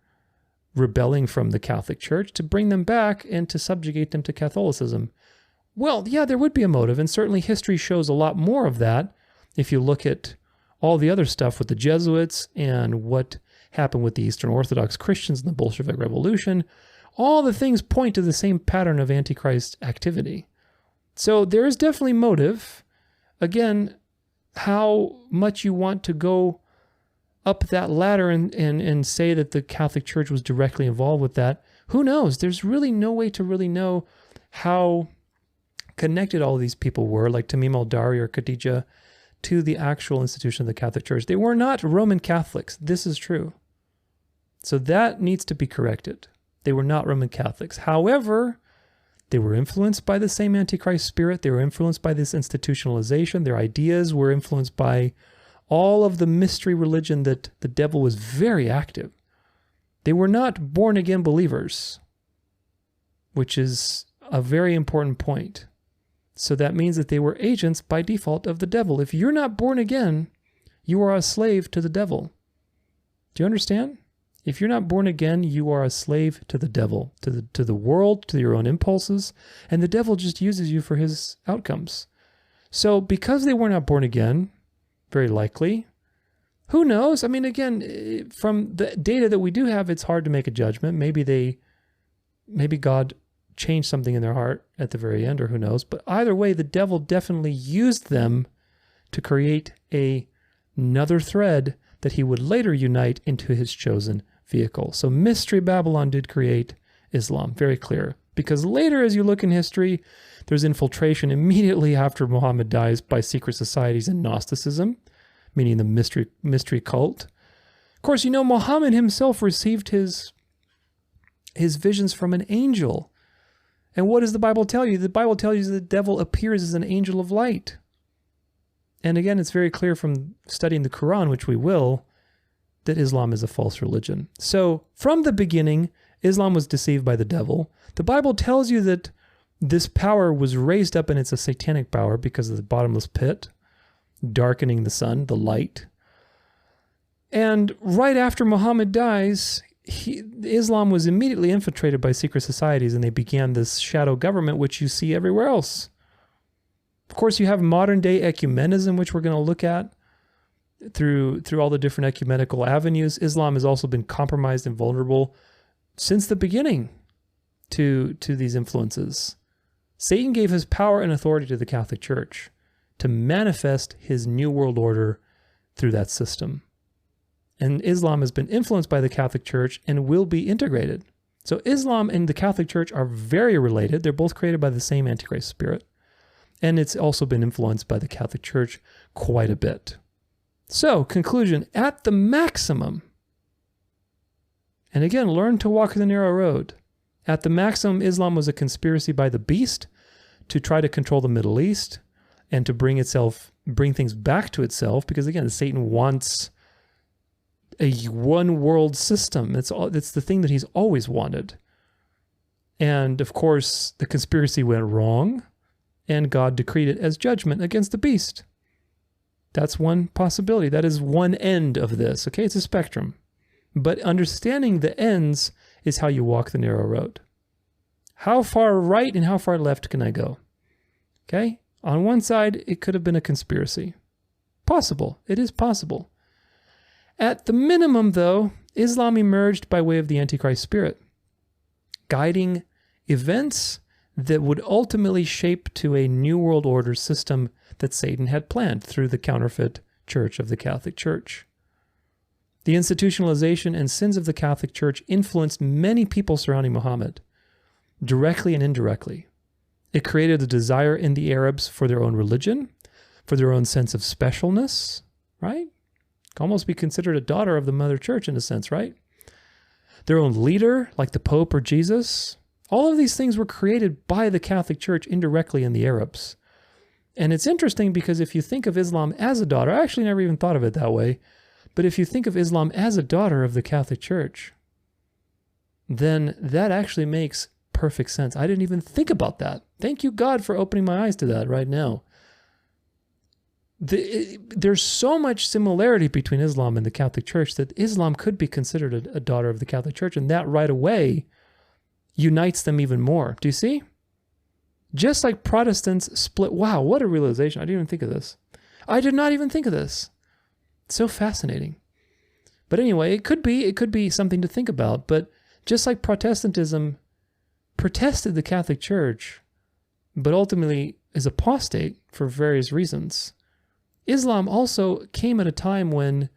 rebelling from the Catholic Church, to bring them back and to subjugate them to Catholicism? Well, yeah, there would be a motive, and certainly history shows a lot more of that if you look at all the other stuff with the Jesuits and what happened with the Eastern Orthodox Christians in the Bolshevik Revolution. All the things point to the same pattern of Antichrist activity. So there is definitely motive. Again, how much you want to go up that ladder and say that the Catholic Church was directly involved with that, who knows? There's really no way to really know how connected all of these people were, like Tamim al-Dari or Khadijah, to the actual institution of the Catholic Church. They were not Roman Catholics. This is true. So that needs to be corrected. They were not Roman Catholics. However, they were influenced by the same Antichrist spirit. They were influenced by this institutionalization. Their ideas were influenced by all of the mystery religion that the devil was very active. They were not born-again believers, which is a very important point. So that means that they were agents by default of the devil. If you're not born again, you are a slave to the devil. Do you understand? If you're not born again, you are a slave to the devil, to the world, to your own impulses, and the devil just uses you for his outcomes. So because they were not born again, very likely, who knows? I mean, again, from the data that we do have, it's hard to make a judgment. Maybe God changed something in their heart at the very end, or who knows. But either way, the devil definitely used them to create another thread that he would later unite into his chosen vehicle. So Mystery Babylon did create Islam, very clear. Because later, as you look in history, there's infiltration immediately after Muhammad dies by secret societies and Gnosticism, meaning the mystery cult. Of course, Muhammad himself received his visions from an angel. And what does the Bible tell you? The Bible tells you the devil appears as an angel of light. And again, it's very clear from studying the Quran, which we will, that Islam is a false religion. So from the beginning, Islam was deceived by the devil. The Bible tells you that this power was raised up, and it's a satanic power because of the bottomless pit, darkening the sun, the light. And right after Muhammad dies, Islam was immediately infiltrated by secret societies, and they began this shadow government, which you see everywhere else. Of course, you have modern day ecumenism, which we're going to look at through all the different ecumenical avenues. Islam has also been compromised and vulnerable since the beginning to these influences. Satan gave his power and authority to the Catholic Church to manifest his new world order through that system. And Islam has been influenced by the Catholic Church and will be integrated. So Islam and the Catholic Church are very related. They're both created by the same Antichrist spirit. And it's also been influenced by the Catholic Church quite a bit. So, conclusion, at the maximum, and again, learn to walk the narrow road. At the maximum, Islam was a conspiracy by the beast to try to control the Middle East and to bring things back to itself, because again, Satan wants a one world system. It's the thing that he's always wanted. And of course, the conspiracy went wrong, and God decreed it as judgment against the beast. That's one possibility. That is one end of this. Okay, it's a spectrum. But understanding the ends is how you walk the narrow road. How far right and how far left can I go? Okay, on one side, it could have been a conspiracy. Possible. It is possible. At the minimum, though, Islam emerged by way of the Antichrist spirit, guiding events that would ultimately shape to a new world order system that Satan had planned through the counterfeit church of the Catholic Church. The institutionalization and sins of the Catholic Church influenced many people surrounding Muhammad, directly and indirectly. It created a desire in the Arabs for their own religion, for their own sense of specialness, right? Could almost be considered a daughter of the Mother Church in a sense, right? Their own leader, like the Pope or Jesus. All of these things were created by the Catholic Church indirectly in the Arabs. And it's interesting because if you think of Islam as a daughter, I actually never even thought of it that way, but if you think of Islam as a daughter of the Catholic Church, then that actually makes perfect sense. I didn't even think about that. Thank you, God, for opening my eyes to that right now. There's so much similarity between Islam and the Catholic Church that Islam could be considered a daughter of the Catholic Church, and that right away unites them even more. Do you see? Just like Protestants split. Wow, what a realization. I didn't even think of this. I did not even think of this. It's so fascinating. But anyway, it could be something to think about. But just like Protestantism protested the Catholic Church, but ultimately is apostate for various reasons, Islam also came at a time when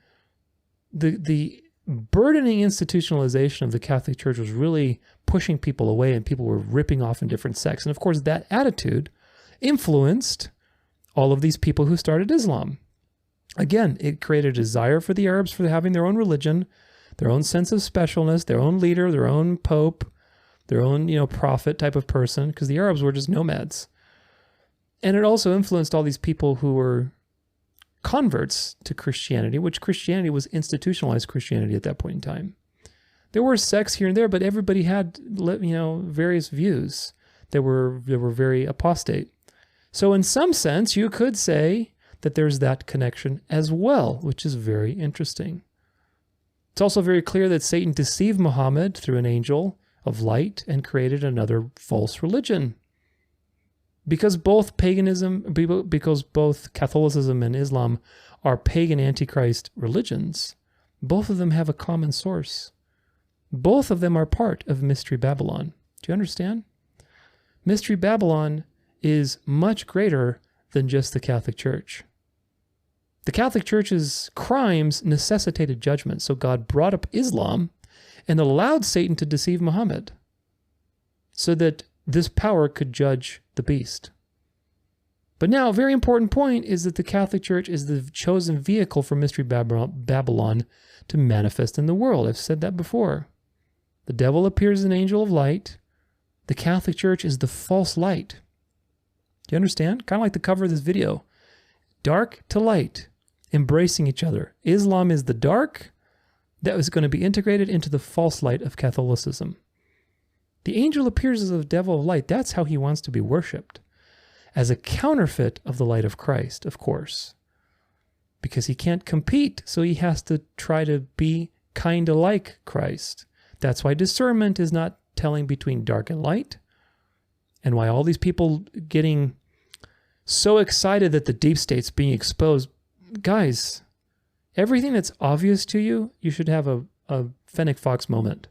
the burdening institutionalization of the Catholic Church was really pushing people away, and people were ripping off in different sects. And of course, that attitude influenced all of these people who started Islam. Again, it created a desire for the Arabs for having their own religion, their own sense of specialness, their own leader, their own pope, their own, prophet type of person, because the Arabs were just nomads. And it also influenced all these people who were converts to Christianity, which Christianity was institutionalized Christianity at that point in time. There were sects here and there, but everybody had, various views that were very apostate. So in some sense, you could say that there's that connection as well, which is very interesting. It's also very clear that Satan deceived Muhammad through an angel of light and created another false religion. Because both Catholicism and Islam are pagan Antichrist religions, both of them have a common source. Both of them are part of Mystery Babylon. Do you understand? Mystery Babylon is much greater than just the Catholic Church. The Catholic Church's crimes necessitated judgment, so God brought up Islam and allowed Satan to deceive Muhammad so that this power could judge the beast. But now, a very important point is that the Catholic Church is the chosen vehicle for Mystery Babylon to manifest in the world. I've said that before. The devil appears as an angel of light. The Catholic Church is the false light. Do you understand? Kind of like the cover of this video. dark to light, embracing each other. Islam is the dark that was going to be integrated into the false light of Catholicism. The angel appears as a devil of light. That's how he wants to be worshipped, as a counterfeit of the light of Christ, of course, because he can't compete, so he has to try to be kind of like Christ. That's why discernment is not telling between dark and light, and why all these people getting so excited that the deep state's being exposed. Guys, everything that's obvious to you, you should have a Fennec Fox moment,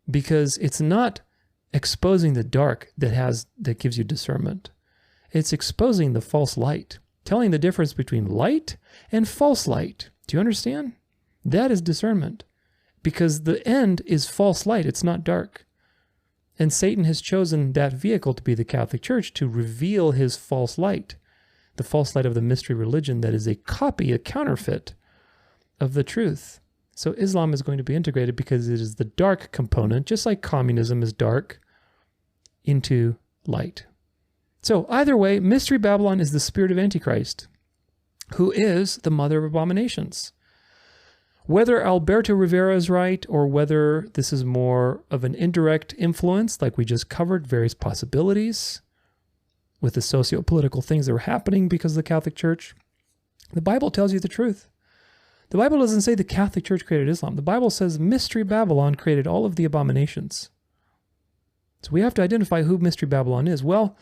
because it's not exposing the dark that gives you discernment. It's exposing the false light, telling the difference between light and false light. Do you understand? That is discernment, because the end is false light. It's not dark. And Satan has chosen that vehicle to be the Catholic Church to reveal his false light, the false light of the mystery religion that is a copy, a counterfeit of the truth. So Islam is going to be integrated because it is the dark component, just like communism is dark, into light. So either way, Mystery Babylon is the spirit of Antichrist, who is the mother of abominations. Whether Alberto Rivera is right, or whether this is more of an indirect influence, like we just covered, various possibilities with the socio-political things that were happening because of the Catholic Church, the Bible tells you the truth. The Bible doesn't say the Catholic Church created Islam. The Bible says Mystery Babylon created all of the abominations. So we have to identify who Mystery Babylon is. Well,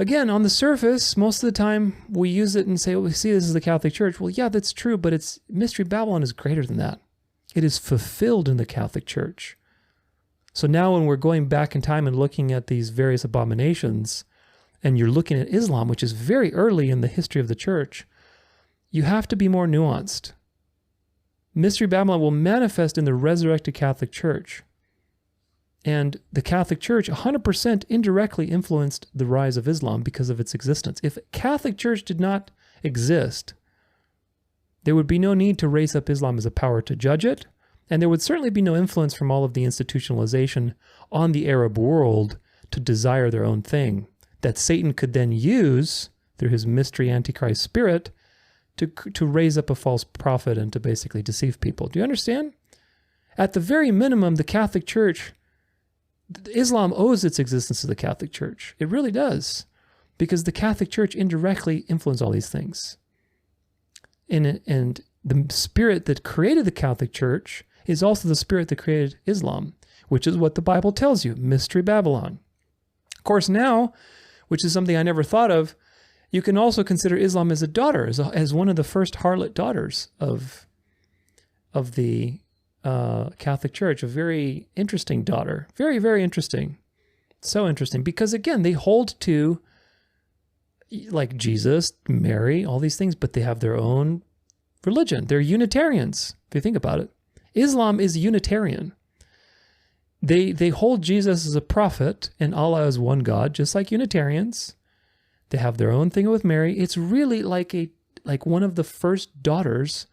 again, on the surface, most of the time we use it and say, well, we see this is the Catholic Church. Well, yeah, that's true, but Mystery Babylon is greater than that. It is fulfilled in the Catholic Church. So now when we're going back in time and looking at these various abominations, and you're looking at Islam, which is very early in the history of the church, you have to be more nuanced. Mystery Babylon will manifest in the resurrected Catholic Church. And the Catholic Church 100% indirectly influenced the rise of Islam because of its existence. If Catholic Church did not exist, there would be no need to raise up Islam as a power to judge it, and there would certainly be no influence from all of the institutionalization on the Arab world to desire their own thing, that Satan could then use through his mystery Antichrist spirit to raise up a false prophet and to basically deceive people. Do you understand? At the very minimum, the Catholic Church, Islam owes its existence to the Catholic Church. It really does, because the Catholic Church indirectly influenced all these things. And the spirit that created the Catholic Church is also the spirit that created Islam, which is what the Bible tells you, Mystery Babylon. Of course, now, which is something I never thought of, you can also consider Islam as a daughter, as one of the first harlot daughters of the Catholic Church, a very interesting daughter. Very, very interesting. So interesting, because again, they hold to, like Jesus, Mary, all these things, but they have their own religion. They're Unitarians, if you think about it. Islam is Unitarian. They hold Jesus as a prophet and Allah as one God, just like Unitarians. They have their own thing with Mary. It's really like one of the first daughters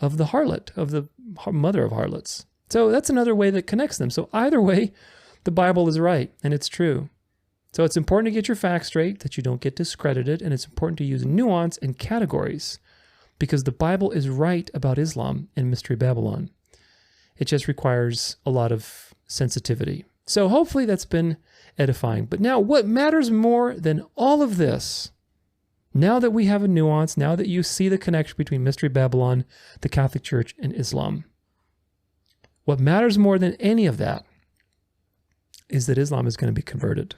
of the harlot, of the mother of harlots. So that's another way that connects them. So either way, the Bible is right, and it's true. So it's important to get your facts straight, that you don't get discredited, and it's important to use nuance and categories, because the Bible is right about Islam and Mystery Babylon. It just requires a lot of sensitivity. So hopefully that's been edifying. But now, what matters more than all of this, now that we have a nuance, now that you see the connection between Mystery Babylon, the Catholic Church, and Islam, what matters more than any of that is that Islam is going to be converted.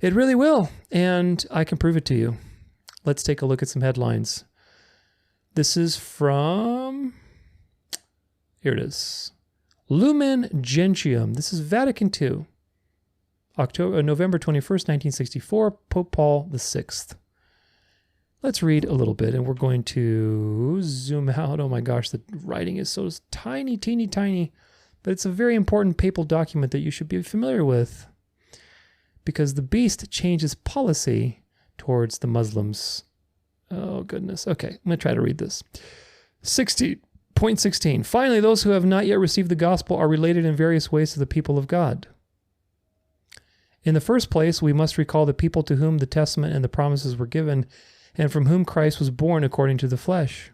It really will, and I can prove it to you. Let's take a look at some headlines. This is from, here it is, Lumen Gentium. This is Vatican II, November 21st, 1964, Pope Paul VI. Let's read a little bit, and we're going to zoom out. Oh my gosh, the writing is so tiny, teeny tiny, but it's a very important papal document that you should be familiar with, because the beast changes policy towards the Muslims. Oh goodness. Okay, I'm going to try to read this. 60.16. Finally, those who have not yet received the gospel are related in various ways to the people of God. In the first place, we must recall the people to whom the testament and the promises were given and from whom Christ was born according to the flesh.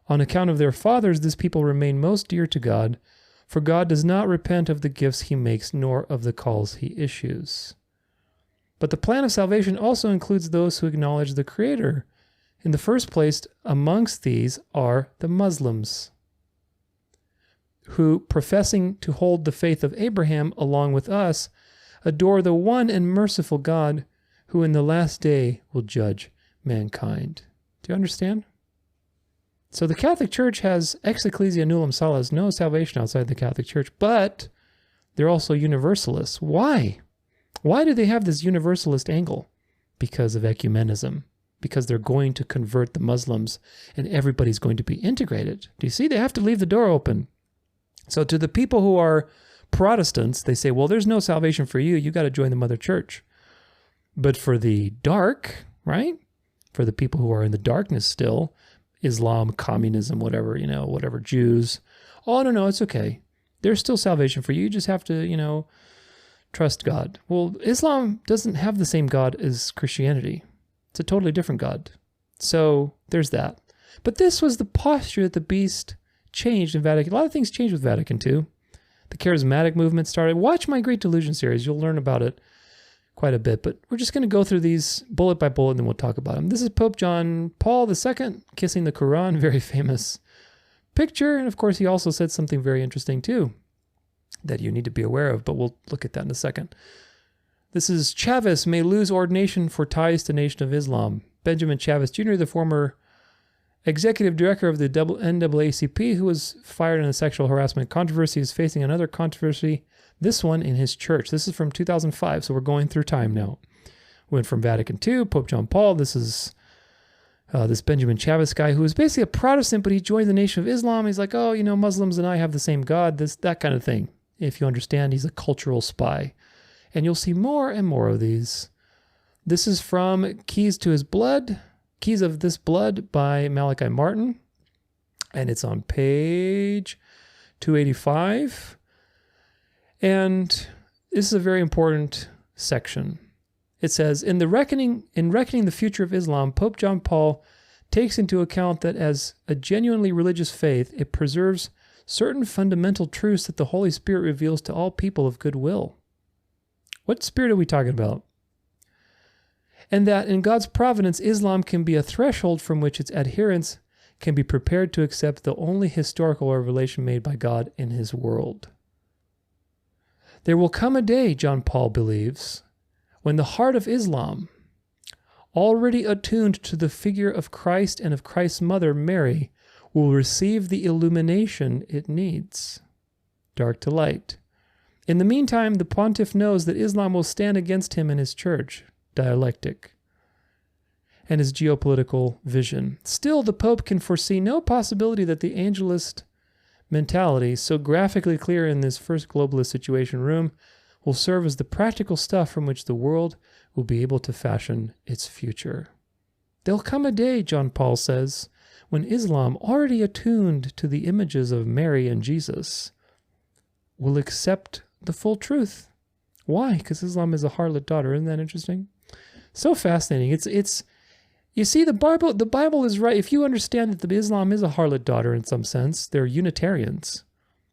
On account of their fathers, this people remain most dear to God, for God does not repent of the gifts he makes, nor of the calls he issues. But the plan of salvation also includes those who acknowledge the Creator. In the first place, amongst these are the Muslims, who, professing to hold the faith of Abraham along with us, adore the one and merciful God, who in the last day will judge mankind. Do you understand? So the Catholic Church has ex ecclesia nullum salus, no salvation outside the Catholic Church, but they're also universalists. Why? Why do they have this universalist angle? Because of ecumenism. Because they're going to convert the Muslims and everybody's going to be integrated. Do you see? They have to leave the door open. So to the people who are Protestants, they say, well, there's no salvation for you. You got to join the Mother Church. But for the dark, right? For the people who are in the darkness still, Islam, communism, whatever, Jews. Oh, no, it's okay. There's still salvation for you. You just have to, trust God. Well, Islam doesn't have the same God as Christianity. It's a totally different God. So there's that. But this was the posture that the beast changed in Vatican. A lot of things changed with Vatican II. The charismatic movement started. Watch my Great Delusion series. You'll learn about it quite a bit. But we're just going to go through these bullet by bullet and then we'll talk about them. This is Pope John Paul II kissing the Quran. Very famous picture. And of course, he also said something very interesting too that you need to be aware of. But we'll look at that in a second. This is Chavez may lose ordination for ties to Nation of Islam. Benjamin Chavez Jr., the former executive director of the NAACP, who was fired in a sexual harassment controversy, is facing another controversy, this one in his church. This is from 2005, so we're going through time now. Went from Vatican II, Pope John Paul. This is this Benjamin Chavez guy who is basically a Protestant, but he joined the Nation of Islam. He's like, Muslims and I have the same God, that kind of thing. If you understand, he's a cultural spy. And you'll see more and more of these. This is from Keys of This Blood by Malachi Martin. And it's on page 285. And this is a very important section. It says, in reckoning the future of Islam, Pope John Paul takes into account that as a genuinely religious faith, it preserves certain fundamental truths that the Holy Spirit reveals to all people of good will. What spirit are we talking about? And that in God's providence, Islam can be a threshold from which its adherents can be prepared to accept the only historical revelation made by God in his world. There will come a day, John Paul believes, when the heart of Islam, already attuned to the figure of Christ and of Christ's mother, Mary, will receive the illumination it needs. Dark to light. In the meantime, the pontiff knows that Islam will stand against him and his church, dialectic, and his geopolitical vision. Still, the Pope can foresee no possibility that the angelist mentality, so graphically clear in this first globalist situation room, will serve as the practical stuff from which the world will be able to fashion its future. There'll come a day, John Paul says, when Islam, already attuned to the images of Mary and Jesus, will accept the full truth. Why? Because Islam is a harlot daughter. Isn't that interesting? So fascinating. It's you see, the Bible is right. If you understand that Islam is a harlot daughter in some sense, they're Unitarians.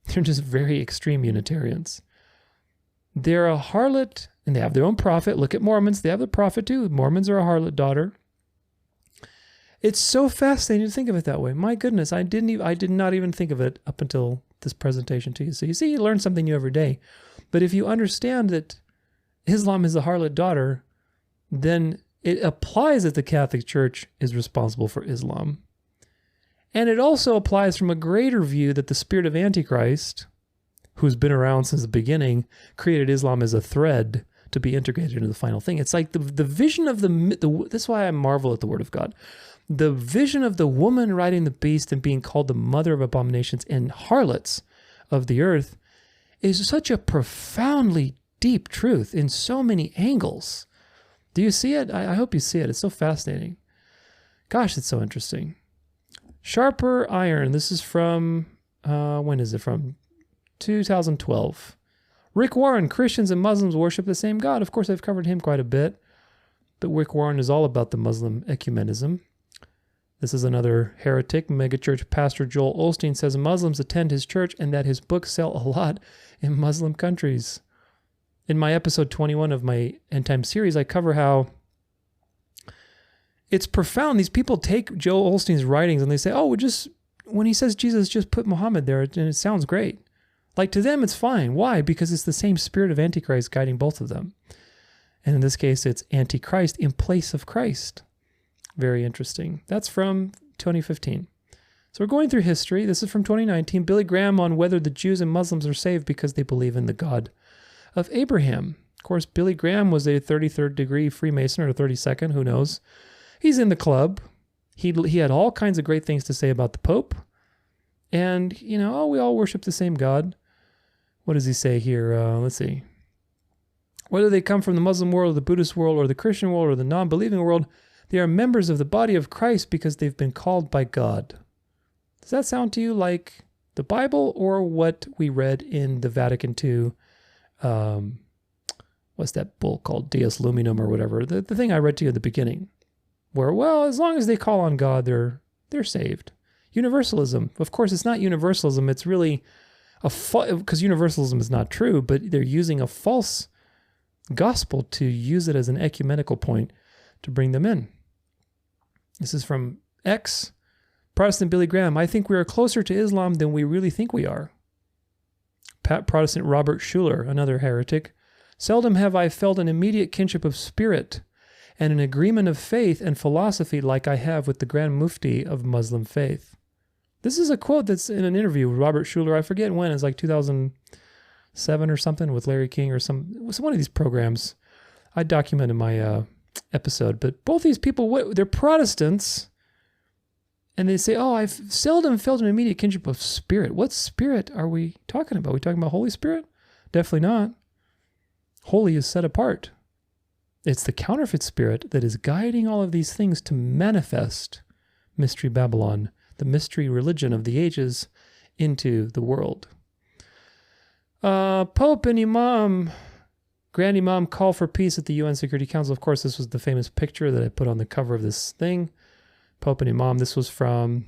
They're just very extreme Unitarians. They're a harlot, and they have their own prophet. Look at Mormons. They have the prophet too. Mormons are a harlot daughter. It's so fascinating to think of it that way. My goodness, I did not even think of it up until this presentation to you. So you see, you learn something new every day. But if you understand that Islam is a harlot daughter, then it applies that the Catholic Church is responsible for Islam. And it also applies from a greater view that the spirit of Antichrist, who's been around since the beginning, created Islam as a thread to be integrated into the final thing. It's like the vision of that's why I marvel at the Word of God. The vision of the woman riding the beast and being called the mother of abominations and harlots of the earth is such a profoundly deep truth in so many angles. Do you see it? I hope you see it. It's so fascinating. Gosh, it's so interesting. Sharper Iron. This is from, when is it from? 2012. Rick Warren, Christians and Muslims worship the same God. Of course, I've covered him quite a bit. But Rick Warren is all about the Muslim ecumenism. This is another heretic. Megachurch pastor Joel Osteen says Muslims attend his church and that his books sell a lot in Muslim countries. In my episode 21 of my End Time series, I cover how it's profound. These people take Joel Osteen's writings and they say, oh, when he says Jesus, just put Muhammad there and it sounds great. Like to them, it's fine. Why? Because it's the same spirit of Antichrist guiding both of them. And in this case, it's Antichrist in place of Christ. Very interesting. That's from 2015. So we're going through history. This is from 2019. Billy Graham on whether the Jews and Muslims are saved because they believe in the God of Abraham. Of course, Billy Graham was a 33rd degree Freemason or 32nd, who knows. He's in the club. He had all kinds of great things to say about the Pope. And, we all worship the same God. What does he say here? Let's see. Whether they come from the Muslim world, or the Buddhist world, or the Christian world, or the non-believing world, they are members of the body of Christ because they've been called by God. Does that sound to you like the Bible or what we read in the Vatican II? What's that bull called? Deus Luminum or whatever. The thing I read to you at the beginning. Where, as long as they call on God, they're saved. Universalism. Of course, it's not universalism. It's really because universalism is not true, but they're using a false gospel to use it as an ecumenical point to bring them in. This is from Protestant Billy Graham. I think we are closer to Islam than we really think we are. Protestant Robert Schuller, another heretic. Seldom have I felt an immediate kinship of spirit and an agreement of faith and philosophy like I have with the Grand Mufti of Muslim faith. This is a quote that's in an interview with Robert Schuller. I forget when. It's like 2007 or something with Larry King or one of these programs. I documented my episode. But both these people, they're Protestants, and they say, I've seldom felt an immediate kinship of spirit. What spirit are we talking about? Are we talking about Holy Spirit? Definitely not. Holy is set apart. It's the counterfeit spirit that is guiding all of these things to manifest Mystery Babylon, the mystery religion of the ages, into the world. Pope and Grand Imam call for peace at the UN Security Council. Of course, this was the famous picture that I put on the cover of this thing. Pope and Imam, this was from,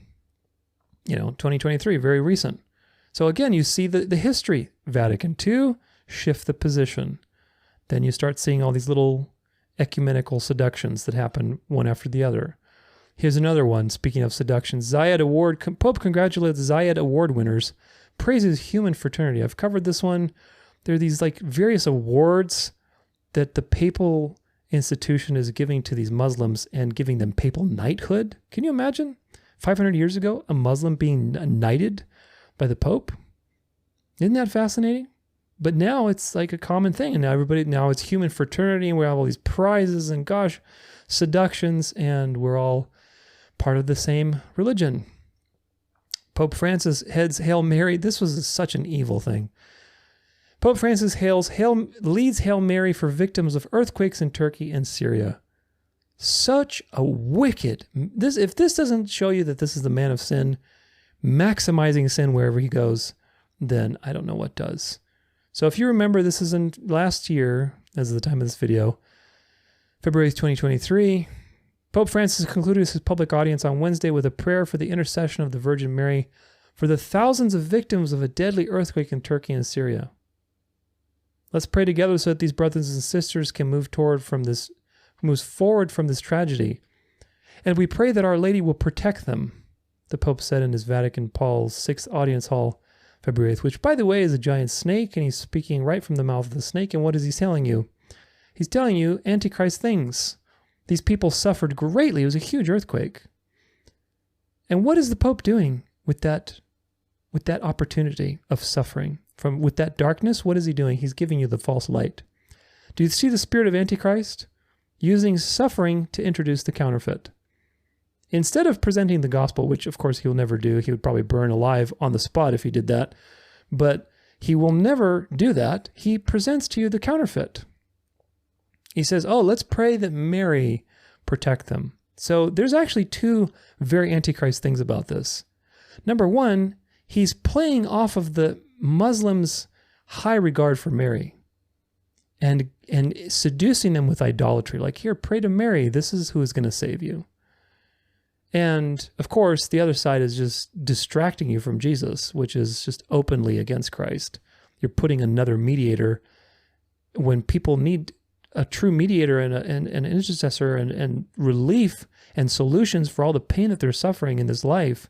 2023, very recent. So again, you see the history. Vatican II, shift the position. Then you start seeing all these little ecumenical seductions that happen one after the other. Here's another one. Speaking of seduction, Pope congratulates Zayed Award winners, praises human fraternity. I've covered this one. There are these various awards that the papal institution is giving to these Muslims and giving them papal knighthood. Can you imagine 500 years ago, a Muslim being knighted by the Pope? Isn't that fascinating? But now it's like a common thing. And now it's human fraternity and we have all these prizes and seductions, and we're all part of the same religion. Pope Francis heads Hail Mary. This was such an evil thing. Pope Francis leads Hail Mary for victims of earthquakes in Turkey and Syria. Such a wicked... If this doesn't show you that this is the man of sin, maximizing sin wherever he goes, then I don't know what does. So if you remember, this is in last year, as of the time of this video, February 2023, Pope Francis concluded his public audience on Wednesday with a prayer for the intercession of the Virgin Mary for the thousands of victims of a deadly earthquake in Turkey and Syria. Let's pray together so that these brothers and sisters can move forward from this tragedy. And we pray that Our Lady will protect them, the Pope said in his Vatican Paul's 6th audience hall, February 8th, which, by the way, is a giant snake, and he's speaking right from the mouth of the snake. And what is he telling you? He's telling you Antichrist things. These people suffered greatly. It was a huge earthquake. And what is the Pope doing with that opportunity of suffering? With that darkness, what is he doing? He's giving you the false light. Do you see the spirit of Antichrist? Using suffering to introduce the counterfeit. Instead of presenting the gospel, which of course he'll never do, he would probably burn alive on the spot if he did that, but he will never do that. He presents to you the counterfeit. He says, let's pray that Mary protect them. So there's actually two very Antichrist things about this. Number one, he's playing off of the Muslims' high regard for Mary. and seducing them with idolatry. Like, here, pray to Mary. This is who is going to save you. And of course, the other side is just distracting you from Jesus, which is just openly against Christ. You're putting another mediator when people need a true mediator and an intercessor and relief and solutions for all the pain that they're suffering in this life.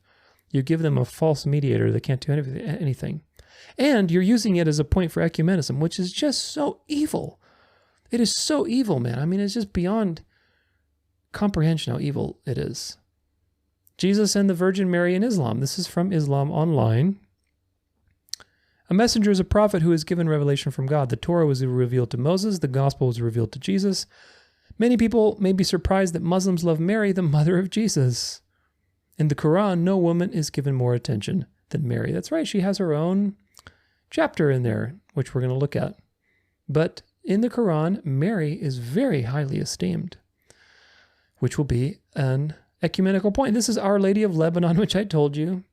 You give them a false mediator that can't do anything. And you're using it as a point for ecumenism, which is just so evil. It is so evil, man. I mean, it's just beyond comprehension how evil it is. Jesus and the Virgin Mary in Islam. This is from Islam Online. A messenger is a prophet who is given revelation from God. The Torah was revealed to Moses. The gospel was revealed to Jesus. Many people may be surprised that Muslims love Mary, the mother of Jesus. In the Quran, no woman is given more attention than Mary. That's right. She has her own chapter in there, which we're going to look at. But in the Quran, Mary is very highly esteemed, which will be an ecumenical point. This is Our Lady of Lebanon, which I told you.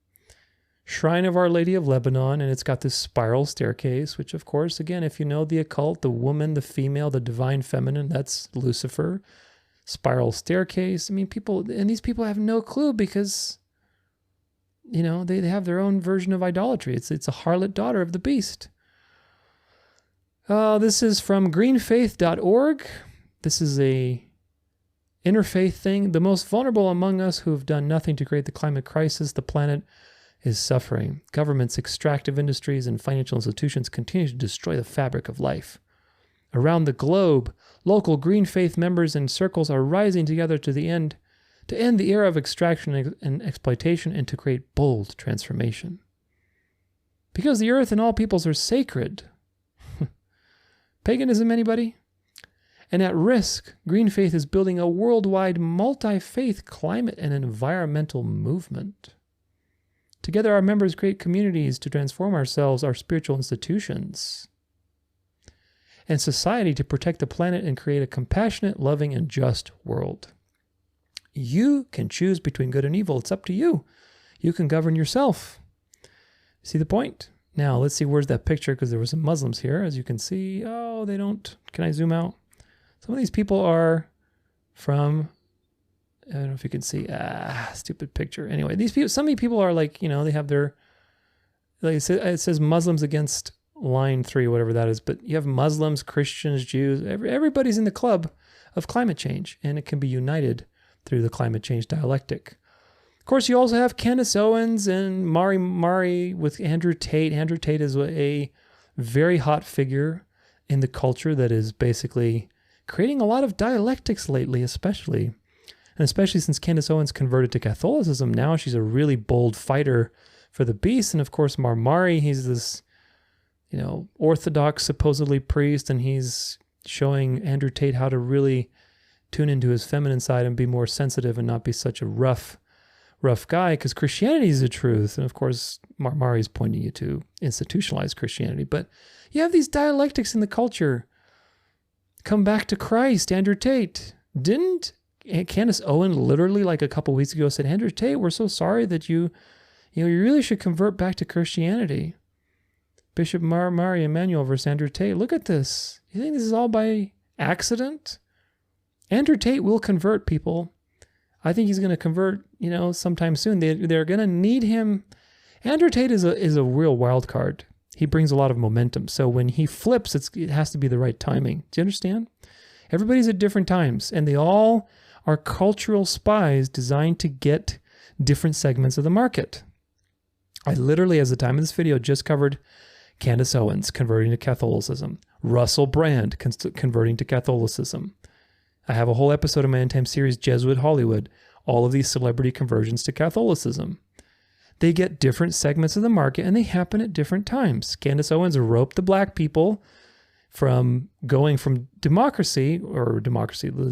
Shrine of Our Lady of Lebanon, and it's got this spiral staircase, which of course, again, if you know the occult, the woman, the female, the divine feminine, that's Lucifer. Spiral staircase. I mean, these people have no clue because, you know, they have their own version of idolatry. It's a harlot daughter of the beast. This is from greenfaith.org. This is a interfaith thing. The most vulnerable among us who have done nothing to create the climate crisis, the planet is suffering. Governments, extractive industries, and financial institutions continue to destroy the fabric of life. Around the globe, local green faith members and circles are rising together to end the era of extraction and exploitation and to create bold transformation. Because the earth and all peoples are sacred. Paganism, anybody? And at risk, green faith is building a worldwide multi-faith climate and environmental movement. Together, our members create communities to transform ourselves, our spiritual institutions, and society to protect the planet and create a compassionate, loving, and just world. You can choose between good and evil. It's up to you. You can govern yourself. See the point? Now, let's see, where's that picture? Because there were some Muslims here. As you can see, they don't. Can I zoom out? Some of these people are from, I don't know if you can see, stupid picture. Anyway, some of these people are like, you know, they have their, like it says Muslims against line 3, whatever that is. But you have Muslims, Christians, Jews, everybody's in the club of climate change, and it can be united through the climate change dialectic. Of course, you also have Candace Owens and Mari with Andrew Tate. Andrew Tate is a very hot figure in the culture that is basically creating a lot of dialectics lately, especially since Candace Owens converted to Catholicism. Now she's a really bold fighter for the beast. And of course, Mari, he's this, you know, Orthodox supposedly priest, and he's showing Andrew Tate how to really tune into his feminine side and be more sensitive and not be such a rough guy, because Christianity is the truth. And of course, Mari's pointing you to institutionalized Christianity. But you have these dialectics in the culture. Come back to Christ, Andrew Tate. Didn't Candace Owens literally like a couple weeks ago said, Andrew Tate, we're so sorry that you really should convert back to Christianity. Bishop Mari Emanuel versus Andrew Tate. Look at this. You think this is all by accident? Andrew Tate will convert people. I think he's going to convert, sometime soon. They're going to need him. Andrew Tate is a real wild card. He brings a lot of momentum. So when he flips, it has to be the right timing. Do you understand? Everybody's at different times, and they all are cultural spies designed to get different segments of the market. I literally, as the time of this video, just covered Candace Owens converting to Catholicism, Russell Brand converting to Catholicism. I have a whole episode of my end time series, Jesuit Hollywood, all of these celebrity conversions to Catholicism. They get different segments of the market, and they happen at different times. Candace Owens roped the black people from going from the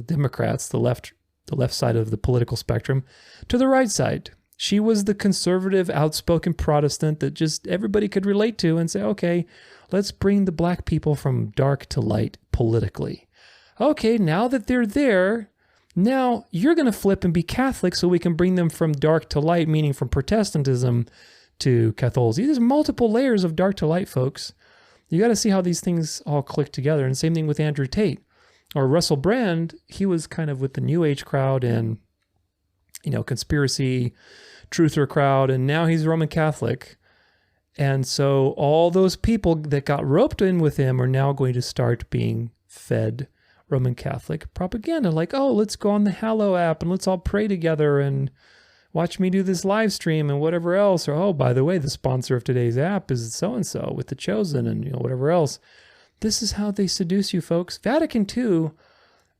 Democrats, the left side of the political spectrum, to the right side. She was the conservative, outspoken Protestant that just everybody could relate to and say, okay, let's bring the black people from dark to light politically. Okay, now that they're there, now you're going to flip and be Catholic so we can bring them from dark to light, meaning from Protestantism to Catholicism. There's multiple layers of dark to light, folks. You got to see how these things all click together. And same thing with Andrew Tate or Russell Brand. He was kind of with the New Age crowd and, conspiracy truther crowd. And now he's Roman Catholic. And so all those people that got roped in with him are now going to start being fed Roman Catholic propaganda. Like, oh, let's go on the Hallow app and let's all pray together and watch me do this live stream and whatever else. Or, oh, by the way, the sponsor of today's app is so-and-so with the Chosen and, whatever else. This is how they seduce you, folks. Vatican II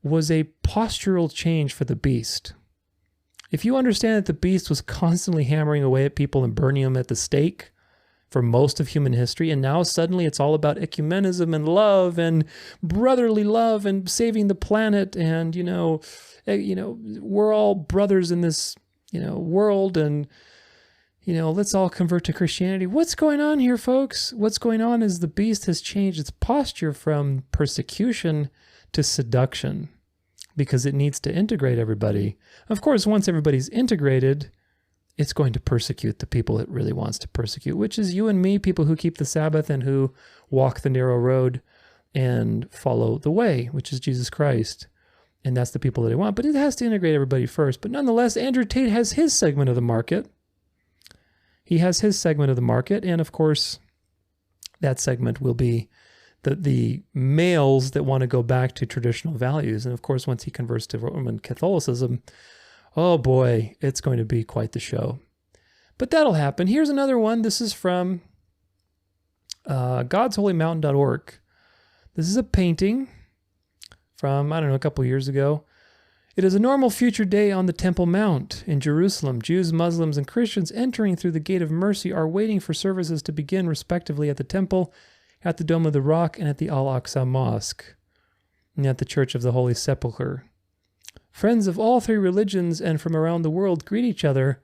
was a postural change for the beast. If you understand that the beast was constantly hammering away at people and burning them at the stake for most of human history, and now suddenly it's all about ecumenism and love and brotherly love and saving the planet, and we're all brothers in this world, and let's all convert to Christianity. What's going on here, folks? What's going on is the beast has changed its posture from persecution to seduction because it needs to integrate everybody. Of course, once everybody's integrated, it's going to persecute the people it really wants to persecute, which is you and me, people who keep the Sabbath and who walk the narrow road and follow the way, which is Jesus Christ. And that's the people that I want. But it has to integrate everybody first. But nonetheless, Andrew Tate has his segment of the market. He has his segment of the market. And of course, that segment will be the males that want to go back to traditional values. And of course, once he converts to Roman Catholicism, oh boy, it's going to be quite the show. But that'll happen. Here's another one. This is from godsholymountain.org. This is a painting from, a couple years ago. It is a normal future day on the Temple Mount in Jerusalem. Jews, Muslims, and Christians entering through the Gate of Mercy are waiting for services to begin respectively at the Temple, at the Dome of the Rock, and at the Al-Aqsa Mosque, and at the Church of the Holy Sepulchre. Friends of all three religions and from around the world greet each other,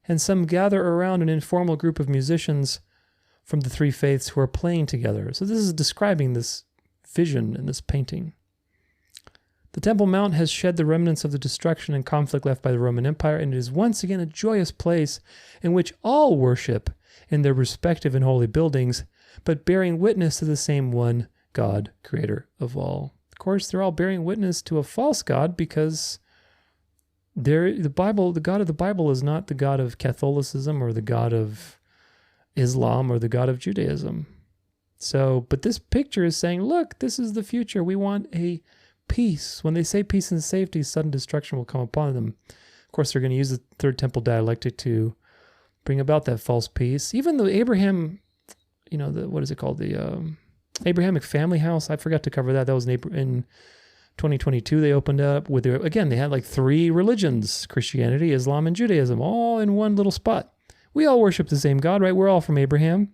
and some gather around an informal group of musicians from the three faiths who are playing together. So this is describing this vision in this painting. The Temple Mount has shed the remnants of the destruction and conflict left by the Roman Empire, and it is once again a joyous place in which all worship in their respective and holy buildings, but bearing witness to the same one God, creator of all. Of course, they're all bearing witness to a false God because the God of the Bible is not the God of Catholicism or the God of Islam or the God of Judaism. So, but this picture is saying, look, this is the future. We want a peace. When they say peace and safety, sudden destruction will come upon them. Of course, they're going to use the Third Temple dialectic to bring about that false peace. Even though Abraham, what is it called? The Abrahamic family house. I forgot to cover that. That was in 2022. They opened up with they had like three religions: Christianity, Islam, and Judaism, all in one little spot. We all worship the same God, right? We're all from Abraham.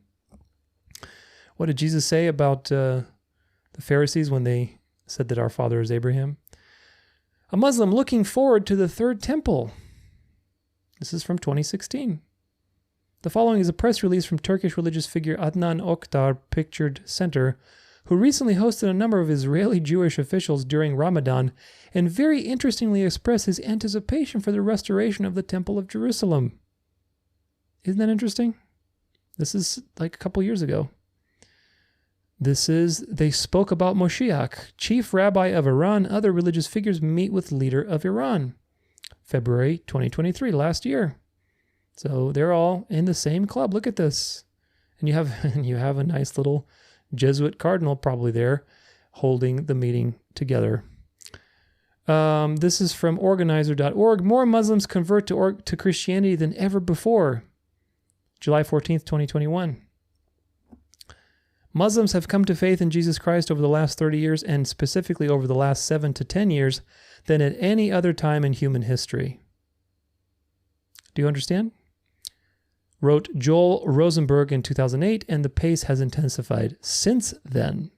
What did Jesus say about the Pharisees when they said that our father is Abraham? A Muslim looking forward to the Third Temple. This is from 2016. The following is a press release from Turkish religious figure Adnan Oktar Pictured Center, who recently hosted a number of Israeli Jewish officials during Ramadan and very interestingly expressed his anticipation for the restoration of the Temple of Jerusalem. Isn't that interesting? This is like a couple years ago. They spoke about Moshiach, chief rabbi of Iran. Other religious figures meet with leader of Iran. February 2023, last year. So they're all in the same club. Look at this. And you have a nice little Jesuit cardinal probably there holding the meeting together. This is from organizer.org. More Muslims convert to Christianity than ever before. July 14th, 2021. Muslims have come to faith in Jesus Christ over the last 30 years, and specifically over the last 7 to 10 years, than at any other time in human history. Do you understand? Wrote Joel Rosenberg in 2008, and the pace has intensified since then.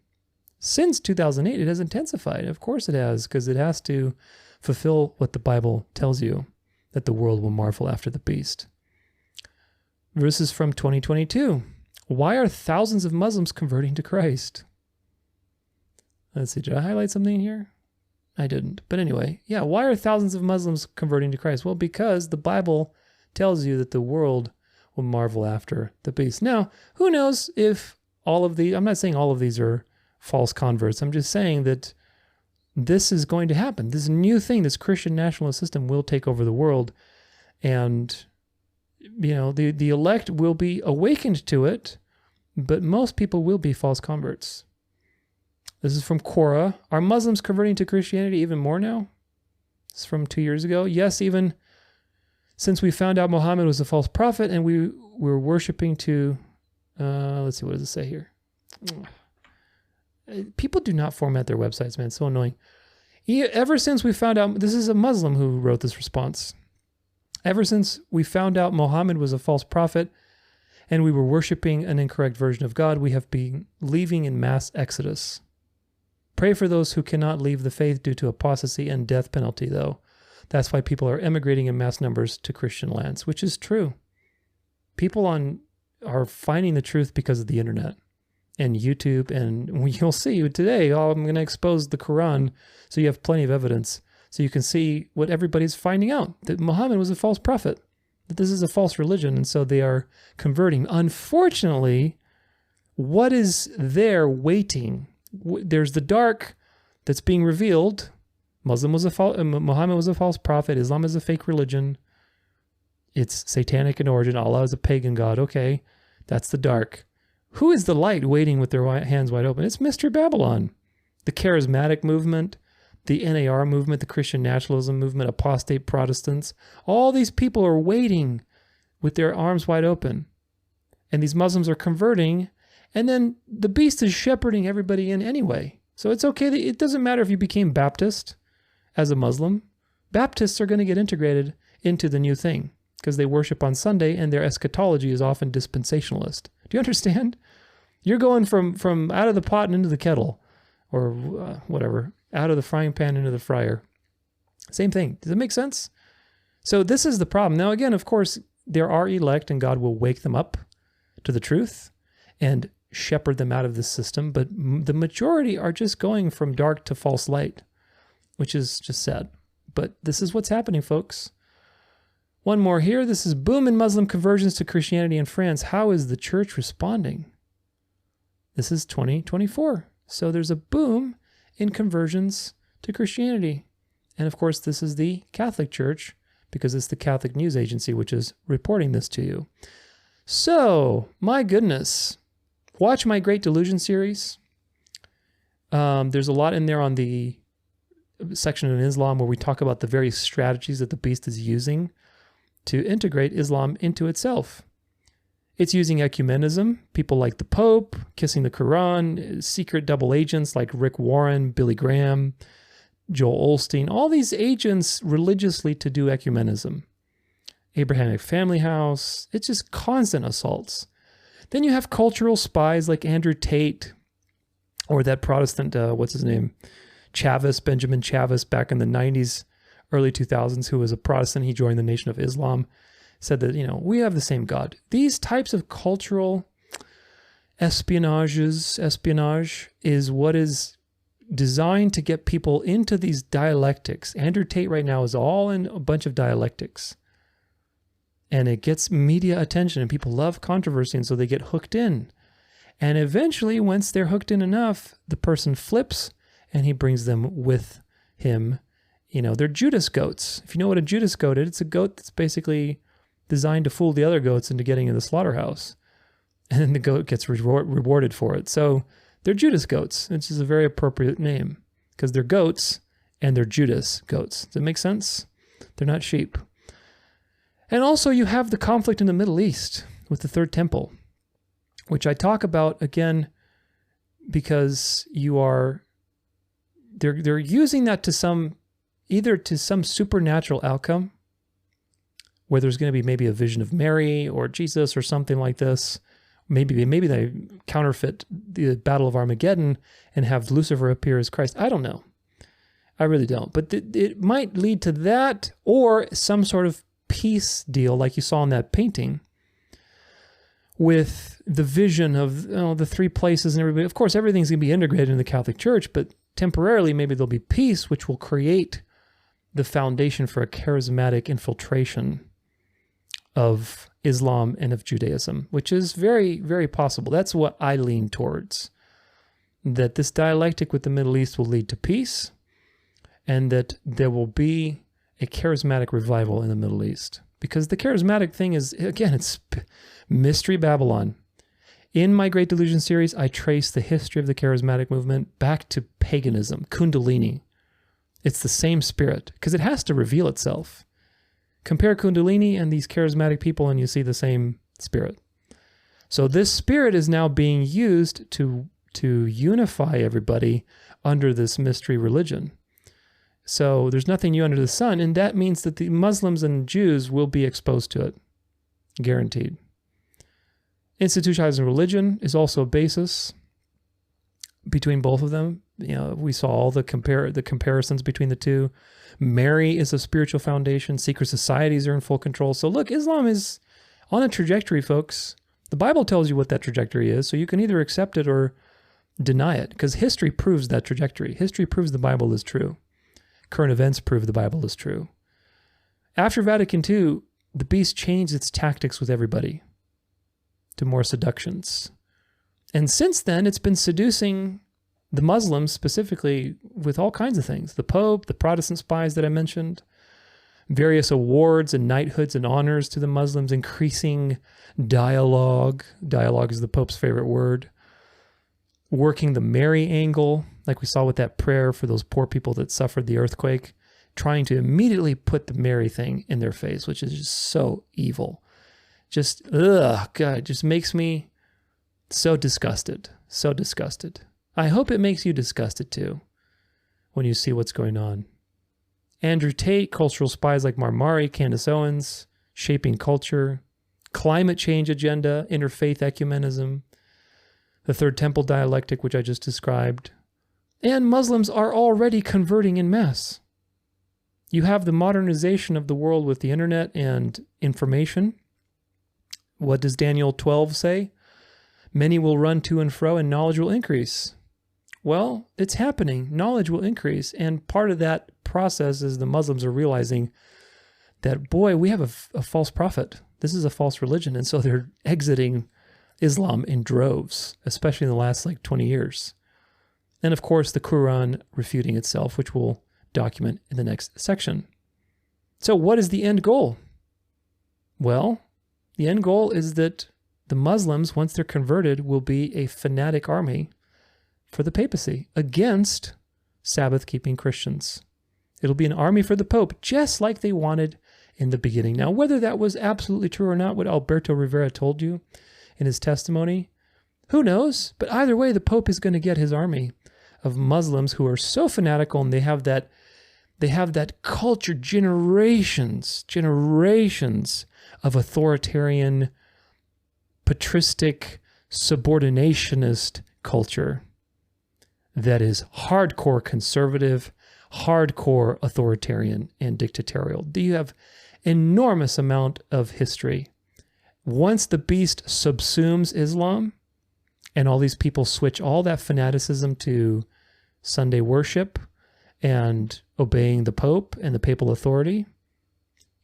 Since 2008, it has intensified. Of course it has, because it has to fulfill what the Bible tells you, that the world will marvel after the beast. This is from 2022. Why are thousands of Muslims converting to Christ? Let's see, did I highlight something here? I didn't. But anyway, why are thousands of Muslims converting to Christ? Well, because the Bible tells you that the world will marvel after the beast. Now, who knows if I'm not saying all of these are false converts. I'm just saying that this is going to happen. This new thing, this Christian nationalist system will take over the world. And, the elect will be awakened to it, but most people will be false converts. This is from Quora. Are Muslims converting to Christianity even more now? It's from 2 years ago. Yes, even since we found out Muhammad was a false prophet and we were worshiping to, let's see, what does it say here? People do not format their websites, man. It's so annoying. Ever since we found out, this is a Muslim who wrote this response. Ever since we found out Muhammad was a false prophet and we were worshiping an incorrect version of God, we have been leaving in mass exodus. Pray for those who cannot leave the faith due to apostasy and death penalty, though. That's why people are emigrating in mass numbers to Christian lands, which is true. People are finding the truth because of the internet and YouTube, and you'll see today, I'm going to expose the Quran so you have plenty of evidence so you can see what everybody's finding out, that Muhammad was a false prophet, that this is a false religion, and so they are converting. Unfortunately, what is there waiting? There's the dark that's being revealed. Muhammad was a false prophet. Islam is a fake religion. It's satanic in origin. Allah is a pagan god. Okay, that's the dark. Who is the light waiting with their hands wide open? It's Mr. Babylon. The charismatic movement, the NAR movement, the Christian nationalism movement, apostate Protestants. All these people are waiting with their arms wide open. And these Muslims are converting, and then the beast is shepherding everybody in anyway. So it's okay. It doesn't matter if you became Baptist as a Muslim. Baptists are going to get integrated into the new thing because they worship on Sunday and their eschatology is often dispensationalist. Do you understand? You're going from out of the pot and into the kettle, or whatever, out of the frying pan into the fryer. Same thing. Does it make sense? So this is the problem. Now, again, of course, there are elect and God will wake them up to the truth and shepherd them out of this system. But the majority are just going from dark to false light, which is just sad. But this is what's happening, folks. One more here. This is boom in Muslim conversions to Christianity in France. How is the church responding? This is 2024. So there's a boom in conversions to Christianity. And of course, this is the Catholic Church because it's the Catholic News Agency which is reporting this to you. So, my goodness. Watch my Great Delusion series. There's a lot in there on the section in Islam where we talk about the various strategies that the beast is using to integrate Islam into itself. It's using ecumenism, people like the Pope, kissing the Quran, secret double agents like Rick Warren, Billy Graham, Joel Osteen, all these agents religiously to do ecumenism. Abrahamic Family House, it's just constant assaults. Then you have cultural spies like Andrew Tate or that Protestant, what's his name? Benjamin Chavis, back in the 90s, early 2000s, who was a Protestant. He joined the Nation of Islam, said that, we have the same God. These types of cultural espionage is what is designed to get people into these dialectics. Andrew Tate right now is all in a bunch of dialectics. And it gets media attention and people love controversy, and so they get hooked in. And eventually, once they're hooked in enough, the person flips and he brings them with him. They're Judas goats. If you know what a Judas goat is, it's a goat that's basically designed to fool the other goats into getting in the slaughterhouse. And then the goat gets rewarded for it. So they're Judas goats, which is a very appropriate name because they're goats and they're Judas goats. Does that make sense? They're not sheep. And also you have the conflict in the Middle East with the Third Temple, which I talk about again because they're using that to either to some supernatural outcome where there's going to be maybe a vision of Mary or Jesus or something like this. Maybe they counterfeit the Battle of Armageddon and have Lucifer appear as Christ. I don't know. I really don't. But it might lead to that or some sort of peace deal like you saw in that painting with the vision of the three places and everybody. Of course, everything's going to be integrated in the Catholic Church, but temporarily maybe there'll be peace, which will create the foundation for a charismatic infiltration of Islam and of Judaism, which is very, very possible. That's what I lean towards. That this dialectic with the Middle East will lead to peace, and that there will be a charismatic revival in the Middle East. Because the charismatic thing is, again, it's Mystery Babylon. In my Great Delusion series, I trace the history of the charismatic movement back to paganism, Kundalini. It's the same spirit, because it has to reveal itself. Compare Kundalini and these charismatic people, and you see the same spirit. So this spirit is now being used to unify everybody under this mystery religion. So there's nothing new under the sun, and that means that the Muslims and Jews will be exposed to it. Guaranteed. Institutionalizing religion is also a basis between both of them. You know, we saw all the comparisons between the two. Mary is a spiritual foundation. Secret societies are in full control. So look, Islam is on a trajectory, folks. The Bible tells you what that trajectory is, so you can either accept it or deny it, because history proves that trajectory. History proves the Bible is true. Current events prove the Bible is true. After Vatican II, the beast changed its tactics with everybody to more seductions. And since then, it's been seducing the Muslims specifically with all kinds of things. The Pope, the Protestant spies that I mentioned, various awards and knighthoods and honors to the Muslims, increasing dialogue. Dialogue is the Pope's favorite word. Working the Mary angle, like we saw with that prayer for those poor people that suffered the earthquake, trying to immediately put the Mary thing in their face, which is just so evil. Just, God, just makes me so disgusted, so disgusted. I hope it makes you disgusted too when you see what's going on. Andrew Tate, cultural spies like Marmari, Candace Owens, shaping culture, climate change agenda, interfaith ecumenism, the Third Temple dialectic, which I just described. And Muslims are already converting en masse. You have the modernization of the world with the internet and information. What does Daniel 12 say? Many will run to and fro, and knowledge will increase. Well, it's happening. Knowledge will increase. And part of that process is the Muslims are realizing that, boy, we have a false prophet. This is a false religion. And so they're exiting Islam in droves, especially in the last 20 years. And of course, the Quran refuting itself, which we'll document in the next section. So what is the end goal? Well, the end goal is that the Muslims, once they're converted, will be a fanatic army for the papacy against Sabbath-keeping Christians. It'll be an army for the Pope, just like they wanted in the beginning. Now, whether that was absolutely true or not, what Alberto Rivera told you in his testimony, who knows? But either way, the Pope is going to get his army of Muslims who are so fanatical, and they have that culture, generations of authoritarian, patristic, subordinationist culture that is hardcore conservative, hardcore authoritarian, and dictatorial. You have enormous amount of history. Once the beast subsumes Islam, and all these people switch all that fanaticism to Sunday worship and obeying the Pope and the papal authority,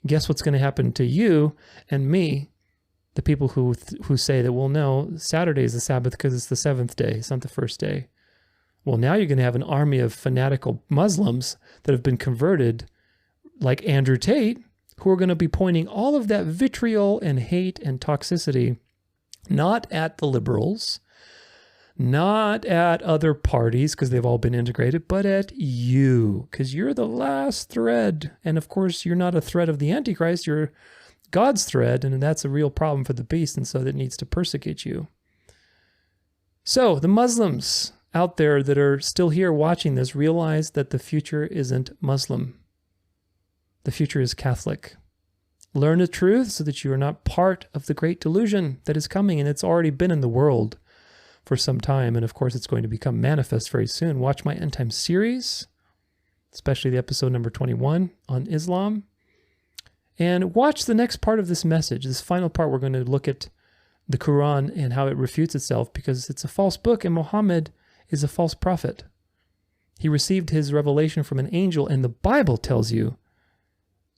guess what's going to happen to you and me, the people who say that, well, no, Saturday is the Sabbath because it's the seventh day, it's not the first day. Well, now you're going to have an army of fanatical Muslims that have been converted, like Andrew Tate, who are going to be pointing all of that vitriol and hate and toxicity not at the liberals, not at other parties because they've all been integrated, but at you, because you're the last thread. And of course, you're not a thread of the Antichrist, you're God's thread, and that's a real problem for the beast, and so that needs to persecute you. So the Muslims out there that are still here watching this, realize that the future isn't Muslim. The future is Catholic. Learn the truth so that you are not part of the Great Delusion that is coming, and it's already been in the world for some time, and of course it's going to become manifest very soon. Watch my End Time series, especially the episode number 21 on Islam, and watch the next part of this message. This final part, we're going to look at the Quran and how it refutes itself, because it's a false book, and Muhammad is a false prophet. He received his revelation from an angel, and the Bible tells you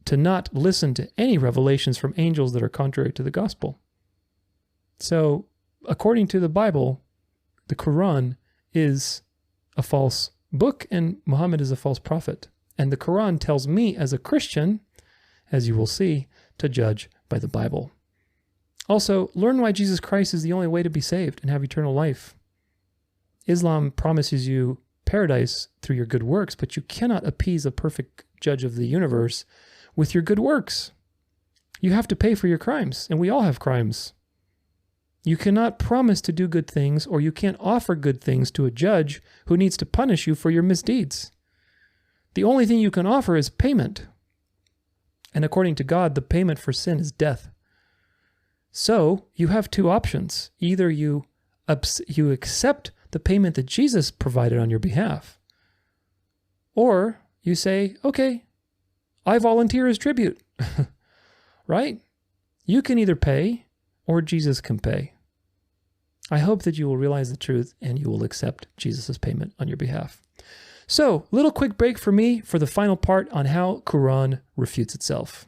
to not listen to any revelations from angels that are contrary to the gospel. So, according to the Bible, the Quran is a false book and Muhammad is a false prophet. And the Quran tells me as a Christian, as you will see, to judge by the Bible. Also, learn why Jesus Christ is the only way to be saved and have eternal life. Islam promises you paradise through your good works, but you cannot appease a perfect judge of the universe with your good works. You have to pay for your crimes, and we all have crimes. You cannot promise to do good things, or you can't offer good things to a judge who needs to punish you for your misdeeds. The only thing you can offer is payment. And according to God, the payment for sin is death. So you have two options. Either you accept the payment that Jesus provided on your behalf, or you say, okay, I volunteer as tribute, right? You can either pay or Jesus can pay. I hope that you will realize the truth and you will accept Jesus' payment on your behalf. So, little quick break for me for the final part on how Quran refutes itself.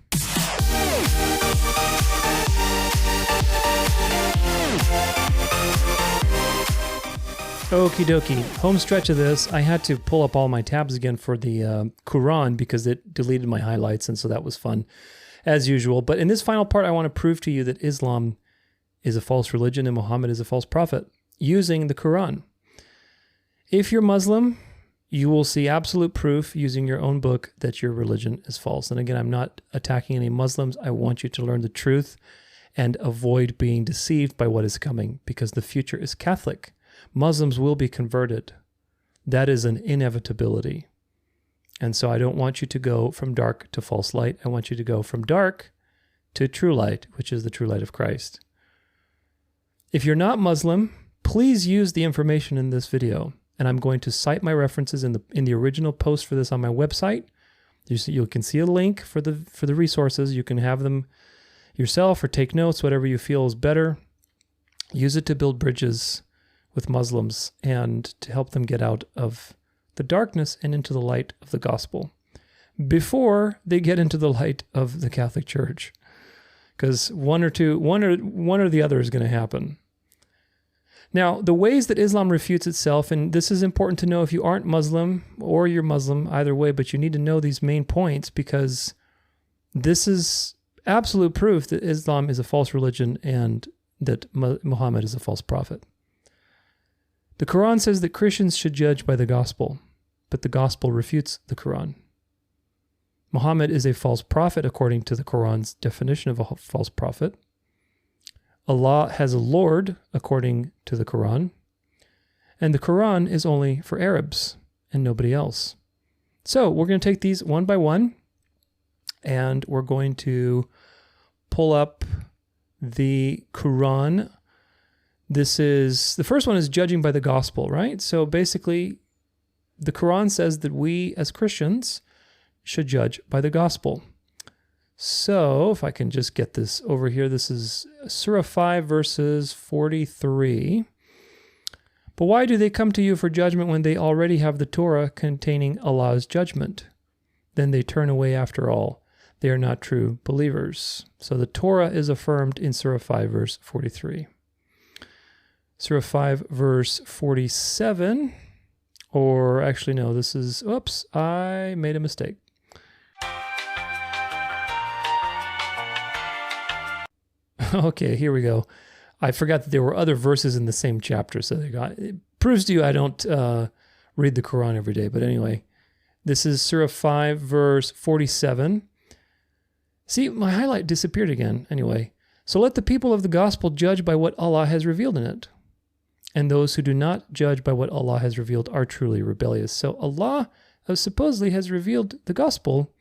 Okie dokie, home stretch of this. I had to pull up all my tabs again for the Quran because it deleted my highlights, and so that was fun as usual. But in this final part, I want to prove to you that Islam is a false religion and Muhammad is a false prophet using the Quran. If you're Muslim, you will see absolute proof using your own book that your religion is false. And again, I'm not attacking any Muslims. I want you to learn the truth and avoid being deceived by what is coming, because the future is Catholic. Muslims will be converted. That is an inevitability. And so I don't want you to go from dark to false light. I want you to go from dark to true light, which is the true light of Christ. If you're not Muslim, please use the information in this video. And I'm going to cite my references in the original post for this on my website. You can see a link for the resources. You can have them yourself or take notes, whatever you feel is better. Use it to build bridges with Muslims and to help them get out of the darkness and into the light of the gospel before they get into the light of the Catholic Church. Because one or the other is going to happen. Now, the ways that Islam refutes itself, and this is important to know if you aren't Muslim or you're Muslim, either way, but you need to know these main points because this is absolute proof that Islam is a false religion and that Muhammad is a false prophet. The Quran says that Christians should judge by the gospel, but the gospel refutes the Quran. Muhammad is a false prophet according to the Quran's definition of a false prophet. Allah has a Lord according to the Quran, and the Quran is only for Arabs and nobody else. So we're going to take these one by one, and we're going to pull up the Quran. The first one is judging by the gospel, right? So basically, the Quran says that we as Christians should judge by the gospel. So if I can just get this over here, this is Surah 5 verses 43. But why do they come to you for judgment when they already have the Torah containing Allah's judgment? Then they turn away after all. They are not true believers. So the Torah is affirmed in Surah 5 verse 43. Surah 5 verse 47, or actually no, this is, oops, I made a mistake. Okay, here we go. I forgot that there were other verses in the same chapter, so it proves to you I don't read the Quran every day. But anyway, this is Surah 5, verse 47. See, my highlight disappeared again. Anyway, so let the people of the gospel judge by what Allah has revealed in it. And those who do not judge by what Allah has revealed are truly rebellious. So Allah supposedly has revealed the gospel,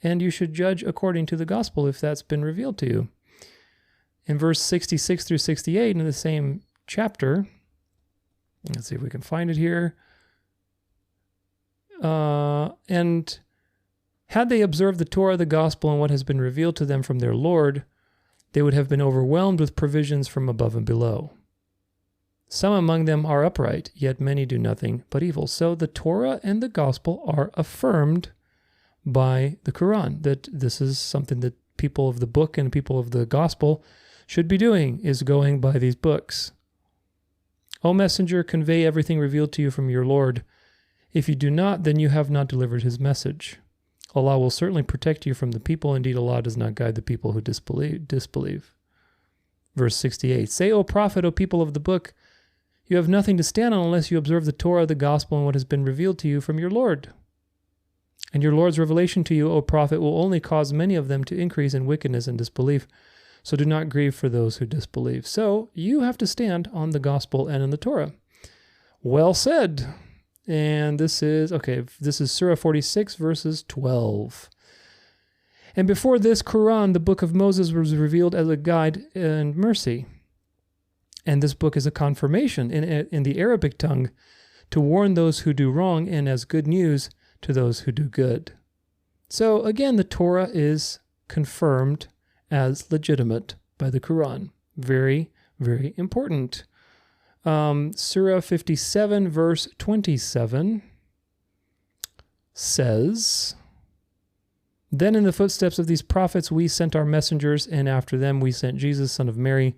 and you should judge according to the gospel if that's been revealed to you. In verse 66 through 68 in the same chapter, let's see if we can find it here. And had they observed the Torah, the gospel, and what has been revealed to them from their Lord, they would have been overwhelmed with provisions from above and below. Some among them are upright, yet many do nothing but evil. So the Torah and the gospel are affirmed by the Quran, that this is something that people of the book and people of the gospel should be doing, is going by these books. O messenger, convey everything revealed to you from your Lord. If you do not, then you have not delivered his message. Allah will certainly protect you from the people. Indeed, Allah does not guide the people who disbelieve. Verse 68, say, O prophet, O people of the book, you have nothing to stand on unless you observe the Torah, the gospel, and what has been revealed to you from your Lord. And your Lord's revelation to you, O prophet, will only cause many of them to increase in wickedness and disbelief. So do not grieve for those who disbelieve. So you have to stand on the gospel and in the Torah. Well said. And this is Surah 46, verses 12. And before this Quran, the book of Moses was revealed as a guide and mercy. And this book is a confirmation in the Arabic tongue to warn those who do wrong and as good news to those who do good. So again, the Torah is confirmed as legitimate by the Quran. Very, very important. Surah 57, verse 27 says, then in the footsteps of these prophets we sent our messengers, and after them we sent Jesus, son of Mary,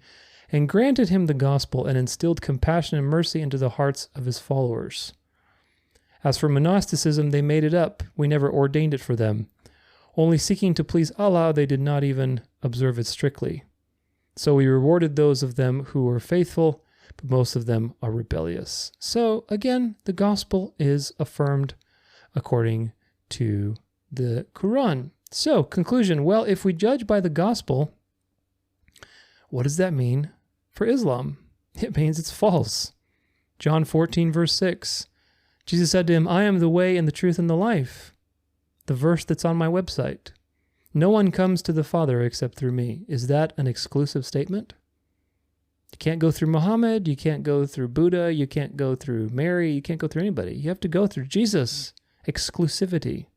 and granted him the gospel and instilled compassion and mercy into the hearts of his followers. As for monasticism, they made it up. We never ordained it for them. Only seeking to please Allah, they did not even observe it strictly. So we rewarded those of them who were faithful, but most of them are rebellious. So again, the gospel is affirmed according to the Quran. So, conclusion. Well, if we judge by the gospel, what does that mean for Islam? It means it's false. John 14, verse 6. Jesus said to him, I am the way and the truth and the life. The verse that's on my website. No one comes to the Father except through me. Is that an exclusive statement? You can't go through Muhammad. You can't go through Buddha. You can't go through Mary. You can't go through anybody. You have to go through Jesus. Exclusivity.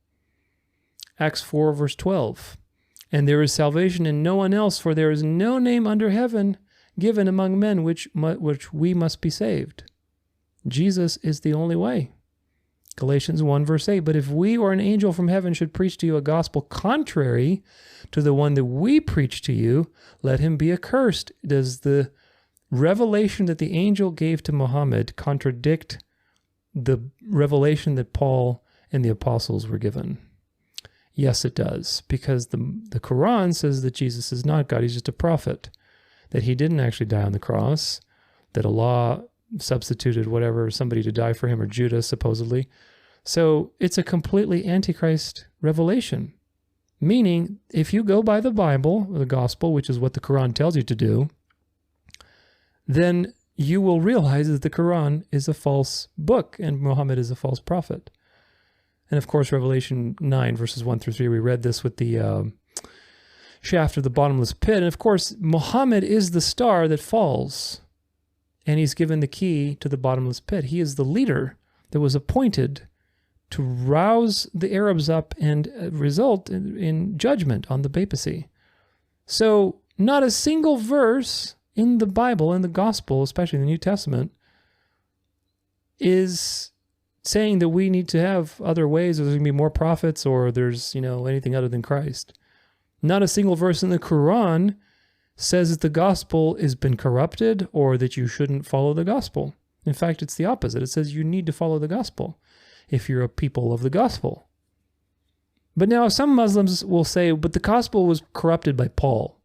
Acts 4, verse 12. And there is salvation in no one else, for there is no name under heaven given among men which we must be saved. Jesus is the only way. Galatians 1, verse 8. But if we or an angel from heaven should preach to you a gospel contrary to the one that we preach to you, let him be accursed. Does the revelation that the angel gave to Muhammad contradict the revelation that Paul and the apostles were given? Yes, it does, because the Quran says that Jesus is not God, he's just a prophet, that he didn't actually die on the cross, that Allah substituted somebody to die for him, or Judas, supposedly. So it's a completely antichrist revelation, meaning if you go by the Bible, the gospel, which is what the Quran tells you to do, then you will realize that the Quran is a false book and Muhammad is a false prophet. And of course, Revelation 9, verses 1 through 3, we read this with the shaft of the bottomless pit. And of course, Muhammad is the star that falls, and he's given the key to the bottomless pit. He is the leader that was appointed to rouse the Arabs up and result in judgment on the papacy. So not a single verse in the Bible, in the gospel, especially in the New Testament, is saying that we need to have other ways, or there's going to be more prophets, or there's, anything other than Christ. Not a single verse in the Quran says that the gospel has been corrupted or that you shouldn't follow the gospel. In fact, it's the opposite. It says you need to follow the gospel if you're a people of the gospel. But now some Muslims will say, but the gospel was corrupted by Paul.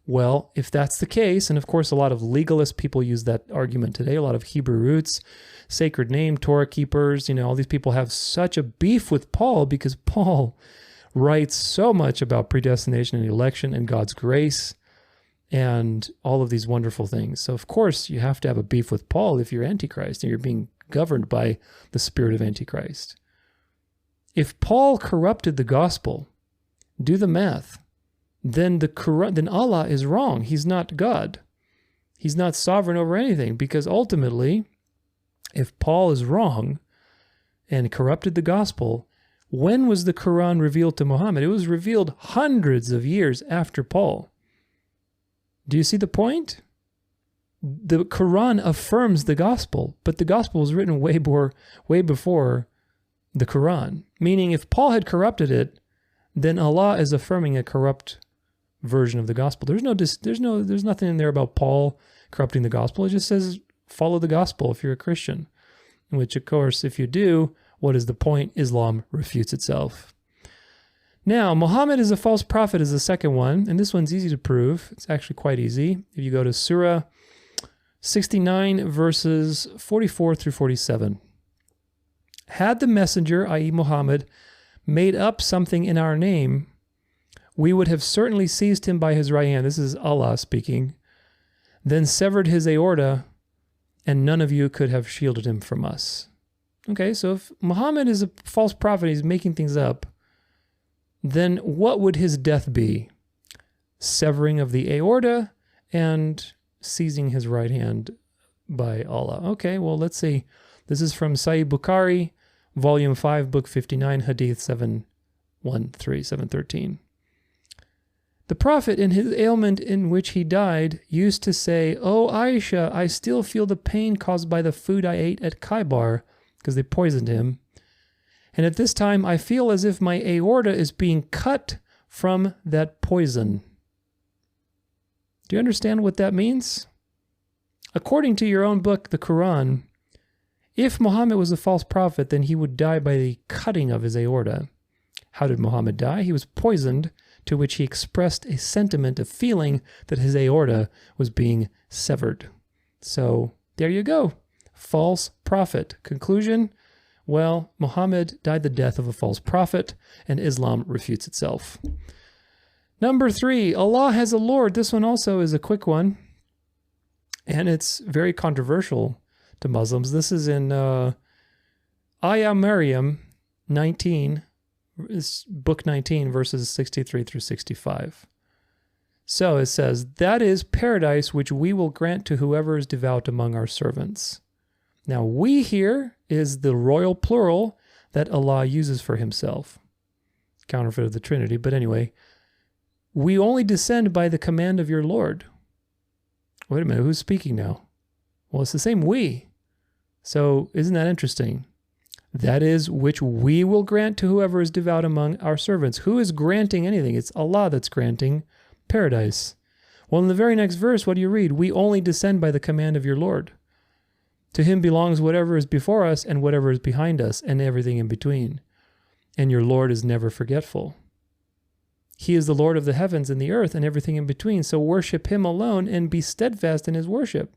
Well, if that's the case, and of course a lot of legalist people use that argument today, a lot of Hebrew roots, sacred name, Torah keepers, all these people have such a beef with Paul because Paul writes so much about predestination and election and God's grace and all of these wonderful things. So of course you have to have a beef with Paul if you're Antichrist and you're being governed by the spirit of Antichrist. If Paul corrupted the gospel, do the math, then Allah is wrong. He's not God. He's not sovereign over anything, because ultimately, if Paul is wrong and corrupted the gospel, when was the Quran revealed to Muhammad? It was revealed hundreds of years after Paul. Do you see the point? The Quran affirms the gospel, but the gospel was written way before the Quran. Meaning if Paul had corrupted it, then Allah is affirming a corrupt version of the gospel. There's nothing in there about Paul corrupting the gospel. It just says follow the gospel if you're a Christian. Which, of course, if you do, what is the point? Islam refutes itself. Now, Muhammad is a false prophet is the second one, and this one's easy to prove. It's actually quite easy. If you go to Surah 69, verses 44 through 47. Had the messenger, i.e. Muhammad, made up something in our name, we would have certainly seized him by his right hand. This is Allah speaking. Then severed his aorta, and none of you could have shielded him from us. Okay, so if Muhammad is a false prophet, he's making things up, then what would his death be? Severing of the aorta and seizing his right hand by Allah. Okay, well, let's see. This is from Sahih Bukhari, Volume 5, Book 59, Hadith 713. The Prophet, in his ailment in which he died, used to say, "O Aisha, I still feel the pain caused by the food I ate at Khaybar," because they poisoned him. "And at this time, I feel as if my aorta is being cut from that poison." Do you understand what that means? According to your own book, the Quran, if Muhammad was a false prophet, then he would die by the cutting of his aorta. How did Muhammad die? He was poisoned, to which he expressed a sentiment of feeling that his aorta was being severed. So there you go. False prophet. Conclusion? Well, Muhammad died the death of a false prophet, and Islam refutes itself. Number 3, Allah has a Lord. This one also is a quick one, and it's very controversial to Muslims. This is in Ayah Maryam 19, Book 19, verses 63 through 65. So it says, "That is paradise which we will grant to whoever is devout among our servants." Now, we here is the royal plural that Allah uses for himself. Counterfeit of the Trinity, but anyway. "We only descend by the command of your Lord." Wait a minute, who's speaking now? Well, it's the same we. So isn't that interesting? "That is which we will grant to whoever is devout among our servants." Who is granting anything? It's Allah that's granting paradise. Well, in the very next verse, what do you read? "We only descend by the command of your Lord. To him belongs whatever is before us and whatever is behind us and everything in between. And your Lord is never forgetful. He is the Lord of the heavens and the earth and everything in between. So worship him alone and be steadfast in his worship.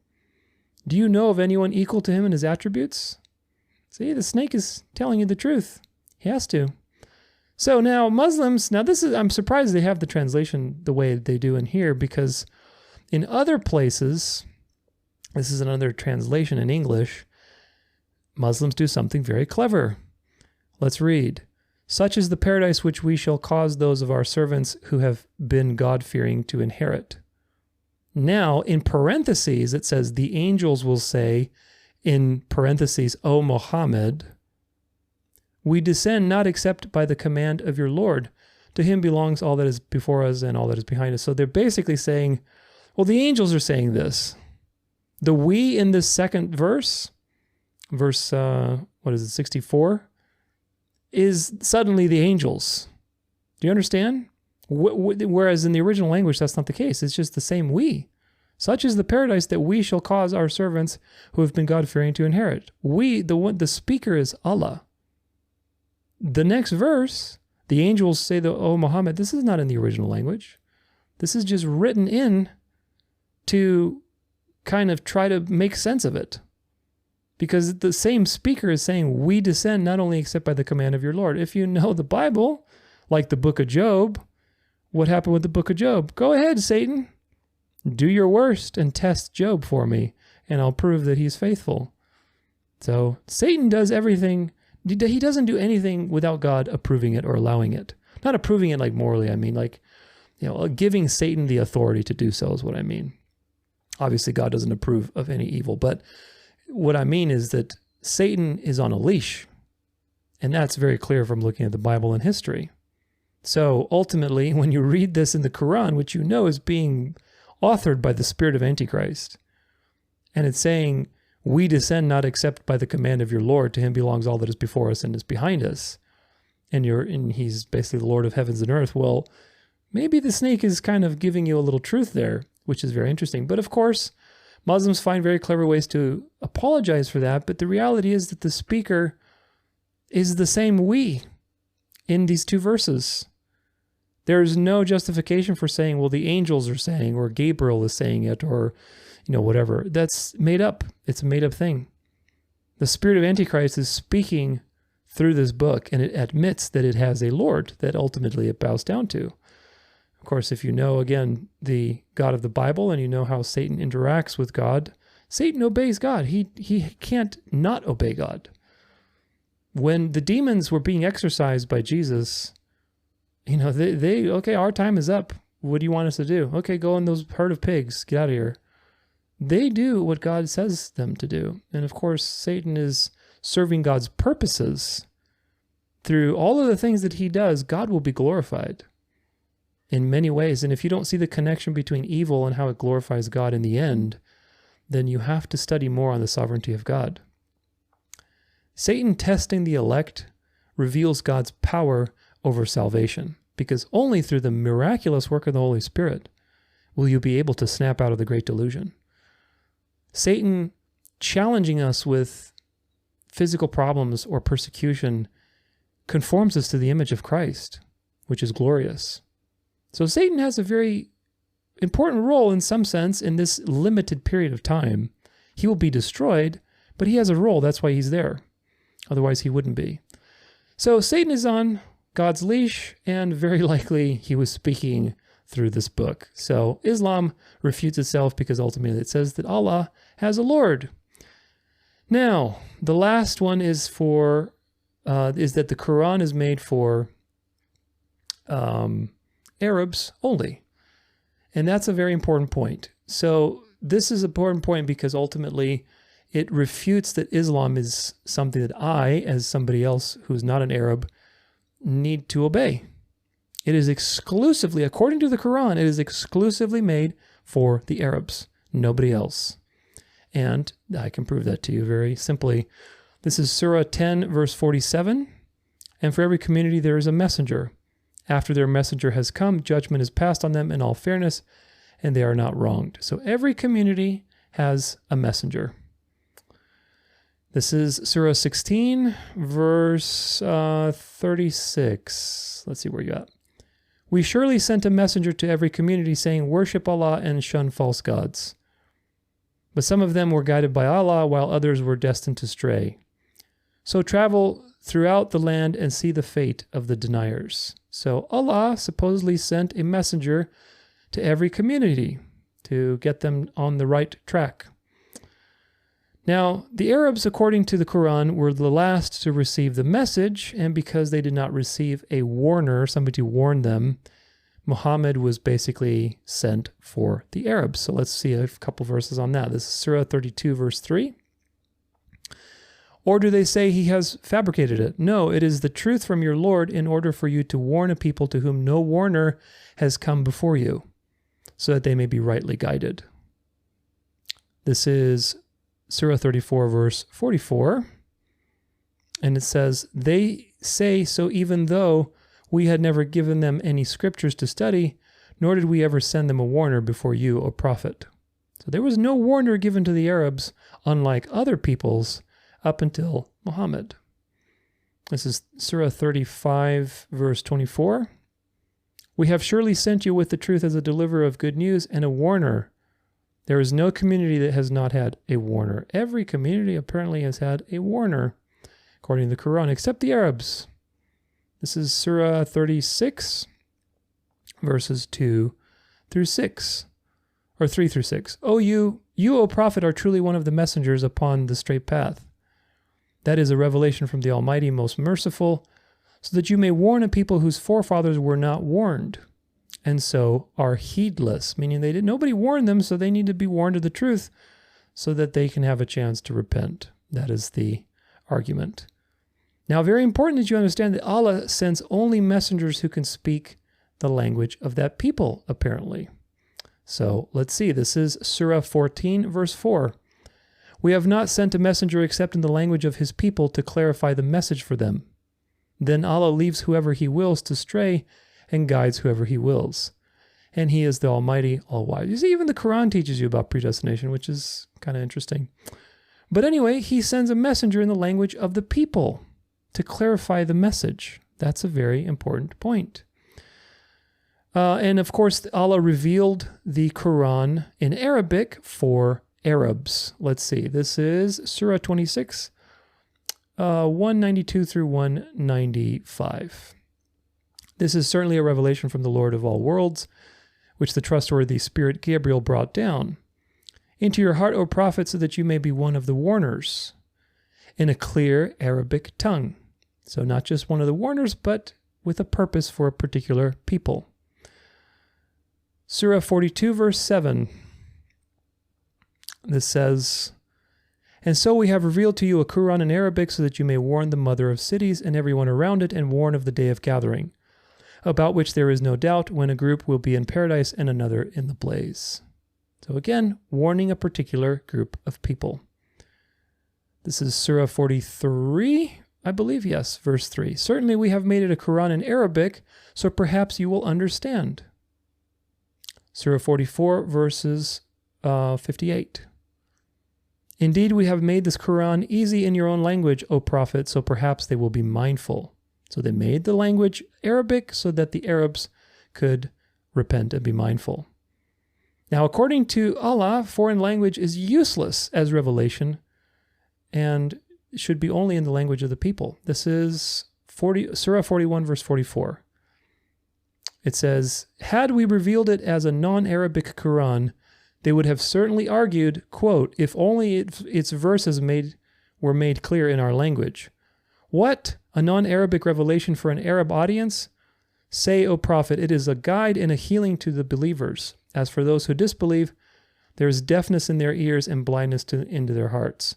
Do you know of anyone equal to him in his attributes?" See, the snake is telling you the truth. He has to. So now Muslims, I'm surprised they have the translation the way they do in here, because in other places, this is another translation in English, Muslims do something very clever. Let's read. "Such is the paradise which we shall cause those of our servants who have been God-fearing to inherit." Now, in parentheses, it says, "The angels will say," in parentheses, "O Muhammad, we descend not except by the command of your Lord. To him belongs all that is before us and all that is behind us." So they're basically saying, well, the angels are saying this. The we in this second verse, 64, is suddenly the angels. Do you understand? Whereas in the original language, that's not the case. It's just the same we. "Such is the paradise that we shall cause our servants who have been God-fearing to inherit." We, the speaker is Allah. The next verse, the angels say, "O Muhammad," this is not in the original language. This is just written in to kind of try to make sense of it. Because the same speaker is saying, "We descend not only except by the command of your Lord." If you know the Bible, like the book of Job, what happened with the book of Job? Go ahead, Satan. Do your worst and test Job for me, and I'll prove that he's faithful. So Satan does everything. He doesn't do anything without God approving it or allowing it. Not approving it like morally, I mean like, giving Satan the authority to do so is what I mean. Obviously, God doesn't approve of any evil, but what I mean is that Satan is on a leash, and that's very clear from looking at the Bible and history. So ultimately, when you read this in the Quran, which you know is being authored by the spirit of Antichrist, and it's saying, We descend not except by the command of your Lord. To him belongs all that is before us and is behind us. And he's basically the Lord of heavens and earth. Well, maybe the snake is kind of giving you a little truth there, which is very interesting. But of course, Muslims find very clever ways to apologize for that. But the reality is that the speaker is the same we in these two verses. There is no justification for saying, well, the angels are saying, or Gabriel is saying it, or whatever. That's made up. It's a made up thing. The spirit of Antichrist is speaking through this book, and it admits that it has a Lord that ultimately it bows down to. Of course, if you know, again, the God of the Bible, and you know how Satan interacts with God, Satan obeys God. He can't not obey God. When the demons were being exorcised by Jesus, they okay, our time is up. What do you want us to do? Okay, go in those herd of pigs. Get out of here. They do what God says them to do. And of course, Satan is serving God's purposes. Through all of the things that he does, God will be glorified in many ways. And if you don't see the connection between evil and how it glorifies God in the end, then you have to study more on the sovereignty of God. Satan testing the elect reveals God's power over salvation, because only through the miraculous work of the Holy Spirit will you be able to snap out of the Great Delusion. Satan challenging us with physical problems or persecution conforms us to the image of Christ, which is glorious. So Satan has a very important role in some sense in this limited period of time. He will be destroyed, but he has a role. That's why he's there. Otherwise, he wouldn't be. So Satan is on God's leash, and very likely he was speaking through this book. So Islam refutes itself because ultimately it says that Allah has a Lord. Now, the last one is is that the Quran is made for Arabs only. And that's a very important point. So this is an important point because ultimately it refutes that Islam is something that I, as somebody else who's not an Arab, need to obey. It is exclusively, according to the Quran, it is exclusively made for the Arabs, nobody else. And I can prove that to you very simply. This is Surah 10, verse 47. And for every community there is a messenger. After their messenger has come, judgment is passed on them in all fairness, and they are not wronged. So every community has a messenger. This is Surah 16, verse 36. Let's see where you're at. We surely sent a messenger to every community saying, worship Allah and shun false gods. But some of them were guided by Allah, while others were destined to stray. So travel throughout the land and see the fate of the deniers. So Allah supposedly sent a messenger to every community to get them on the right track. Now, the Arabs, according to the Quran, were the last to receive the message, and because they did not receive a warner, somebody to warn them, Muhammad was basically sent for the Arabs. So let's see a couple verses on that. This is Surah 32, verse 3. Or do they say he has fabricated it? No, it is the truth from your Lord in order for you to warn a people to whom no warner has come before you, so that they may be rightly guided. This is Surah 34, verse 44. And it says, they say so even though we had never given them any scriptures to study, nor did we ever send them a warner before you, O prophet. So there was no warner given to the Arabs, unlike other peoples, up until Muhammad. This is Surah 35, verse 24. We have surely sent you with the truth as a deliverer of good news and a warner. There is no community that has not had a warner. Every community apparently has had a warner, according to the Quran, except the Arabs. This is Surah 36, verses 2 through 6, or 3 through 6. You, O Prophet, are truly one of the messengers upon the straight path. That is a revelation from the Almighty, most merciful, so that you may warn a people whose forefathers were not warned, and so are heedless, meaning nobody warned them, so they need to be warned of the truth so that they can have a chance to repent. That is the argument. Now, very important that you understand that Allah sends only messengers who can speak the language of that people, apparently. So let's see. This is Surah 14, verse 4. We have not sent a messenger except in the language of his people to clarify the message for them. Then Allah leaves whoever he wills to stray and guides whoever he wills. And he is the Almighty, all-wise. You see, even the Quran teaches you about predestination, which is kind of interesting. But anyway, he sends a messenger in the language of the people to clarify the message. That's a very important point. And of course, Allah revealed the Quran in Arabic for Arabs. Let's see. This is Surah 26, 192 through 195. This is certainly a revelation from the Lord of all worlds, which the trustworthy spirit Gabriel brought down into your heart, O Prophet, so that you may be one of the warners in a clear Arabic tongue. So not just one of the warners, but with a purpose for a particular people. Surah 42, verse 7. This says, "And so we have revealed to you a Quran in Arabic so that you may warn the mother of cities and everyone around it and warn of the day of gathering, about which there is no doubt, when a group will be in paradise and another in the blaze." So again, warning a particular group of people. This is Surah 43, I believe, yes, verse 3. "Certainly we have made it a Quran in Arabic, so perhaps you will understand." Surah 44, verses 58. "Indeed, we have made this Quran easy in your own language, O Prophet, so perhaps they will be mindful." So they made the language Arabic so that the Arabs could repent and be mindful. Now, according to Allah, foreign language is useless as revelation and should be only in the language of the people. This is Surah 41, verse 44. It says, "Had we revealed it as a non-Arabic Quran, they would have certainly argued, quote, if only its verses were made clear in our language. What? A non-Arabic revelation for an Arab audience? Say, O Prophet, it is a guide and a healing to the believers. As for those who disbelieve, there is deafness in their ears and blindness into their hearts.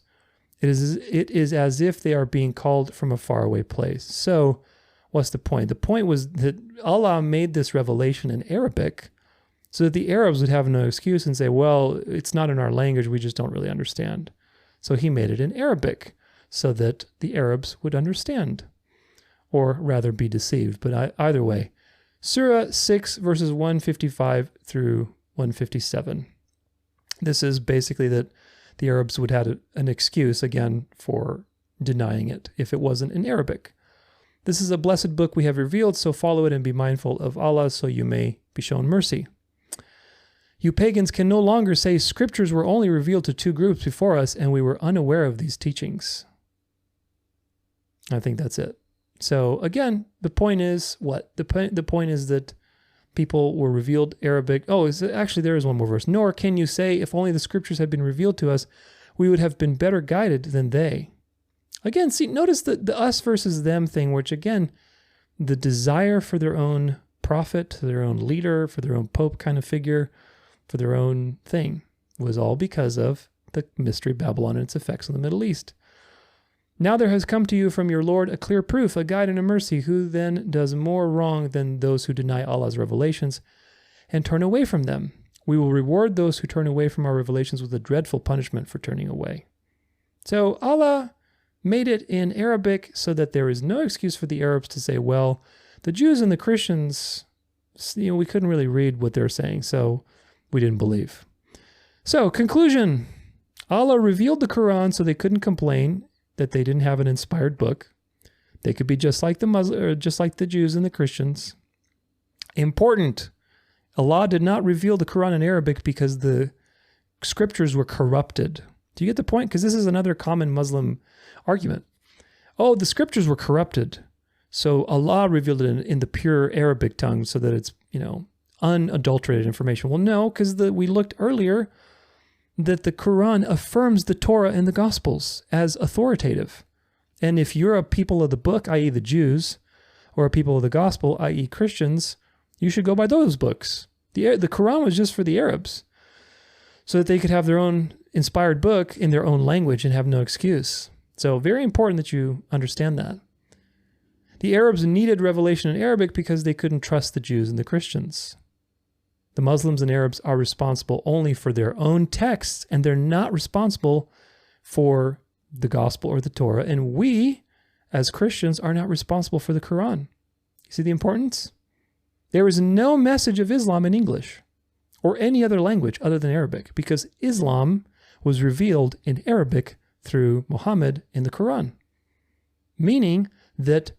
It is as if they are being called from a faraway place." So, what's the point? The point was that Allah made this revelation in Arabic so that the Arabs would have no excuse and say, well, it's not in our language, we just don't really understand. So he made it in Arabic so that the Arabs would understand, or rather be deceived. But either way, Surah 6, verses 155 through 157. This is basically that the Arabs would have an excuse, again, for denying it if it wasn't in Arabic. "This is a blessed book we have revealed, so follow it and be mindful of Allah so you may be shown mercy. You pagans can no longer say scriptures were only revealed to two groups before us and we were unaware of these teachings." I think that's it. So again, the point is what? The point is that people were revealed Arabic. Actually, there is one more verse. "Nor can you say, if only the scriptures had been revealed to us, we would have been better guided than they." Again, see, notice the us versus them thing, which again, the desire for their own prophet, their own leader, for their own pope kind of figure, for their own thing, was all because of the mystery Babylon and its effects in the Middle East. "Now there has come to you from your Lord a clear proof, a guide and a mercy. Who then does more wrong than those who deny Allah's revelations and turn away from them? We will reward those who turn away from our revelations with a dreadful punishment for turning away." So Allah made it in Arabic so that there is no excuse for the Arabs to say, well, the Jews and the Christians, we couldn't really read what they're saying, so we didn't believe. So, conclusion. Allah revealed the Quran so they couldn't complain that they didn't have an inspired book. They could be just like the Muslims, or just like the Jews and the Christians. Important. Allah did not reveal the Quran in Arabic because the scriptures were corrupted. Do you get the point? Because this is another common Muslim argument. Oh, the scriptures were corrupted. So Allah revealed it in the pure Arabic tongue so that it's, unadulterated information. Well, no, because we looked earlier that the Quran affirms the Torah and the Gospels as authoritative. And if you're a people of the book, i.e. the Jews, or a people of the Gospel, i.e. Christians, you should go by those books. The Quran was just for the Arabs, so that they could have their own inspired book in their own language and have no excuse. So very important that you understand that. The Arabs needed revelation in Arabic because they couldn't trust the Jews and the Christians. The Muslims and Arabs are responsible only for their own texts, and they're not responsible for the gospel or the Torah, and we, as Christians, are not responsible for the Quran. You see the importance? There is no message of Islam in English or any other language other than Arabic, because Islam was revealed in Arabic through Muhammad in the Quran. Meaning that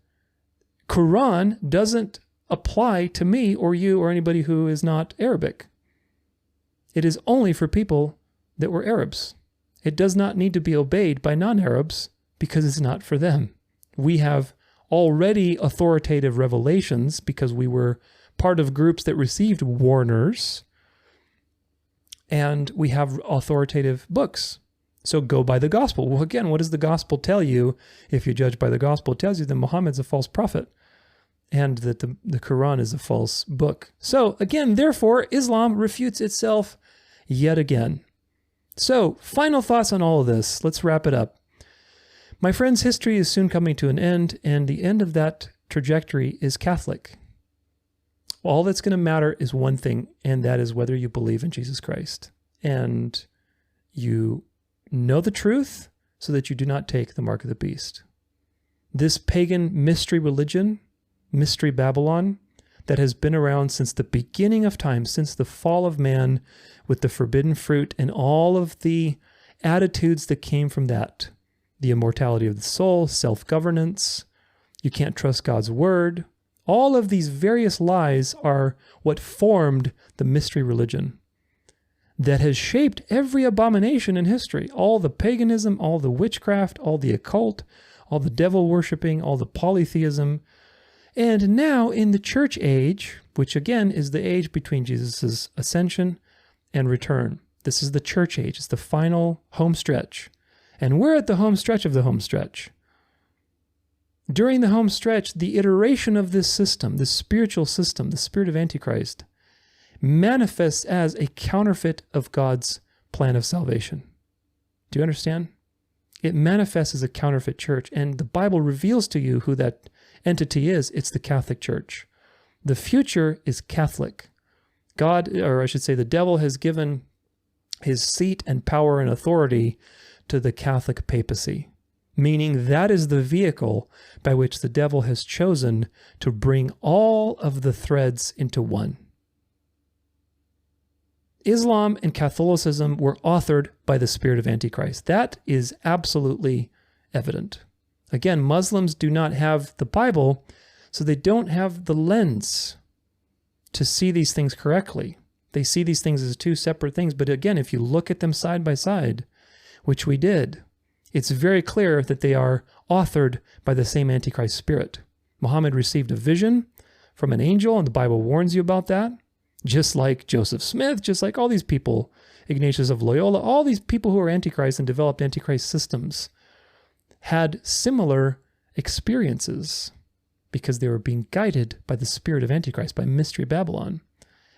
Quran doesn't apply to me or you or anybody who is not Arabic. It is only for people that were Arabs. It does not need to be obeyed by non-Arabs because it's not for them. We have already authoritative revelations because we were part of groups that received warners, and we have authoritative books. So go by the gospel. Well, again, what does the gospel tell you? If you judge by the gospel, it tells you that Muhammad's a false prophet and that the Quran is a false book. So again, therefore, Islam refutes itself yet again. So, final thoughts on all of this. Let's wrap it up. My friends, history is soon coming to an end, and the end of that trajectory is Catholic. All that's going to matter is one thing, and that is whether you believe in Jesus Christ. And you know the truth so that you do not take the mark of the beast. This pagan mystery religion, Mystery Babylon, that has been around since the beginning of time, since the fall of man with the forbidden fruit and all of the attitudes that came from that. The immortality of the soul, self-governance, you can't trust God's word. All of these various lies are what formed the mystery religion that has shaped every abomination in history. All the paganism, all the witchcraft, all the occult, all the devil worshipping, all the polytheism. And now in the church age, which again is the age between Jesus' ascension and return. This is the church age. It's the final home stretch. And we're at the home stretch of the home stretch. During the home stretch, the iteration of this system, this spiritual system, the spirit of Antichrist, manifests as a counterfeit of God's plan of salvation. Do you understand? It manifests as a counterfeit church, and the Bible reveals to you who that entity is. It's the Catholic Church. The future is Catholic. God, or I should say the devil, has given his seat and power and authority to the Catholic papacy, meaning that is the vehicle by which the devil has chosen to bring all of the threads into one. Islam and Catholicism were authored by the spirit of Antichrist. That is absolutely evident. Again, Muslims do not have the Bible, so they don't have the lens to see these things correctly. They see these things as two separate things. But again, if you look at them side by side, which we did, it's very clear that they are authored by the same Antichrist spirit. Muhammad received a vision from an angel, and the Bible warns you about that. Just like Joseph Smith, just like all these people, Ignatius of Loyola, all these people who are Antichrist and developed Antichrist systems had similar experiences because they were being guided by the spirit of Antichrist, by Mystery Babylon,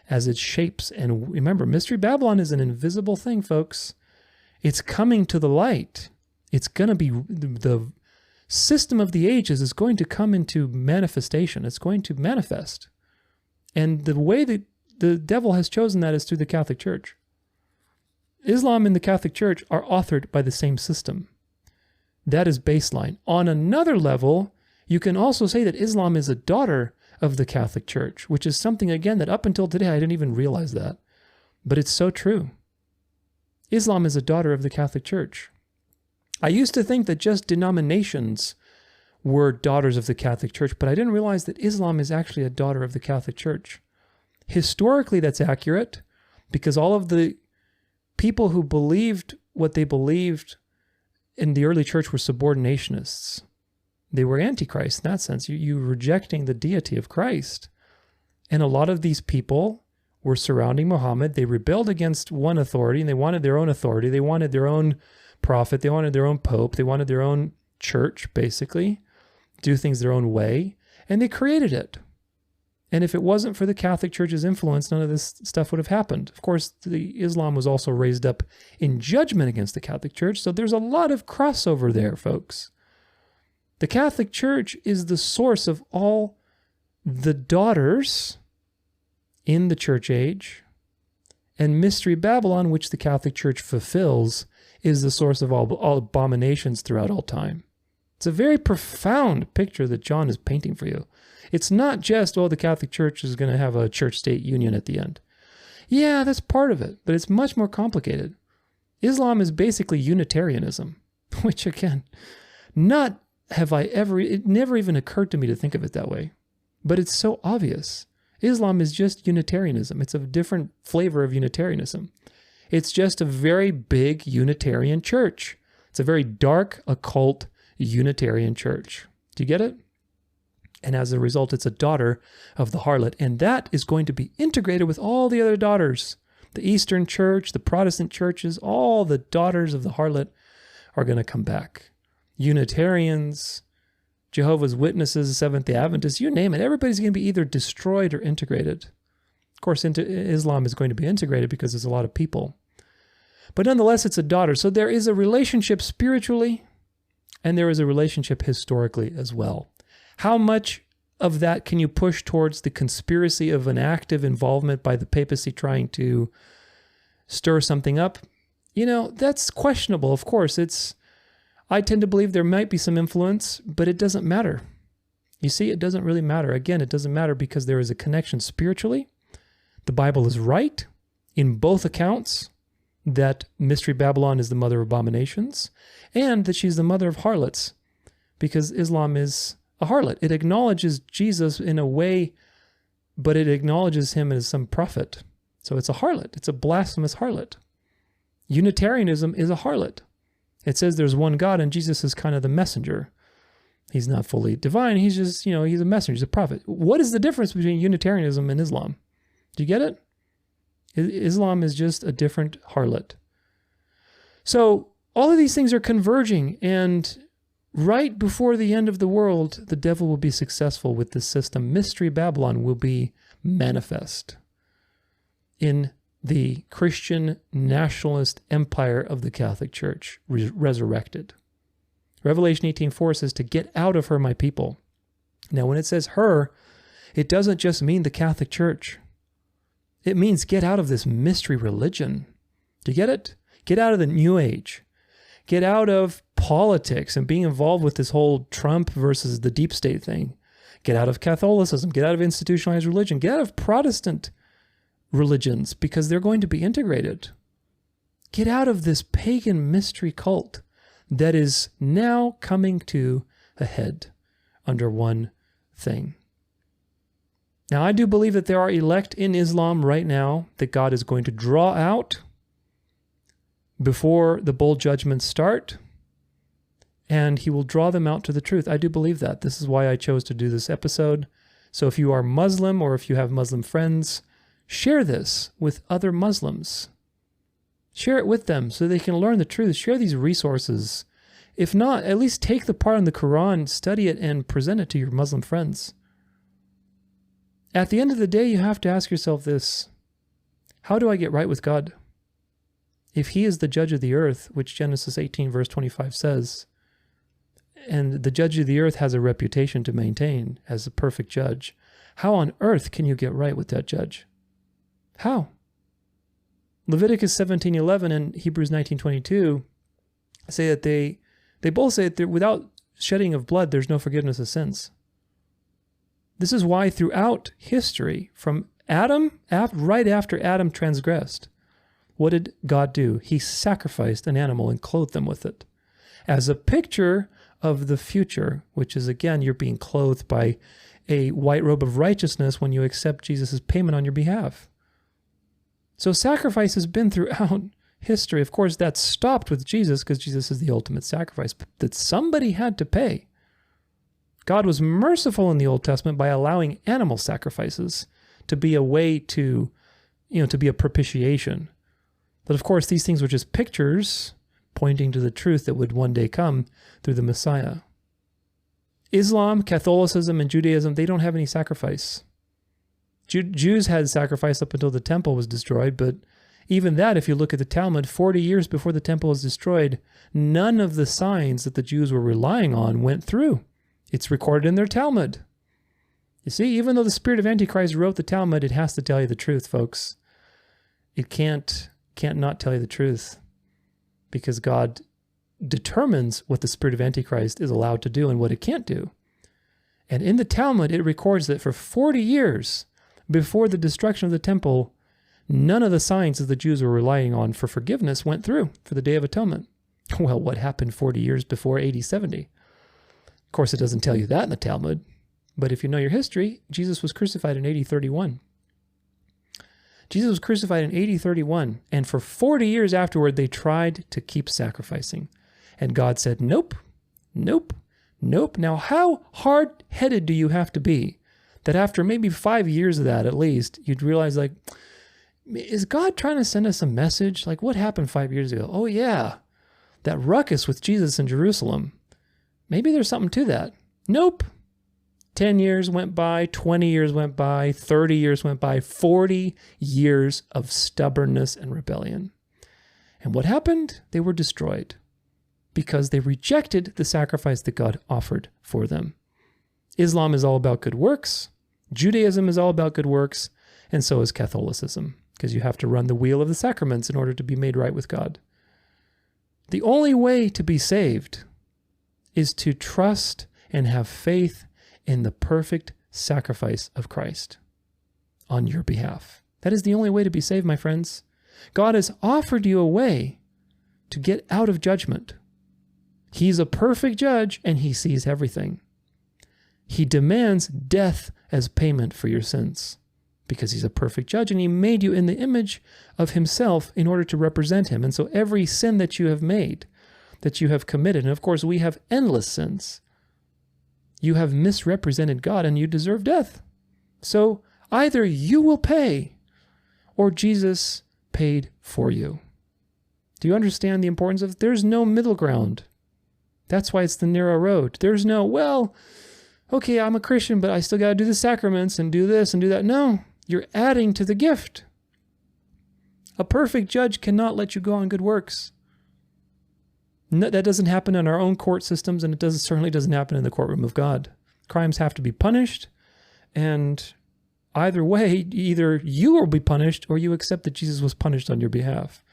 as it shapes. And remember, Mystery Babylon is an invisible thing, folks. It's coming to the light. It's going to be, the system of the ages is going to come into manifestation. It's going to manifest. And the way that the devil has chosen that is through the Catholic Church. Islam and the Catholic Church are authored by the same system. That is baseline. On another level, you can also say that Islam is a daughter of the Catholic Church, which is something, again, that up until today, I didn't even realize that. But it's so true. Islam is a daughter of the Catholic Church. I used to think that just denominations were daughters of the Catholic Church, but I didn't realize that Islam is actually a daughter of the Catholic Church. Historically, that's accurate, because all of the people who believed what they believed in the early church were subordinationists. They were antichrist in that sense. You were rejecting the deity of Christ. And a lot of these people were surrounding Muhammad. They rebelled against one authority, and they wanted their own authority. They wanted their own prophet. They wanted their own pope. They wanted their own church, basically, do things their own way. And they created it. And if it wasn't for the Catholic Church's influence, none of this stuff would have happened. Of course, the Islam was also raised up in judgment against the Catholic Church, so there's a lot of crossover there, folks. The Catholic Church is the source of all the daughters in the church age, And Mystery Babylon, which the Catholic Church fulfills, is the source of all abominations throughout all time. It's a very profound picture that John is painting for you. It's not just, the Catholic Church is going to have a church-state union at the end. Yeah, that's part of it, but it's much more complicated. Islam is basically Unitarianism, which again, it never even occurred to me to think of it that way, but it's so obvious. Islam is just Unitarianism. It's a different flavor of Unitarianism. It's just a very big Unitarian church. It's a very dark, occult Unitarian church. Do you get it? And as a result, it's a daughter of the harlot. And that is going to be integrated with all the other daughters. The Eastern Church, the Protestant churches, all the daughters of the harlot are going to come back. Unitarians, Jehovah's Witnesses, Seventh-day Adventists, you name it. Everybody's going to be either destroyed or integrated. Of course, Islam is going to be integrated because there's a lot of people. But nonetheless, it's a daughter. So there is a relationship spiritually, and there is a relationship historically as well. How much of that can you push towards the conspiracy of an active involvement by the papacy trying to stir something up? That's questionable. Of course, I tend to believe there might be some influence, but it doesn't matter. You see, it doesn't really matter. Again, it doesn't matter because there is a connection spiritually. The Bible is right in both accounts that Mystery Babylon is the mother of abominations and that she's the mother of harlots because Islam is a harlot. It acknowledges Jesus in a way, but it acknowledges him as some prophet. So it's a harlot. It's a blasphemous harlot. Unitarianism is a harlot. It says there's one God and Jesus is kind of the messenger. He's not fully divine. He's just, he's a messenger. He's a prophet. What is the difference between Unitarianism and Islam? Do you get it? Islam is just a different harlot. So all of these things are converging, and right before the end of the world, the devil will be successful with this system. Mystery Babylon will be manifest in the Christian nationalist empire of the Catholic Church, resurrected. Revelation 18:4 says to get out of her, my people. Now, when it says her, it doesn't just mean the Catholic Church. It means get out of this mystery religion. Do you get it? Get out of the New Age. Get out of politics and being involved with this whole Trump versus the deep state thing. Get out of Catholicism. Get out of institutionalized religion. Get out of Protestant religions because they're going to be integrated. Get out of this pagan mystery cult that is now coming to a head under one thing. Now, I do believe that there are elect in Islam right now that God is going to draw out before the bowl judgments start, and he will draw them out to the truth. I do believe that. This is why I chose to do this episode. So if you are Muslim or if you have Muslim friends, share this with other Muslims. Share it with them so they can learn the truth. Share these resources. If not, at least take the part in the Quran, study it, and present it to your Muslim friends. At the end of the day, you have to ask yourself this: how do I get right with God? If he is the judge of the earth, which Genesis 18 verse 25 says, and the judge of the earth has a reputation to maintain as a perfect judge, how on earth can you get right with that judge? How? Leviticus 17:11 and Hebrews 19:22 say that they both say that without shedding of blood, there's no forgiveness of sins. This is why throughout history, from Adam, right after Adam transgressed, what did God do? He sacrificed an animal and clothed them with it as a picture of the future, which is, again, you're being clothed by a white robe of righteousness when you accept Jesus' payment on your behalf. So sacrifice has been throughout history. Of course, that stopped with Jesus because Jesus is the ultimate sacrifice that somebody had to pay. God was merciful in the Old Testament by allowing animal sacrifices to be a way to be a propitiation. But of course, these things were just pictures pointing to the truth that would one day come through the Messiah. Islam, Catholicism, and Judaism, they don't have any sacrifice. Jews had sacrifice up until the temple was destroyed, but even that, if you look at the Talmud, 40 years before the temple was destroyed, none of the signs that the Jews were relying on went through. It's recorded in their Talmud. You see, even though the spirit of Antichrist wrote the Talmud, it has to tell you the truth, folks. it can't not tell you the truth, because God determines what the spirit of Antichrist is allowed to do and what it can't do. And in the Talmud, it records that for 40 years before the destruction of the temple, none of the signs that the Jews were relying on for forgiveness went through for the Day of Atonement. Well, what happened 40 years before AD 70? Of course, it doesn't tell you that in the Talmud, but if you know your history, Jesus was crucified in AD 31. Jesus was crucified in AD 31, and for 40 years afterward, they tried to keep sacrificing. And God said, nope, nope, nope. Now, how hard-headed do you have to be that after maybe 5 years of that, at least, you'd realize, like, is God trying to send us a message? Like, what happened 5 years ago? Oh, yeah, that ruckus with Jesus in Jerusalem. Maybe there's something to that. Nope. 10 years went by, 20 years went by, 30 years went by, 40 years of stubbornness and rebellion. And what happened? They were destroyed because they rejected the sacrifice that God offered for them. Islam is all about good works. Judaism is all about good works. And so is Catholicism, because you have to run the wheel of the sacraments in order to be made right with God. The only way to be saved is to trust and have faith in the perfect sacrifice of Christ on your behalf. That is the only way to be saved, my friends. God has offered you a way to get out of judgment. He's a perfect judge and he sees everything. He demands death as payment for your sins because he's a perfect judge and he made you in the image of himself in order to represent him. And so every sin that you have made, that you have committed, and of course we have endless sins, you have misrepresented God and you deserve death. So either you will pay or Jesus paid for you. Do you understand the importance of, there's no middle ground. That's why it's the narrow road. There's no, well, okay, I'm a Christian, but I still got to do the sacraments and do this and do that. No, you're adding to the gift. A perfect judge cannot let you go on good works. No, that doesn't happen in our own court systems, and it certainly doesn't happen in the courtroom of God. Crimes have to be punished, and either way, either you will be punished or you accept that Jesus was punished on your behalf.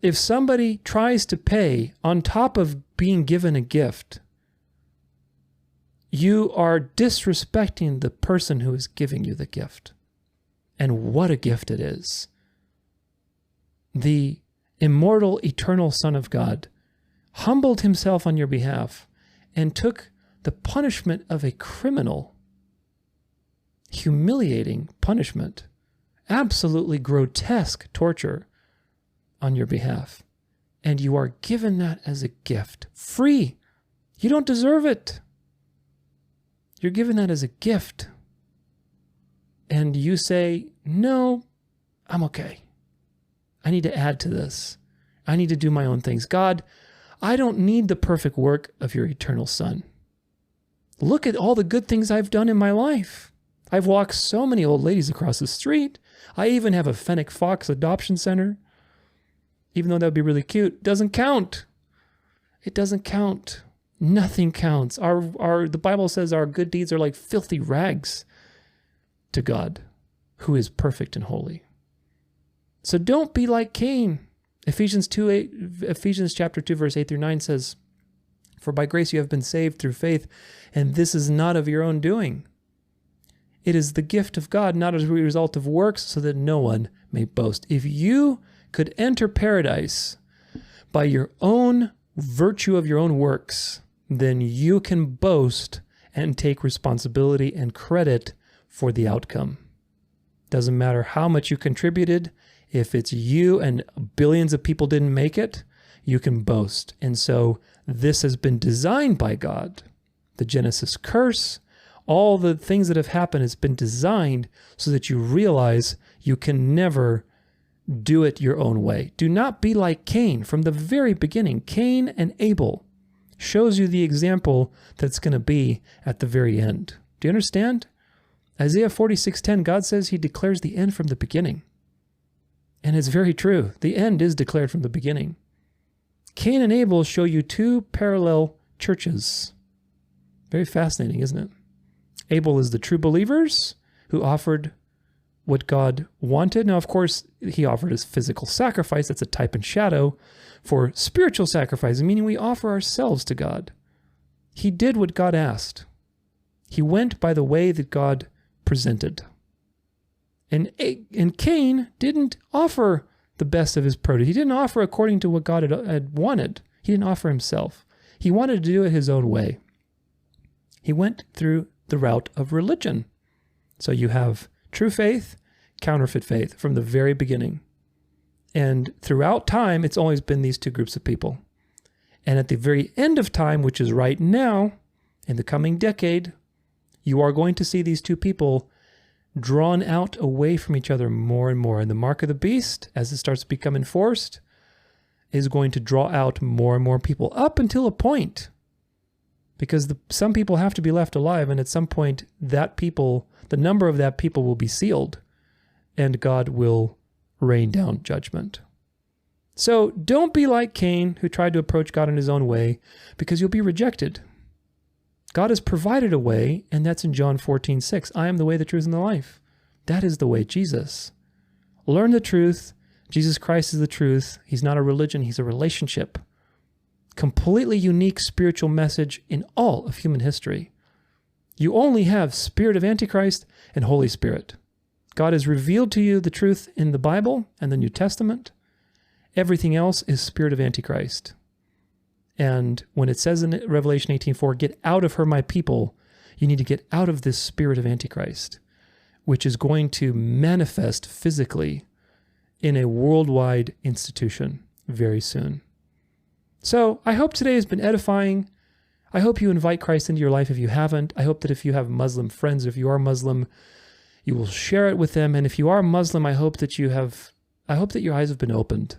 If somebody tries to pay on top of being given a gift, you are disrespecting the person who is giving you the gift. And what a gift it is. The immortal, eternal Son of God humbled himself on your behalf and took the punishment of a criminal, humiliating punishment, absolutely grotesque torture on your behalf. And you are given that as a gift, free. You don't deserve it. You're given that as a gift. And you say, no, I'm okay. I need to add to this. I need to do my own things. God, I don't need the perfect work of your eternal Son. Look at all the good things I've done in my life. I've walked so many old ladies across the street. I even have a Fennec fox adoption center. Even though that would be really cute, it doesn't count. It doesn't count. Nothing counts. The Bible says our good deeds are like filthy rags to God, who is perfect and holy. So don't be like Cain. Ephesians chapter 2, verse 8 through 9 says, "For by grace you have been saved through faith, and this is not of your own doing. It is the gift of God, not as a result of works, so that no one may boast." If you could enter paradise by your own virtue of your own works, then you can boast and take responsibility and credit for the outcome. Doesn't matter how much you contributed. If it's you and billions of people didn't make it, you can boast. And so this has been designed by God. The Genesis curse, all the things that have happened has been designed so that you realize you can never do it your own way. Do not be like Cain. From the very beginning, Cain and Abel shows you the example that's going to be at the very end. Do you understand? Isaiah 46:10, God says he declares the end from the beginning. And it's very true. The end is declared from the beginning. Cain and Abel show you two parallel churches. Very fascinating, isn't it? Abel is the true believers who offered what God wanted. Now, of course, he offered his physical sacrifice. That's a type and shadow for spiritual sacrifice, meaning we offer ourselves to God. He did what God asked. He went by the way that God presented. And Cain didn't offer the best of his produce. He didn't offer according to what God had wanted. He didn't offer himself. He wanted to do it his own way. He went through the route of religion. So you have true faith, counterfeit faith from the very beginning. And throughout time, it's always been these two groups of people. And at the very end of time, which is right now, in the coming decade, you are going to see these two people drawn out away from each other more and more. And the mark of the beast, as it starts to become enforced, is going to draw out more and more people up until a point. Because some people have to be left alive, and at some point, that people, the number of that people will be sealed, and God will rain down judgment. So don't be like Cain, who tried to approach God in his own way, because you'll be rejected. God has provided a way, and that's in John 14:6. I am the way, the truth, and the life. That is the way, Jesus. Learn the truth. Jesus Christ is the truth. He's not a religion. He's a relationship. Completely unique spiritual message in all of human history. You only have Spirit of Antichrist and Holy Spirit. God has revealed to you the truth in the Bible and the New Testament. Everything else is Spirit of Antichrist. And when it says in Revelation 18:4, get out of her, my people, you need to get out of this spirit of Antichrist, which is going to manifest physically in a worldwide institution very soon. So I hope today has been edifying. I hope you invite Christ into your life if you haven't. I hope that if you have Muslim friends, if you are Muslim, you will share it with them. And if you are Muslim, I hope that your eyes have been opened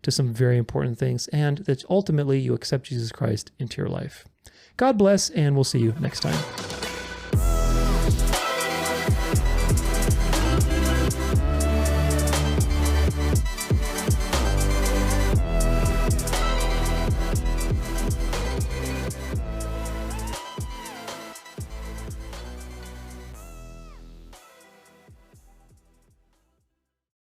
to some very important things, and that ultimately you accept Jesus Christ into your life. God bless, and we'll see you next time.